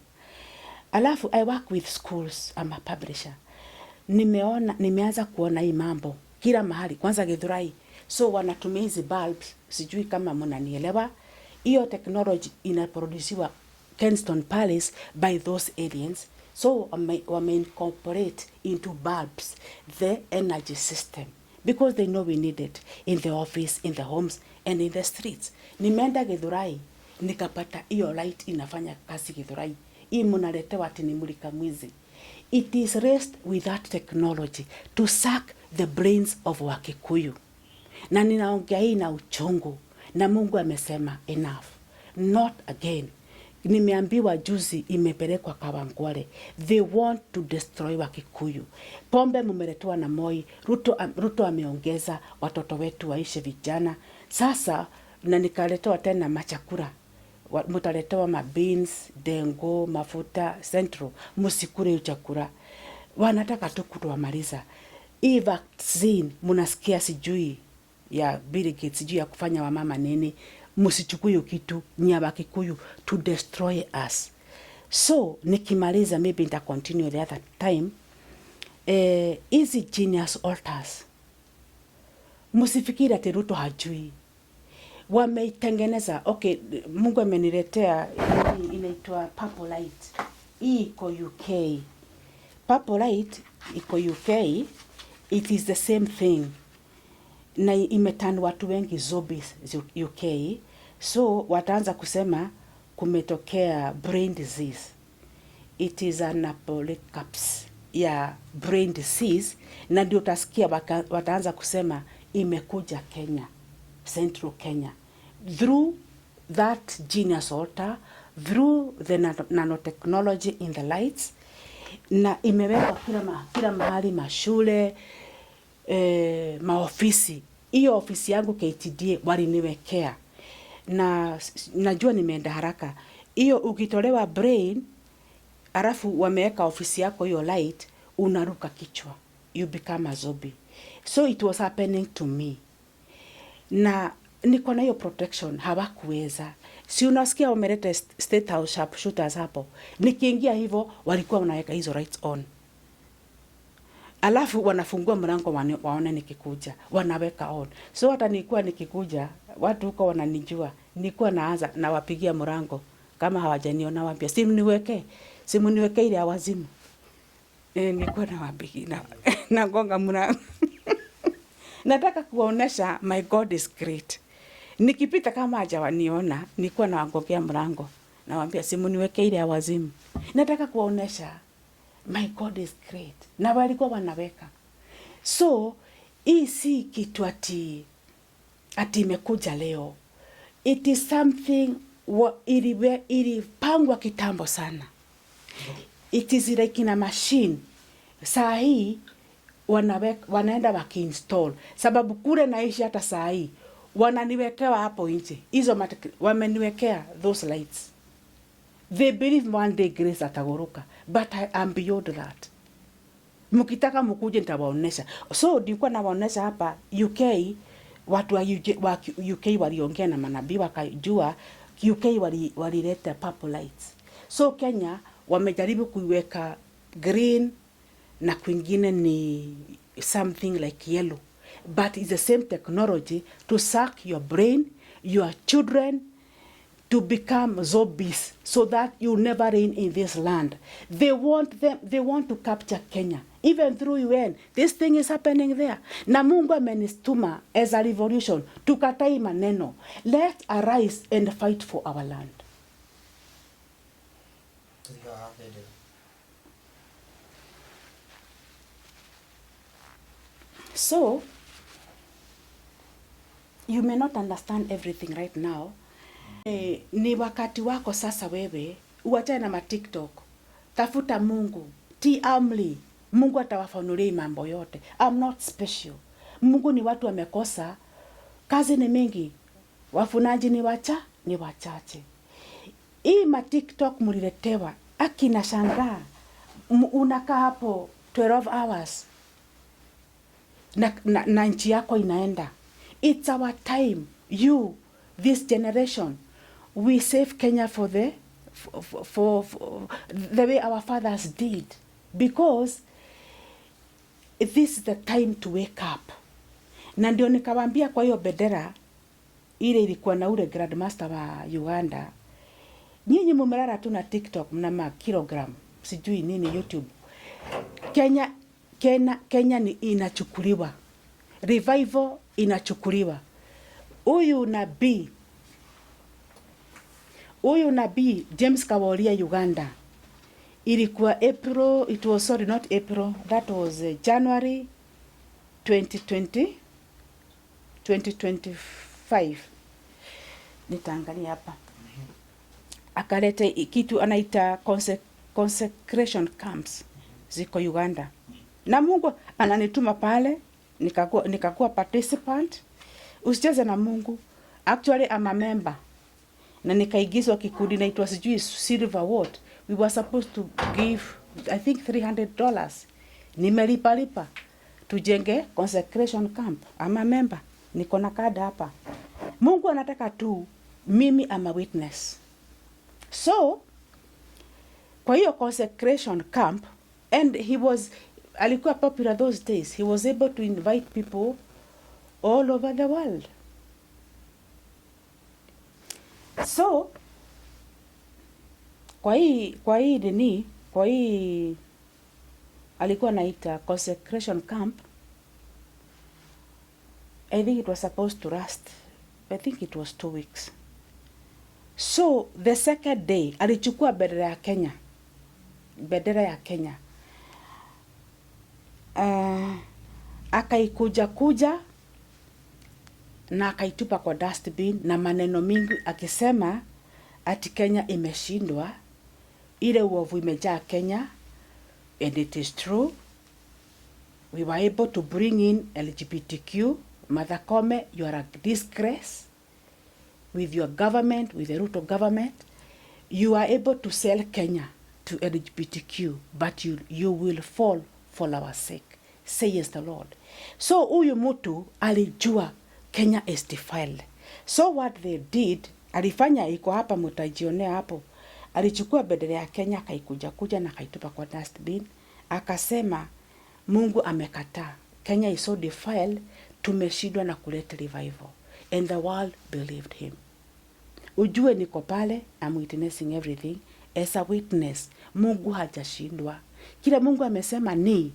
Alafu I work with schools, I'm a publisher. Nimeanza kuona hii mambo kila mahali, kwanza Githurai. So wanatumia hizi bulbs, sijui kama mnanielewa. Hiyo technology inaproduciwa Kensington Palace by those aliens. So wame incorporate into bulbs the energy system because they know we need it in the office, in the homes and in the streets. Nimeenda Githurai nikapata hiyo light inafanya kazi Githurai. Hii mnaletewa ati ni mulika mwizi. It is raised with that technology to suck the brains of Wakikuyu. Na ninaongea hii na uchungu, na Mungu amesema enough, not again. Nimeambiwa juzi imepelekwa Kawangware. They want to destroy Wakikuyu. Pombe mumeletewa na Moi. Ruto ameongeza watoto wetu waishi vijana. Sasa na nikaletewa tena machakura. Mutaletewa beans, dengo, mafuta, central. Musikure uchakura. Wanataka tu kutuamaliza. Hii vaccine munasikia sijui ya Bill Gates, sijui ya kufanya wamama nini. Musichukue kitu ni ya Wakikuyu to destroy us. So nikimaliza, maybe nita continue the other time. Easy genius altars. Musifikiri ati Ruto hajui. Wameitengeneza. Okay, Mungu ameniletea inaitwa Purple Light. Hii iko UK. Purple Light iko UK. It is the same thing. Na imeturn watu wengi zombies UK. So wataanza kusema kumetokea brain disease. It is an apocalypse ya brain disease. Na ndio utasikia wataanza kusema imekuja Kenya, Central Kenya, through that genius altar, through the nanotechnology in the lights. Na imewekwa kila mahali, mashule, maofisi. Hiyo ofisi yangu KTDA waliniwekea. Na najua nimeenda haraka. Hiyo ukitolewa brain, alafu wameweka ofisi yako hiyo light, unaruka kichwa. You become a zombie. So it was happening to me. Na niko na hiyo protection, hawakuweza. Si unasikia wameleta State House sharpshooters hapo. Nikiingia hivyo walikuwa wanaweka hizo lights on. Alafu wanafungua mlango waone nikikuja, wanaweka on. So hata nilikuwa nikikuja, watu huko wananijua, nilikuwa naanza na wapigia mlango kama hawajaniona, waambia simu niweke ile ya wazimu. Nilikuwa nawapigia na gonga mlango. Nataka kuwaonesha my God is great. Nikipita kama hajawaniona, nilikuwa nawagongea mlango, nawaambia simu niweke ile ya wazimu. Nataka kuwaonesha my God is great. Na walikuwa wanaweka. So, hii si kitu ati imekuja leo. It is something ilipangwa kitambo sana. It is like in a machine. Saa hii wanaenda waki-install. Sababu kule naishi hata saa hii wananiwekewa hapo nje. Hizo wameniwekea those lights. They believe one day Grace ataguruka. But I am beyond that. Mkitaka mkuje nitawaonesha. So nilikuwa nawaonesha hapa UK, watu wa UK waliongea na manabii wakajua UK walileta purple lights. So Kenya wamejaribu kuiweka green na kwingine ni something like yellow. But it's the same technology to suck your brain, your children, to become zombies so that you never reign in this land. They want to capture Kenya. Even through UN, this thing is happening there. Na Mungu amenistuma as a revolution, tukatai maneno. Let's arise and fight for our land. So you may not understand everything right now. Ni wakati wako sasa wewe uachane na TikTok. Tafuta Mungu, tii amri. Mungu atawafunulia mambo yote. I'm not special. Mungu ni watu wamekosa, kazi ni mingi, wafunaji ni wachache. Hii TikTok muliletewa, akina shangaa, unakaa hapo 12 hours na nchi yako inaenda. It's our time, you, this generation, we save Kenya for the way our fathers did, because this is the time to wake up. Na ndio nikawaambia kwa hiyo bendera ile ilikuwa na ule grandmaster wa Uganda, nyinyi mumelala tu na TikTok mna makilogram sijui nini YouTube. Kenya ni inachukuliwa, revival inachukuliwa. Huyu nabii James Kaworia Uganda ilikuwa April, it was sorry not April, that was January 2025. Nitaangalia hapa. Akalete kitu anaita consecration camps ziko Uganda. Na Mungu ananituma pale, nikakuwa participant. Usicheze na Mungu. Actually I'm a member. Na nikaigizwa kikundi na it was sijui silver what. We were supposed to give I think $300. Nimelipa tujenge consecration camp. I'm a member. Niko na kada hapa. Mungu anataka tu mimi am a witness. So kwa hiyo consecration camp, and alikuwa popular those days. He was able to invite people all over the world. So kwa hii alikuwa naita consecration camp. I think it was supposed to last, I think it was 2 weeks. So the second day alichukua bendera ya Kenya. Akaikuja na akaitupa kwa dustbin na maneno mingi akisema ati Kenya imeshindwa, ile uovu imejaa Kenya, and it is true. We were able to bring in LGBTQ. Mother Kome, you are a disgrace with your government, with the Ruto government. You are able to sell Kenya to LGBTQ, but you will fall for our sake, says the Lord. So huyu mtu alijua Kenya is defiled. So what they did, alifanya iko hapa, mutajionea hapo. Alichukua bendera ya Kenya akaikuja na akaitupa kwa dustbin. Akasema Mungu amekataa. Kenya is so defiled, tumeshindwa na kuleta revival. And the world believed him. Ujue niko pale, I'm witnessing everything as a witness. Mungu hajashindwa. Kile Mungu amesema ni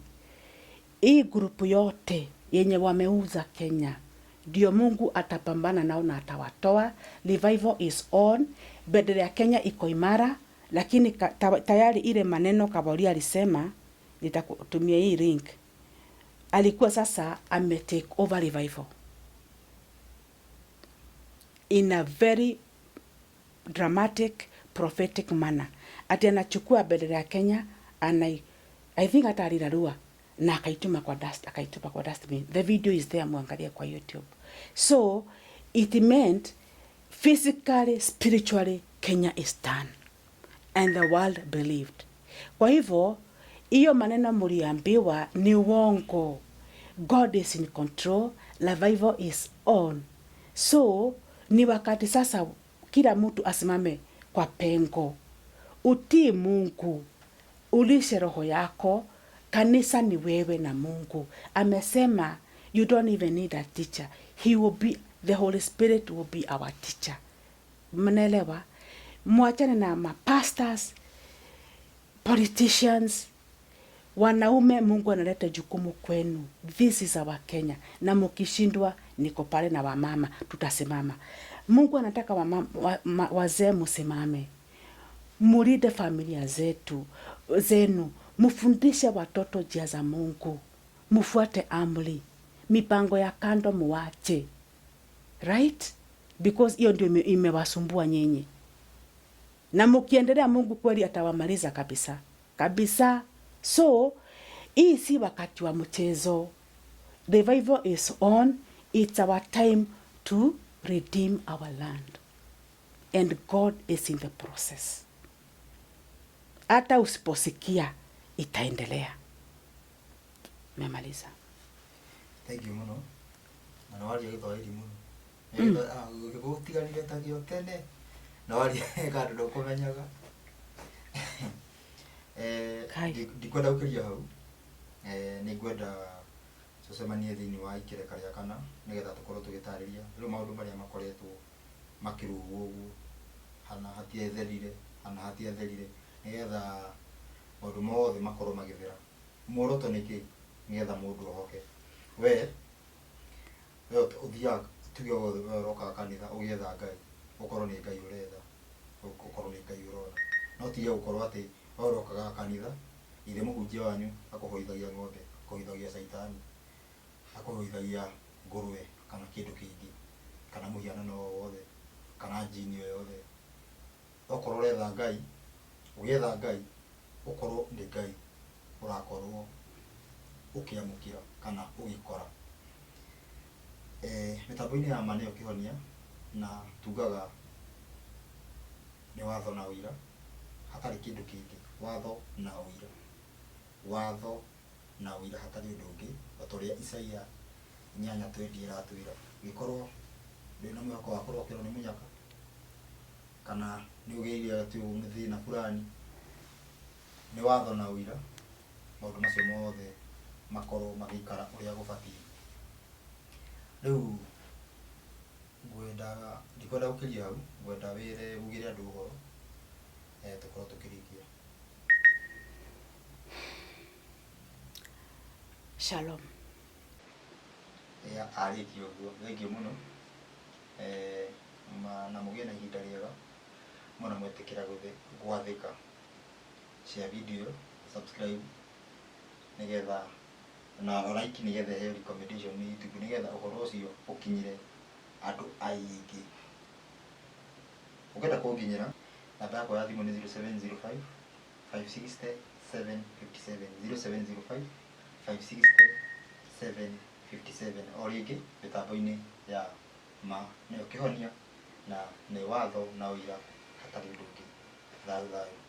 hii grupu yote yenye wameuza Kenya, ndio Mungu atapambana nao na atawatoa. Revival is on. Bendera ya Kenya iko imara, lakini tayari ile maneno Kaworia alisema, nitakutumia hii link. Alikuwa sasa take over revival in a very dramatic prophetic manner. Ati anachukua bendera ya Kenya, I think hata alirarua na akaitupa kwa dustbin. The video is there, muangalia kwa YouTube. So it meant physically, spiritually Kenya is done, and the world believed. Kwa hivyo hiyo maneno mliambiwa ni uongo. God is in control, revival is on. So ni wakati sasa kila mtu asimame kwa pengo, utii Mungu, ulishe roho yako. Kanisa ni wewe na Mungu. Amesema you don't even need a teacher. The Holy Spirit will be our teacher. Mnaelewa? Mwachane na mapastors, politicians, wanaume. Mungu analeta jukumu kwenu. This is our Kenya. Na mkishindwa niko pale na wamama, tutasimama. Mungu anataka wazee musimame. Muride familia zenu. Mufundishe watoto njia za Mungu. Mufuate amri. mipango ya kando muwache, right? Because hiyo ndio imewasumbua nyinyi, na mkiendelea Mungu kweli atawamaliza kabisa kabisa. So hii si wakati wa mchezo. Revival is on. It's our time to redeem our land, and God is in the process. Hata usiposikia itaendelea. Memaliza. Thank you muno. Na wali githwairi muno. Gutiganire ta gio tene. Na wali kandu ndokumenyaga. Ndikwenda gukiria hau. Ningwenda tucemanie thiini wa ikereka ria kana nigetha tukorwo tugitariria riu maundu maria makoretwo makirugwo uguo hana hatietherire nigetha maundu mothe makorwo magithira. Muoroto niki nigetha mundu ohoke. We uthiaga tuge uroka kanitha ugietha Ngai, ukorwo ni Ngai uretha, ukorwo ni Ngai urona, no ti ukorwo ati urokaga kanitha ile muhunjia wanyu akuhoithagia ng'ombe, akuhoithagia Saitani, akuhoithagia ngurwe kana kindu kingi kana muhianano wothe kana jini yothe. Ukorwo uretha Ngai, ugietha Ngai, ukorwo ni Ngai urakorwo ukiamukira kana ugikora. Mitambo-ini ya ma nĩyo Kĩhonia, na tugaga ni watho na ũira, hatarĩ kĩndũ kĩngĩ. Watho na ũira, watho na ũira, hatarĩ ũndũ ũngĩ. O ũrĩa Isaia 8:20 ĩratwĩra, gĩkorwo ndĩ na mwĩhoko wa kũrokerwo nĩ mũnyaka kana nĩ ũgeire atĩ nĩ thĩna fulani, ni watho na ũira, maũndũ macio mothe makorwo magĩikara ũrĩa gũbatiĩ. Rĩu ndikwenda gũkĩria hau, ngwenda wĩre ugĩre andũ ũhoro tukorwo tũkĩrĩkia. Shalom. Arĩkia ũguo, thengiũ mũno, na mũgĩe na ihinda rĩega mũno mwĩtĩkĩra gwathĩka, share video, subscribe nigetha na like nigetha heo recommendation ni YouTube nigetha ũhoro ũcio ũkinyire andũ aingĩ. Ũngĩenda kũnginyĩra, namba yakwa ya thimũ nĩ 0705 560 757, 0705 560 757. O rĩngĩ mĩtambo-inĩ ya ma nĩyo Kĩhonia, na nĩ watho na ũira, hatarĩ ũndũ ũngĩ. Thayũ thayũ.